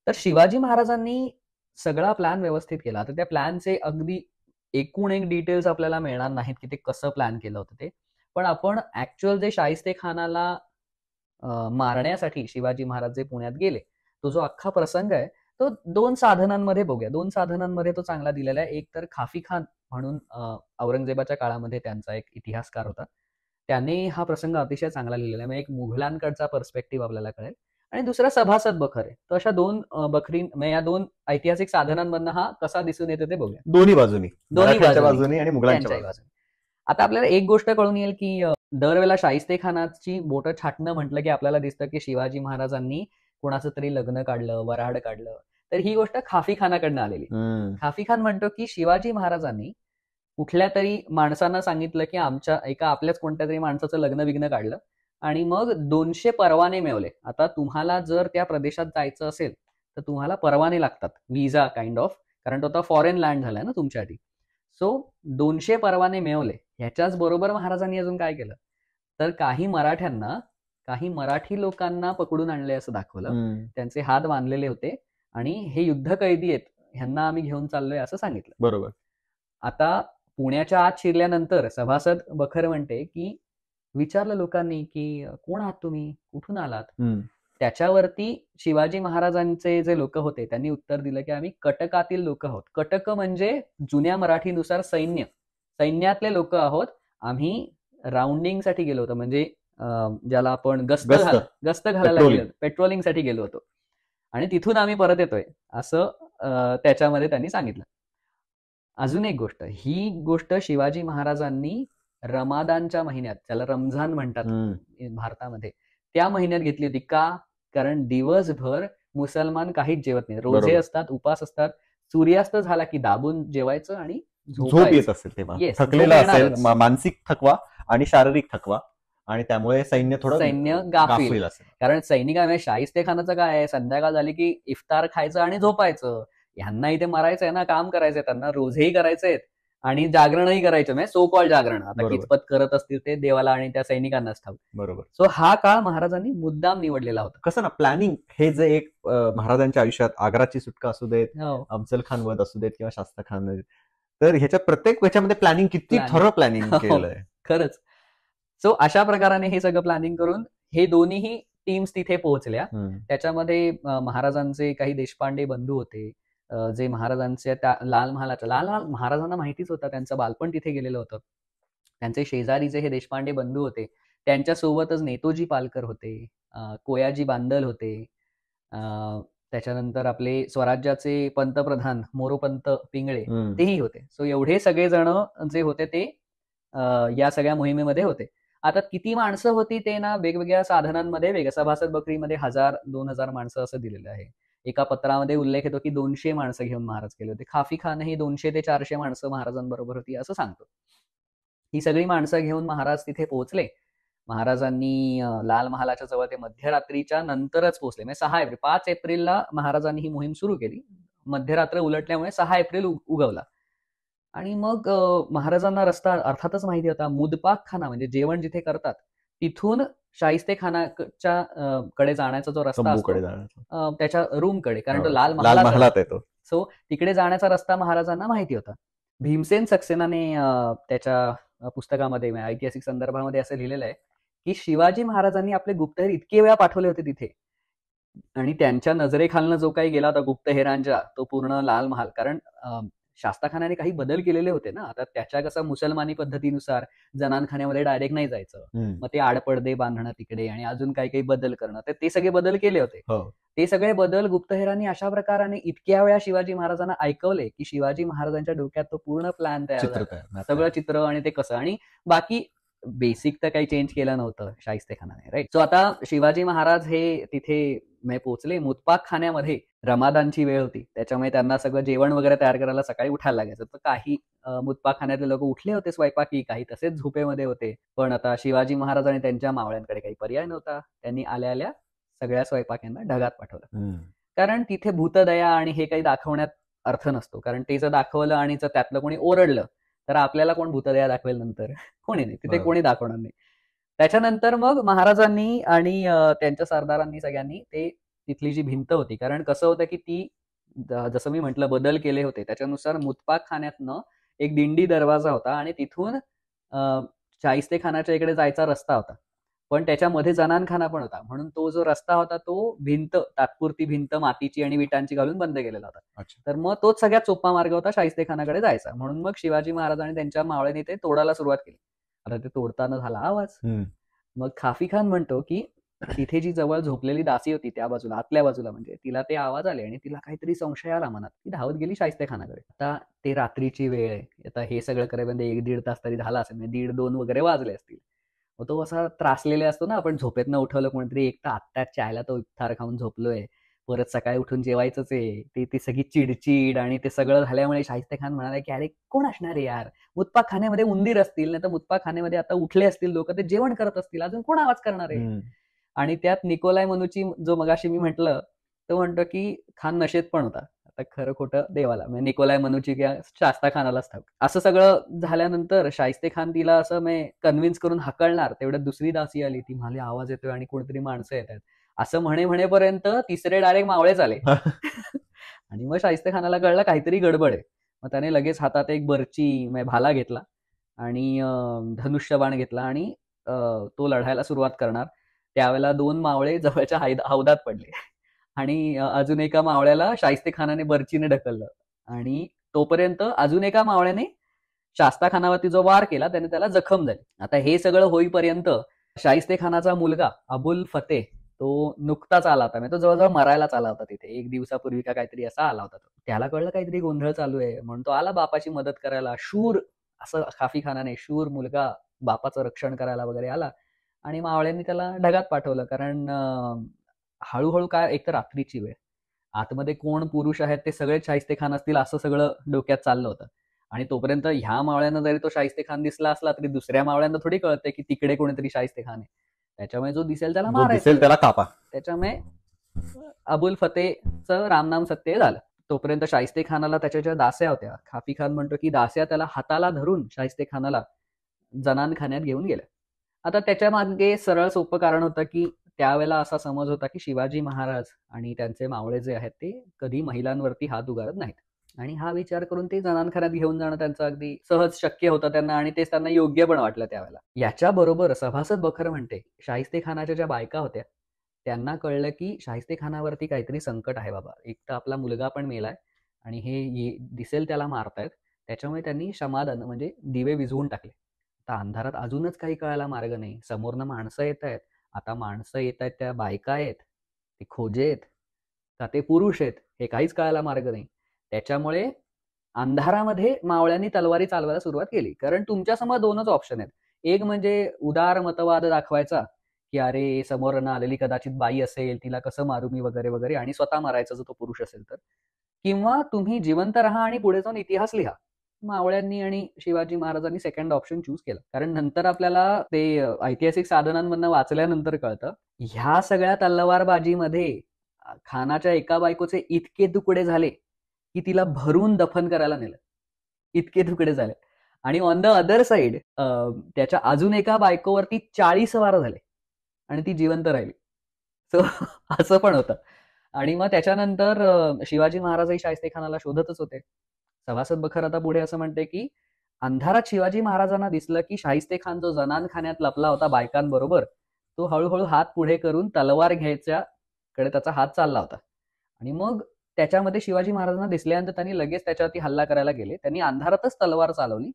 तर शिवाजी महाराजांनी सगळा प्लॅन व्यवस्थित केला. आता त्या प्लॅनचे अगदी एकूण एक डिटेल्स आपल्याला मिळणार नाहीत की ते कसं प्लॅन केलं होतं ते. पण आपण ऍक्च्युअल जे शाहिस्ते खानाला मारण्यासाठी शिवाजी महाराज जे पुण्यात गेले, तो जो अख्खा प्रसंग आहे तो 2 साधनांमध्ये बघूया. 2 साधनांमध्ये तो चांगला दिलेला आहे. एक तर खाफी खान म्हणून औरंगजेबाच्या काळामध्ये त्यांचा एक इतिहासकार होता. त्याने हा प्रसंग अतिशय चांगला लिहिलेला आहे. म्हणजे एक मुघलांकडचा पर्स्पेक्टिव्ह आपल्याला कळेल. आणि दुसरा सभासद बखर आहे. तर अशा 2 म्हणजे या 2 ऐतिहासिक साधनांमधनं हा कसा दिसून येतो ते बघूया. दोन्ही बाजूनी आणि मुघलांच्या बाजूनी. आता आपल्याला एक गोष्ट कळून येईल की दरवेळेला शाहिस्ते खानाची बोटं छाटणं म्हटलं की आपल्याला दिसतं की शिवाजी महाराजांनी कोणाचं तरी लग्न काढलं, वऱ्हाड काढलं. तर ही गोष्ट खाफी खानाकडनं आलेली. खाफी खान म्हणतो की शिवाजी महाराजांनी कुठल्या तरी माणसांना सांगितलं की आपल्याच कोणत्या तरी माणसाचं लग्न काढलं आणि मग 200 परवाने मिळवले. आता तुम्हाला जर त्या प्रदेशात जायचं असेल तर तुम्हाला परवाने लागतात, व्हिसा काइंड ऑफ, कारण तो आता फॉरेन लँड झालाय ना तुमच्यासाठी. सो 200 परवाने मिळवले. ह्याच्याच बरोबर महाराजांनी अजून काय केलं, तर काही मराठी लोकांना पकडून आणले असं दाखवलं. त्यांचे हात बांधलेले होते आणि हे युद्ध कैदी आहेत, ह्यांना आम्ही घेऊन चाललोय असं सांगितलं. बरोबर. आता पुण्याच्या आत शिरल्यानंतर सभासद बखर म्हणते की विचारलं लोकांनी की कोण आहात तुम्ही, कुठून आलात? त्याच्यावरती शिवाजी महाराजांचे जे लोक होते त्यांनी उत्तर दिलं की आम्ही कटकातील लोक आहोत. कटक म्हणजे जुन्या मराठीनुसार सैन्यातले लोक आहोत. आम्ही राऊंडिंगसाठी गेलो होतो, म्हणजे ज्याला आपण गस्त घालायला गेलो, पेट्रोलिंगसाठी गेलो होतो आणि तिथून आम्ही परत येतोय असं त्याच्यामध्ये त्यांनी सांगितलं. अजून एक गोष्ट, ही गोष्ट शिवाजी महाराजांनी रमादानच्या महिन्यात, त्याला रमजान म्हणतात भारतामध्ये, त्या महिन्यात घेतली होती. का? कारण दिवसभर मुसलमान काहीच जेवत नाही, रोजे असतात, उपास असतात. सूर्यास्त झाला की दाबून जेवायचं आणि झोप येत असेल तेव्हा, थकलेला असेल, मानसिक थकवा आणि शारीरिक थकवा, आणि त्यामुळे सैन्य गाफील असेल. कारण सैनिकांना शाहिस्ते खानाचं काय आहे, संध्याकाळ झाली की इफ्तार खायचं आणि झोपायचं. ह्यांना इथे मरायचंय ना, काम करायचंय, त्यांना रोजेही करायचे आणि जागरणही करायचं, म्हणजे सो कॉल्ड जागरण. आता कितपत करत असतील ते देवाला आणि त्या सैनिकांनाच ठाऊक. बरोबर. सो हा काळ महाराजांनी मुद्दाम निवडलेला होता. कसं ना, प्लॅनिंग हे जे एक महाराजांच्या आयुष्यात आग्राची सुटका असू देत, अफजल खान वध असू देत किंवा शास्ता खान, तर ह्याच्या प्रत्येक ह्याच्यामध्ये प्लॅनिंग किती थरो प्लॅनिंग केलंय खरंच. सो अशा प्रकाराने हे सगळं प्लॅनिंग करून हे दोन्ही टीम्स तिथे पोहोचल्या. त्याच्यामध्ये महाराजांचे काही देशपांडे बंधू होते, जे महाराजांचे त्या लाल महाराजांना माहितीच होता, त्यांचं बालपण तिथे गेलेलं होतं. त्यांचे शेजारी जे हे देशपांडे बंधू होते, त्यांच्यासोबतच नेतोजी पालकर होते, कोयाजी बांदल होते, अ, त्याच्यानंतर आपले स्वराज्याचे पंतप्रधान मोरोपंत पिंगळे तेही होते. सो एवढे सगळेजण जे होते ते या सगळ्या मोहिमेमध्ये होते. आता किती माणसं होती ते ना वेगवेगळ्या साधनांमध्ये सभासद बकरीमध्ये 1000-2000 माणसं असं दिलेलं आहे. एका पत्रामध्ये उल्लेख येतो की 200 माणसं घेऊन महाराज गेले होते. खाफी खानही 200 ते 400 माणसं महाराजांबरोबर होती असं सांगतो. ही सगळी माणसं घेऊन महाराज तिथे पोहोचले. महाराजांनी लाल महालाच्या जवळ ते मध्यरात्रीच्या नंतरच पोहोचले. म्हणजे 6 एप्रिल 5 एप्रिलला महाराजांनी ही मोहीम सुरू केली. मध्यरात्र उलटल्यामुळे 6 एप्रिल उगवला. आणि मग महाराजांना रस्ता अर्थातच माहिती होता. मुदपाकखाना म्हणजे जेवण जिथे करतात तिथून शाहिस्तेखानाच्या कडे जाण्याचा जो रस्ता असतो तंबूकडे जाण्याचा. त्याच्या रूमकडे, कारण तो हो, लाल लाल महालात महालात येतो. सो तिकडे जाण्याचा रस्ता महाराजांना माहिती होता. भीमसेन सक्सेनाने त्याच्या पुस्तकामध्ये ऐतिहासिक संदर्भामध्ये असं लिहिलेलं आहे की शिवाजी महाराजांनी आपले गुप्तहेर इतके वेळा पाठवले होते तिथे, आणि त्यांच्या नजरेखालनं जो काही गेला होता गुप्तहेरांच्या तो पूर्ण लाल महाल, कारण शास्ताखानाने काही बदल केलेले होते ना. आता त्याच्या कसं मुसलमानी पद्धतीनुसार जनानखान्यामध्ये डायरेक्ट नाही जायचं, मग ते आडपडदे बांधणं तिकडे आणि अजून काही काही बदल करणं, तर ते सगळे बदल केले होते. ते सगळे बदल गुप्तहेरांनी अशा प्रकाराने इतक्या वेळा शिवाजी महाराजांना ऐकवले की शिवाजी महाराजांच्या डोक्यात तो पूर्ण प्लॅन तयार झाला, सगळं चित्र आणि ते कसं, आणि बाकी बेसिक तर काही चेंज केलं नव्हतं शाहिस्तेखानाने, राईट. सो आता शिवाजी महाराज हे तिथे पोहोचले. मुतपाक खान्यामध्ये रमादानची वेळ होती, त्याच्यामुळे त्यांना सगळं जेवण वगैरे तयार करायला सकाळी उठायला लागायचं. तर काही मुतपाक खान्यातले लोक उठले होते स्वयंपाकी, काही तसेच झोपेमध्ये होते. पण आता शिवाजी महाराज आणि त्यांच्या मावळ्यांकडे काही पर्याय नव्हता. त्यांनी आल्या आल्या सगळ्या स्वयंपाक्यांना ढगात पाठवलं. कारण तिथे भूतदया आणि हे काही दाखवण्यात अर्थ नसतो, कारण ते जर दाखवलं आणि जर त्यातलं कोणी ओरडलं तर आपल्याला कोण भूतदया दाखवेल नंतर? कोणी नाही, तिथे कोणी दाखवणार नाही. त्याच्यानंतर मग महाराजांनी आणि त्यांच्या सरदारांनी सगळ्यांनी ते तिथली जी भिंत होती, कारण कसं होतं की ती जसं मी म्हटलं बदल केले होते, त्याच्यानुसार मुतपाक खान्यातनं एक दिंडी दरवाजा होता आणि तिथून शाहिस्तेखानाच्या इकडे जायचा रस्ता होता, पण त्याच्यामध्ये जनानखाना पण होता. म्हणून तो जो रस्ता होता तो तात्पुरती भिंत मातीची आणि विटांची घालून बंद केलेला होता. तर मग तोच सगळ्यात सोपा मार्ग होता शाहिस्तेखानाकडे जायचा. म्हणून मग शिवाजी महाराजांनी त्यांच्या मावळ्यांनी ते तोडायला सुरुवात केली. आता ते तोडताना झाला आवाज. मग खाफी खान म्हणतो की तिथे जी जवळ झोपलेली दासी होती त्या बाजूला, आतल्या बाजूला, म्हणजे तिला ते आवाज आले आणि तिला काहीतरी संशय आला मनात. ती धावत गेली शाहिस्तेखानाकडे. आता ते रात्रीची वेळ आहे, आता हे सगळं करेपर्यंत 1-1.5 तास तरी झाला असेल, म्हणजे 1.5-2 वगैरे वाजले असतील. मग तो असा त्रासलेला असतो ना, आपण झोपेतनं उठवलं कोणतरी, एक तर आत्ताच चायला तो इफ्तार खाऊन झोपलोय, परत सकाळी उठून जेवायचंच आहे, ती सगळी चिडचिड आणि ते सगळं झाल्यामुळे शाहिस्तेखान म्हणाला की अरे कोण असणार आहे यार, मुतपाक खान्यामध्ये उंदीर असतील, नाही तर मुतपाक खान्यामध्ये आता उठले असतील लोक, ते जेवण करत असतील, अजून कोण आवाज करणार आहे? आणि त्यात निकोलाय मनुची जो मगाशी मी म्हटलं, तो म्हणतो की खान नशेत पण होता. आता खरं खोटं देवाला, म्हणजे निकोलाय मनुची किंवा शास्ताखानालाच ठाऊक. असं सगळं झाल्यानंतर शाहिस्तेखान तिला असं कन्व्हिन्स करून हाकलणार, तेवढ्यात दुसरी दासी आली. ती म्हणाली आवाज येतोय आणि कोणतरी माणसं येत आहेत. असं म्हणेपर्यंत तिसरे डायरेक्ट मावळेच आले. आणि मग शाहिस्तेखानाला कळलं काहीतरी गडबड आहे. मग त्याने लगेच हातात एक बर्ची भाला घेतला आणि धनुष्यबाण घेतला आणि तो लढायला सुरुवात करणार. त्यावेळेला 2 मावळे जवळच्या हौदात पडले आणि अजून एका मावळ्याला शाहिस्तेखानाने बर्चीने ढकललं आणि तोपर्यंत अजून एका मावळ्याने शास्ताखानावरती जो वार केला त्याने त्याला जखम झाली. आता हे सगळं होईपर्यंत शाहिस्तेखानाचा मुलगा अबुल फतेह तो नुकताच आला होता, म्हणजे तो जवळजवळ मरायलाच आला होता तिथे, 1 दिवसापूर्वी का काहीतरी असा आला होता. त्याला कळलं काहीतरी गोंधळ चालू आहे, म्हणून तो आला बापाची मदत करायला. शूर असं खाफी खानाने, शूर मुलगा बापाचं रक्षण करायला वगैरे आला आणि मावळ्यांनी त्याला ढगात पाठवलं. कारण हळूहळू काय, एक तर रात्रीची वेळ, आतमध्ये कोण पुरुष आहेत ते सगळे शाहिस्तेखान असतील असं सगळं डोक्यात चाललं होतं. आणि तोपर्यंत ह्या मावळ्यांना जरी तो शाहिस्तेखान दिसला असला तरी दुसऱ्या मावळ्यांना थोडी कळतंय की तिकडे कोणीतरी शाहिस्तेखान आहे. त्याच्यामुळे जो दिसेल त्याला मारायचं, त्याला कापा. त्याच्यामुळे अबुल फतेहचं रामनाम सत्य झालं. तोपर्यंत शाहिस्तेखानाला त्याच्या ज्या दास्या होत्या, खाफी खान म्हणतो की दास्या त्याला हाताला धरून शाहिस्तेखानाला जनानखान्यात घेऊन गेल्या. आता त्याच्या मागे सरळ सोपं कारण होतं की त्यावेळेला असा समज होता की शिवाजी महाराज आणि त्यांचे मावळे जे आहेत ते कधी महिलांवरती हात उगारत नाहीत, आणि हा विचार करून ते जनानखान्यात घेऊन जाणं त्यांचं अगदी सहज शक्य होतं त्यांना, आणि तेच त्यांना योग्य पण वाटलं त्यावेळेला. याच्याबरोबर सभासद बखर म्हणते शाहिस्तेखानाच्या ज्या बायका होत्या त्यांना कळलं की शाहिस्तेखानावरती काहीतरी संकट आहे बाबा. एक तर आपला मुलगा पण मेलाय आणि हे दिसेल त्याला मारतायत. त्याच्यामुळे त्यांनी समाधान म्हणजे दिवे विझवून टाकले. आता अंधारात अजूनच काही कळायला मार्ग नाही. समोरनं माणसं येतायत. आता माणसं येतायत त्या बायका आहेत, ते खोजे आहेत, का ते पुरुष आहेत, हे काहीच कळायला मार्ग नाही. त्याच्यामुळे अंधारामध्ये मावळ्यांनी तलवारी चालवायला सुरुवात केली. कारण तुमच्यासमोर 2च ऑप्शन आहेत. एक म्हणजे उदार मतवाद दाखवायचा, की अरे समोरनं आलेली कदाचित बाई असेल, तिला कसं मारू मी वगैरे, वगैरे आणि स्वतः मारायचा जर तो पुरुष असेल तर. किंवा तुम्ही जिवंत राहा आणि पुढे जाऊन इतिहास लिहा. मावळ्यांनी आणि शिवाजी महाराजांनी सेकंड ऑप्शन चूज केला. कारण नंतर आपल्याला ते ऐतिहासिक साधनांमधनं वाचल्यानंतर कळतं, ह्या सगळ्या तलवारबाजीमध्ये खानाच्या एका बायकोचे इतके तुकडे झाले, की तिला भरून दफन करायला नेलं. इतके तुकडे झाले. आणि ऑन द अदर साइड त्याच्या अजून एका बायकोवरती 40 वार झाले आणि ती जिवंत राहिली. सो असं पण होतं. आणि मग त्याच्यानंतर शिवाजी महाराजही शाहिस्तेखानाला शोधतच होते. सभासद बखर आता पुढे असं म्हणते, की अंधारात शिवाजी महाराजांना दिसलं, की शाहिस्तेखान जो जनानखान्यात लपला होता बायकांबरोबर, तो हळूहळू हात पुढे करून तलवार घ्यायच्याकडे त्याचा हात चालला होता. आणि मग त्याच्यामध्ये शिवाजी महाराजांना दिसल्यानंतर त्यांनी लगेच त्याच्यावरती हल्ला करायला गेले. त्यांनी अंधारातच तलवार चालवली.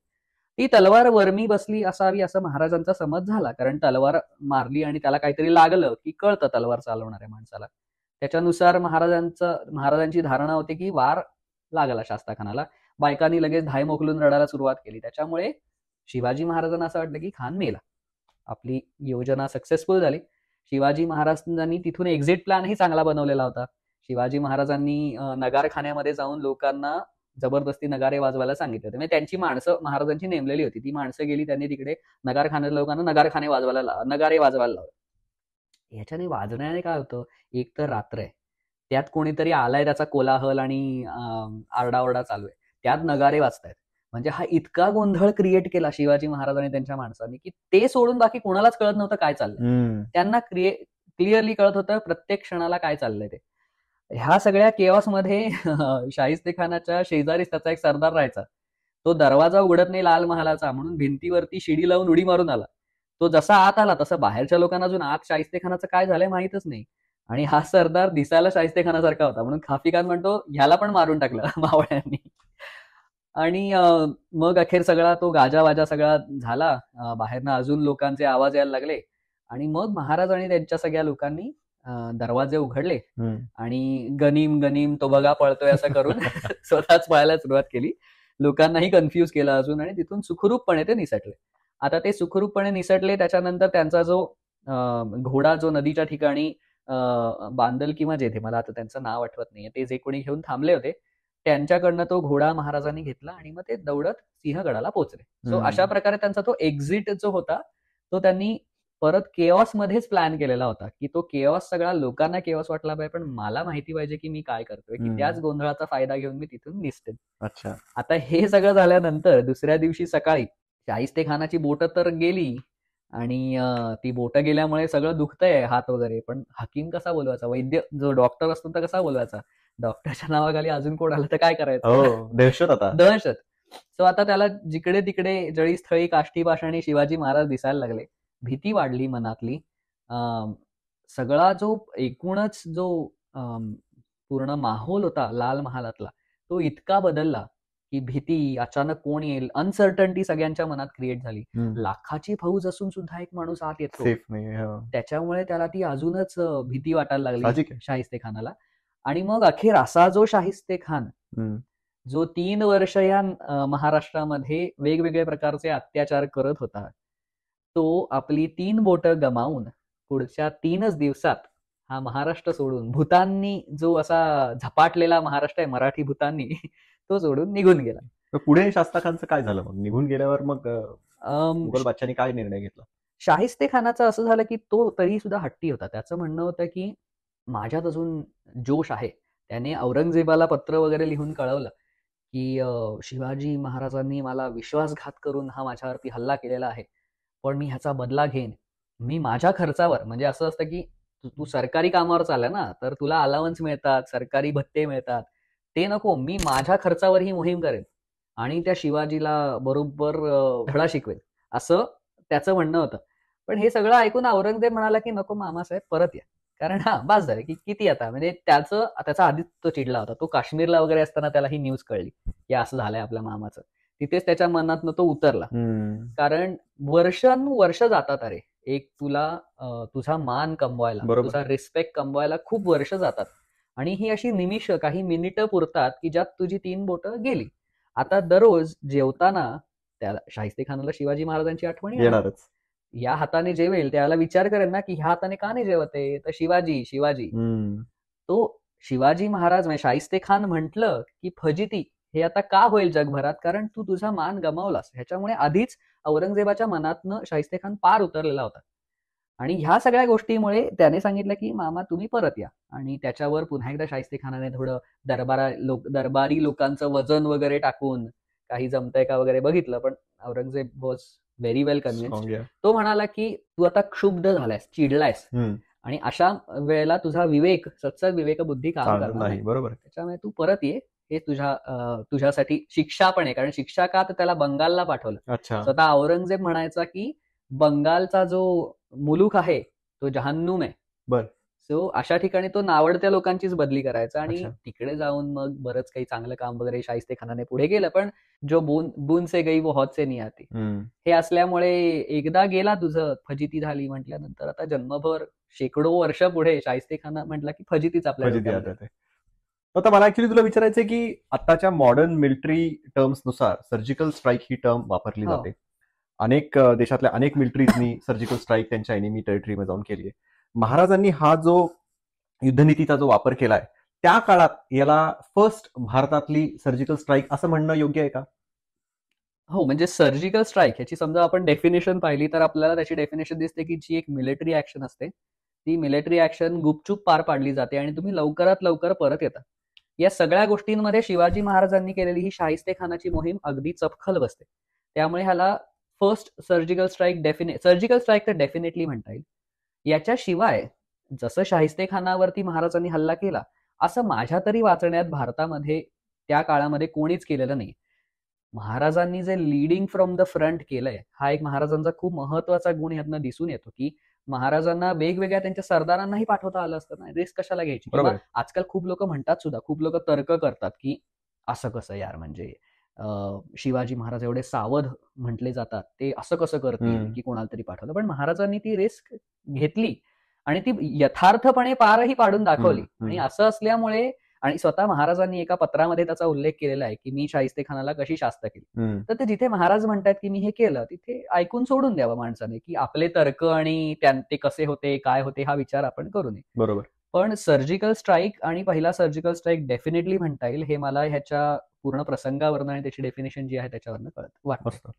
ती तलवार वर्मी बसली असावी असं महाराजांचा समज झाला. कारण तलवार मारली आणि त्याला काहीतरी लागलं, की कळतं तलवार चालवणाऱ्या माणसाला. त्याच्यानुसार महाराजांची धारणा होती, की वार लागला शास्ताखानाला. बायकांनी लगेच धाय मोकलून रडायला सुरुवात केली. त्याच्यामुळे शिवाजी महाराजांना असं वाटलं, की खान मेला. आपली योजना सक्सेसफुल झाली. शिवाजी महाराजांनी तिथून एक्झिट प्लॅनही चांगला बनवलेला होता. शिवाजी महाराजांनी नगारखान्यामध्ये जाऊन लोकांना जबरदस्ती नगारे वाजवायला सांगितले होते. म्हणजे त्यांची माणसं महाराजांची नेमलेली होती. ती माणसं गेली, त्यांनी तिकडे नगारखान्यातल्या लोकांना नगारे वाजवायला लावले. ह्याच्याने वाजण्याने काय होतं, एक तर रात्र आहे, त्यात कोणीतरी आलाय, त्याचा कोलाहल आणि आरडाओरडा चालू आहे, त्यात नगारे वाजतायत. म्हणजे हा इतका गोंधळ क्रिएट केला शिवाजी महाराजांनी त्यांच्या माणसांनी, की ते सोडून बाकी कोणालाच कळत नव्हतं काय चाललंय. त्यांना क्लिअरली कळत होतं प्रत्येक क्षणाला काय चाललंय ते. ह्या सगळ्या केऑसमध्ये शाहिस्तेखानाच्या शेजारीच त्याचा एक सरदार राहायचा. तो दरवाजा उघडत नाही लाल महालाचा म्हणून भिंतीवरती शिडी लावून उडी मारून आला. तो जसा आत आला तसं बाहेरच्या लोकांना अजून आत शाहिस्तेखानाचं काय झालंय माहितच नाही. आणि हा सरदार दिसायला शाहिस्तेखानासारखा होता म्हणून खाफी खान म्हणतो ह्याला पण मारून टाकलं मावळ्यांनी. आणि मग अखेर सगळा तो गाजावाजा सगळा झाला. बाहेरनं अजून लोकांचे आवाज यायला लागले आणि मग महाराज आणि त्यांच्या सगळ्या लोकांनी दरवाजे उघडले आणि गनीम गनीम तो बघा पळतोय असं करून स्वतःच पळायला सुरुवात केली. लोकांनाही कन्फ्यूज केलं अजून आणि तिथून सुखरूपपणे ते निसटले. आता ते सुखरूपपणे निसटले त्याच्यानंतर त्यांचा जो घोडा जो नदीच्या ठिकाणी बांदल किंवा जेथे मला आता त्यांचं नाव आठवत नाहीये, ते जे कोणी घेऊन थांबले होते त्यांच्याकडनं तो घोडा महाराजांनी घेतला आणि मग ते दौडत सिंहगडाला पोहोचले. सो अशा प्रकारे त्यांचा तो एक्झिट जो होता तो त्यांनी परत केऑस मध्येच प्लॅन केलेला होता, की तो केऑस सगळा लोकांना केऑस वाटला पाहिजे, पण मला माहिती पाहिजे की मी काय करतोय, की त्याच गोंधळाचा फायदा घेऊन मी तिथून निसटेन. अच्छा. आता हे सगळं झाल्यानंतर दुसऱ्या दिवशी सकाळी शाहिस्तेखानाची बोटं तर गेली आणि ती बोटं गेल्यामुळे सगळं दुखतंय हात वगैरे, पण हकीम कसा बोलवायचा, वैद्य जो डॉक्टर असतो तर कसा बोलवायचा, डॉक्टरच्या नावाखाली अजून कोण आलं तर काय करायचं, दहशत आता दहशत. सो आता त्याला जिकडे तिकडे जळीस्थळी काष्टी पाषाणी शिवाजी महाराज दिसायला लागले. भीती वाढली मनातली. सगळा जो एकूणच जो पूर्ण माहोल होता लाल महालातला तो इतका बदलला की भीती, अचानक कोण येईल, अनसर्टन्टी सगळ्यांच्या मनात क्रिएट झाली. लाखाची फौज असून सुद्धा एक माणूस आत येतो, त्याच्यामुळे त्याला ती अजूनच भीती वाटायला लागली शाहिस्तेखानाला. आणि मग अखेर असा जो शाहिस्तेखान जो 3 वर्ष या महाराष्ट्रामध्ये वेगवेगळे प्रकारचे अत्याचार करत होता, तो आपली 3 बोटं गमावून पुढच्या 3च दिवसात हा महाराष्ट्र सोडून, भूताननी जो असा झपाटलेला महाराष्ट्र आहे मराठी भूताननी, तो सोडून निघून गेला. पुढे शास्ताखानचं काय झालं मग निघून गेल्यावर? मग मुघल बादशाहांनी काय निर्णय घेतला? शाहिस्तेखानाचं असं झालं की तो तरी सुद्धा हट्टी होता. त्याचं म्हणणं होतं की माझ्यात अजून जोश आहे. त्याने औरंगजेबाला पत्र वगैरे लिहून कळवलं की शिवाजी महाराजांनी मला विश्वासघात करून हा माझ्यावरती हल्ला केलेला आहे, पण मी ह्याचा बदला घेईन. मी माझ्या खर्चावर, म्हणजे असं असतं की तू सरकारी कामावर चालला ना, तर तुला अलावन्स मिळतात, सरकारी भत्ते मिळतात, ते नको, मी माझ्या खर्चावर ही मोहीम करेन आणि त्या शिवाजीला बरोबर धडा शिकवेल, असं त्याचं म्हणणं होतं. पण हे सगळं ऐकून औरंगजेब म्हणाला की नको मामासाहेब, परत या. कारण बास झालं की किती आता म्हणजे त्याचा आधीच तो चिडला होता. तो काश्मीरला वगैरे असताना त्याला ही न्यूज कळली की असं झालंय आपल्या मामाचं. तिथेच त्याच्या मनातनं तो उतरला. कारण वर्षानुवर्ष जातात अरे. एक तुझा मान कमवायला, बरोबर. तुझा रिस्पेक्ट कमवायला खूप वर्ष जातात. आणि ही अशी निमिष काही मिनिटं पुरतात की ज्यात तुझी 3 बोटं गेली. आता दररोज जेवताना त्याला शाहिस्ते खानाला शिवाजी महाराजांची आठवण येणार. येणारच. या हाताने जेवेल त्याला विचार करेल ना की ह्या हाताने का नाही जेवत आहे? तर शिवाजी. तो शिवाजी महाराज म्हणजे शाहिस्ते खान म्हटलं की फजिती हे आता का होईल जगभरात? कारण तू तुझा मान गमावलास. ह्याच्यामुळे आधीच औरंगजेबाच्या मनातनं शाहिस्ते खान पार उतरलेला होता. आणि ह्या सगळ्या गोष्टीमुळे त्याने सांगितलं की मामा तुम्ही परत या. आणि त्याच्यावर पुन्हा एकदा शाहिस्ते खानाने थोडं दरबारी लोकांचं वजन वगैरे टाकून काही जमतंय का वगैरे बघितलं. पण Aurangzeb was very well convinced. तो म्हणाला की तू आता क्षुब्ध झालायस, चिडलायस आणि अशा वेळेला तुझा सत्सद विवेक बुद्धी काम करणार नाही. बरोबर. त्याच्यामुळे तू परत ये. हे तुझ्यासाठी शिक्षा पण आहे. कारण शिक्षा का तर त्याला बंगालला पाठवलं. स्वतः औरंगजेब म्हणायचा की बंगालचा जो मुलूक आहे तो जहन्नुम आहे. बरं. सो अशा ठिकाणी तो नावडत्या लोकांचीच बदली करायचा आणि तिकडे जाऊन मग बरंच काही चांगलं काम वगैरे शाहिस्ते खानाने पुढे केलं. पण जो बून से गई वो हौद से नहीं आती हे असल्यामुळे एकदा गेला तुझं फजिती झाली म्हटल्यानंतर आता जन्मभर शेकडो वर्ष पुढे शाहिस्ते खान म्हटलं की फजितीच आपल्या. आता मला ऍक्च्युली तुला विचारायचंय की आताच्या मॉडर्न मिलिटरी टर्म्स नुसार सर्जिकल स्ट्राईक ही टर्म वापरली जाते. अनेक देशातल्या अनेक मिलिटरीजनी सर्जिकल स्ट्राईक त्यांच्या एनिमी टेरिटरीमध्ये जाऊन केली आहे. महाराजांनी हा जो युद्धनीतीचा जो वापर केलाय त्या काळात याला फर्स्ट भारतातली सर्जिकल स्ट्राईक असं म्हणणं योग्य आहे का? हो, म्हणजे सर्जिकल स्ट्राईक ह्याची समजा आपण डेफिनेशन पाहिली तर आपल्याला त्याची डेफिनेशन दिसते की जी एक मिलिटरी ऍक्शन असते ती मिलिटरी ऍक्शन गुपचूप पार पाडली जाते आणि तुम्ही लवकरात लवकर परत येता. या सगळ्या गोष्टींमध्ये शिवाजी महाराजांनी केलेली ही शाहिस्ते खानाची मोहीम अगदी चपखल बसते. त्यामुळे ह्याला फर्स्ट सर्जिकल स्ट्राईक तर डेफिनेटली म्हणता येईल. याच्याशिवाय जसं शाहिस्ते खानावरती महाराजांनी हल्ला केला असं माझ्या तरी वाचण्यात भारतामध्ये त्या काळामध्ये कोणीच केलेलं नाही. महाराजांनी जे लीडिंग फ्रॉम द फ्रंट केलंय हा एक महाराजांचा खूप महत्वाचा गुण यातनं दिसून येतो की महाराजांना वेगवेगळ्या त्यांच्या सरदारांनाही पाठवता आलं असतं ना. रिस्क कशाला घ्यायची? आजकाल खूप लोक म्हणतात सुद्धा, खूप लोक तर्क करतात की असं कसं यार, म्हणजे शिवाजी महाराज एवढे सावध म्हटले जातात ते असं कसं करतील की कोणाला तरी पाठवलं. पण महाराजांनी ती रिस्क घेतली आणि ती यथार्थपणे पारही पाडून दाखवली. आणि असं असल्यामुळे आणि स्वतः महाराजांनी एका पत्रामध्ये त्याचा उल्लेख केलेला आहे की मी शाहिस्ते खानाला कशी शास्त केली. तर ते जिथे महाराज म्हणतात की मी हे केलं तिथे ऐकून सोडून द्यावं माणसाने की आपले तर्क आणि ते कसे होते काय होते हा विचार आपण करू नये. बरोबर. पण सर्जिकल स्ट्राईक आणि पहिला सर्जिकल स्ट्राईक डेफिनेटली म्हणता येईल हे मला ह्याच्या पूर्ण प्रसंगावरनं आणि त्याची डेफिनेशन जी आहे त्याच्यावरनं वाटतं.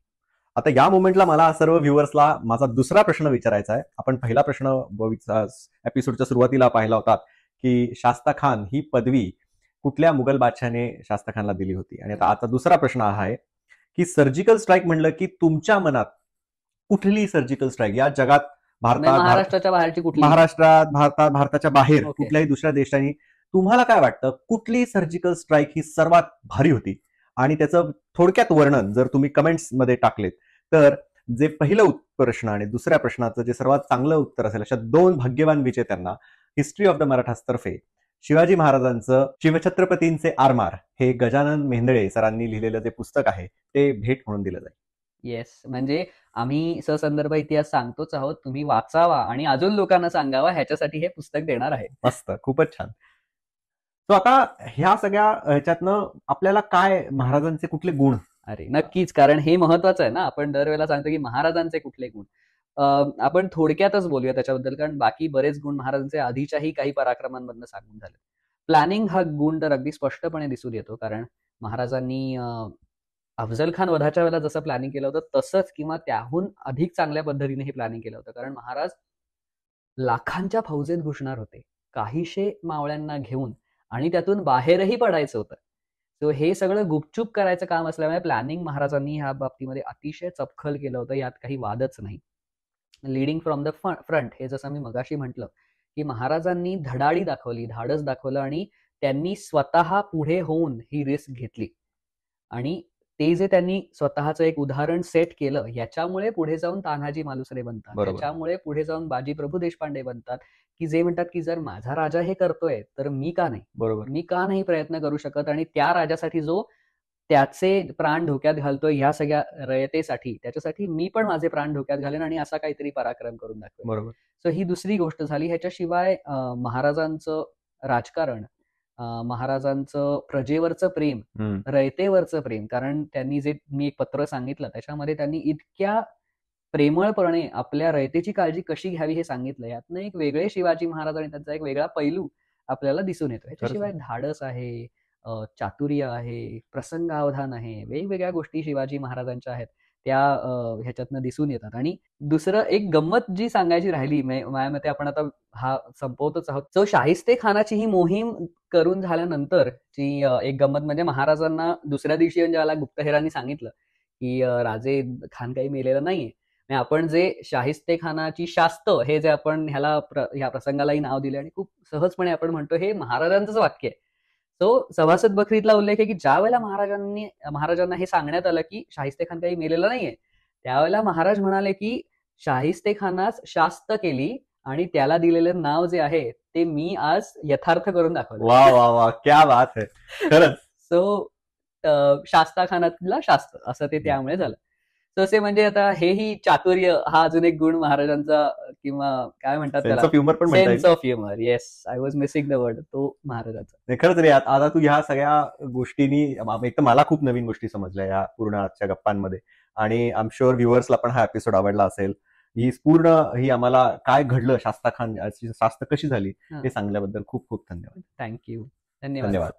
आता या मोमेंटला मला सर्व व्ह्युअर्सला माझा दुसरा प्रश्न विचारायचा आहे. आपण पहिला प्रश्न एपिसोडच्या सुरुवातीला पाहिला होता की शास्ता खान ही पदवी कुठल्या मुघल बादशाने शास्ता खानला दिली होती. आणि आता दुसरा प्रश्न हा आहे की सर्जिकल स्ट्राईक म्हणलं की तुमच्या मनात कुठली सर्जिकल स्ट्राईक या जगात महाराष्ट्राच्या बाहेरची कुठली, भारताच्या बाहेर कुठल्याही दुसऱ्या देशांनी तुम्हाला काय वाटतं कुठली सर्जिकल स्ट्राईक ही सर्वात भारी होती? आणि त्याचं थोडक्यात वर्णन जर तुम्ही कमेंट्स मध्ये टाकलेत तर जे पहिलं प्रश्न आणि दुसऱ्या प्रश्नाचं जे सर्वात चांगलं उत्तर असेल अशा 2 भाग्यवान विजेत्यांना हिस्ट्री ऑफ द मराठास तर्फे शिवाजी महाराजांचं शिवछत्रपतींचे आरमार हे गजानन मेहेंदळे सरांनी लिहिलेलं जे पुस्तक आहे ते भेट म्हणून दिलं जाईल. येस, म्हणजे आम्ही ससंदर्भ इतिहास सांगतोच आहोत. तुम्ही वाचावा आणि अजून लोकांना सांगावा ह्याच्यासाठी हे पुस्तक देणार आहे. मस्त, खूपच छान. तो आता ह्या सगळ्या ह्याच्यातनं आपल्याला काय महाराजांचे कुठले गुण? अरे नक्कीच, कारण हे महत्वाचं आहे ना. आपण दरवेळेला सांगतो की महाराजांचे कुठले गुण. आपण थोडक्यातच बोलूया त्याच्याबद्दल, कारण बाकी बरेच गुण महाराजांचे आधीच्याही काही पराक्रमांमधनं सांगून झाले. प्लॅनिंग हा गुण तर अगदी स्पष्टपणे दिसून येतो, कारण महाराजांनी अफझल खान वधाच्या वेळेला जसं प्लॅनिंग केलं होतं तसंच किंवा त्याहून अधिक चांगल्या पद्धतीने हे प्लॅनिंग केलं होतं. कारण महाराज लाखांच्या फौजेत घुसणार होते काहीशे मावळ्यांना घेऊन आणि त्यातून बाहेरही पडायचं होतं. सो हे सगळं गुपचूप करायचं काम असल्यामुळे प्लॅनिंग महाराजांनी ह्या बाबतीमध्ये अतिशय चपखल केलं होतं, यात काही वादच नाही. लीडिंग फ्रॉम द फ्रंट हे जसं मी मगाशी म्हटलं की महाराजांनी धडाडी दाखवली, धाडस दाखवलं आणि त्यांनी स्वतः पुढे होऊन ही रिस्क घेतली. आणि ते जे त्यांनी स्वतःचं एक उदाहरण सेट केलं याच्यामुळे पुढे जाऊन तान्हाजी मालुसरे बनतात, त्याच्यामुळे पुढे जाऊन बाजी प्रभू देशपांडे बनतात, की जे म्हणतात की जर माझा राजा हे करतोय तर मी का नाही? बरोबर. मी का नाही प्रयत्न करू शकत? आणि त्या राजासाठी जो त्याचे प्राण धोक्यात घालतोय ह्या सगळ्या रयतेसाठी, त्याच्यासाठी मी पण माझे प्राण धोक्यात घालेन आणि असा काहीतरी पराक्रम करून दाखवेन. बरोबर. सो ही दुसरी गोष्ट झाली. ह्याच्याशिवाय महाराजांचं राजकारण, महाराजांचं प्रजेवरचं प्रेम, हम्म. रयतेवरचं प्रेम, कारण त्यांनी जे मी एक पत्र सांगितलं त्याच्यामध्ये त्यांनी इतक्या प्रेमळपणे आपल्या रयतेची काळजी कशी घ्यावी हे सांगितलं. यातनं एक वेगळे शिवाजी महाराज आणि त्यांचा एक वेगळा पैलू आपल्याला दिसून येतो. ह्याच्याशिवाय धाडस आहे, चातुर्य आहे, प्रसंगावधान आहे, वेगवेगळ्या गोष्टी शिवाजी महाराजांच्या आहेत त्या ह्याच्यातनं दिसून येतात. आणि दुसरं एक गंमत जी सांगायची राहिली, माझ्या मते आपण आता हा संपवतच आहोत. सो शाहिस्ते खानाची ही मोहीम करून झाल्यानंतर ची एक गंमत म्हणजे महाराजांना दुसऱ्या दिवशी ज्याला गुप्तहेरांनी सांगितलं की राजे खान काही मेलेला नाहीये, आपण जे शाहिस्ते खानाची शास्त हे जे आपण ह्या प्रसंगालाही नाव दिले आणि खूप सहजपणे आपण म्हणतो हे महाराजांचंच वाक्य आहे. तो सभासद बखरीतला उल्लेख आहे की ज्या वेळेला महाराजांना हे सांगण्यात आलं की शाहिस्ते खान काही मेलेला नाहीये, त्यावेळेला महाराज म्हणाले की शाहिस्ते खानास शास्त केली आणि त्याला दिलेलं नाव जे आहे ते मी आज यथार्थ करून दाखवलं. वा वा वा, क्या बात आहे. खरंच. सो शास्ता खानातला शास्त असं ते त्यामुळे झालं. तसे म्हणजे आता हेही चातुर्य हा अजून एक गुण महाराजांचा, किंवा काय म्हणतात सेन्स ऑफ ह्युमर पण म्हणता येईल. Sense of humour. Yes, I was missing the word. तो महाराजांचा. नाही, खरंच रे. आता तू ह्या सगळ्या गोष्टींनी एक तर मला खूप नवीन गोष्टी समजल्या या पूर्ण आजच्या गप्पांमध्ये, आणि आय एम शुअर व्ह्युअर्सला पण हा एपिसोड आवडला असेल. ही आम्हाला काय घडलं, शास्ता खान शास्त कशी झाली हे सांगल्याबद्दल खूप खूप धन्यवाद. थँक्यू. धन्यवाद. धन्यवाद.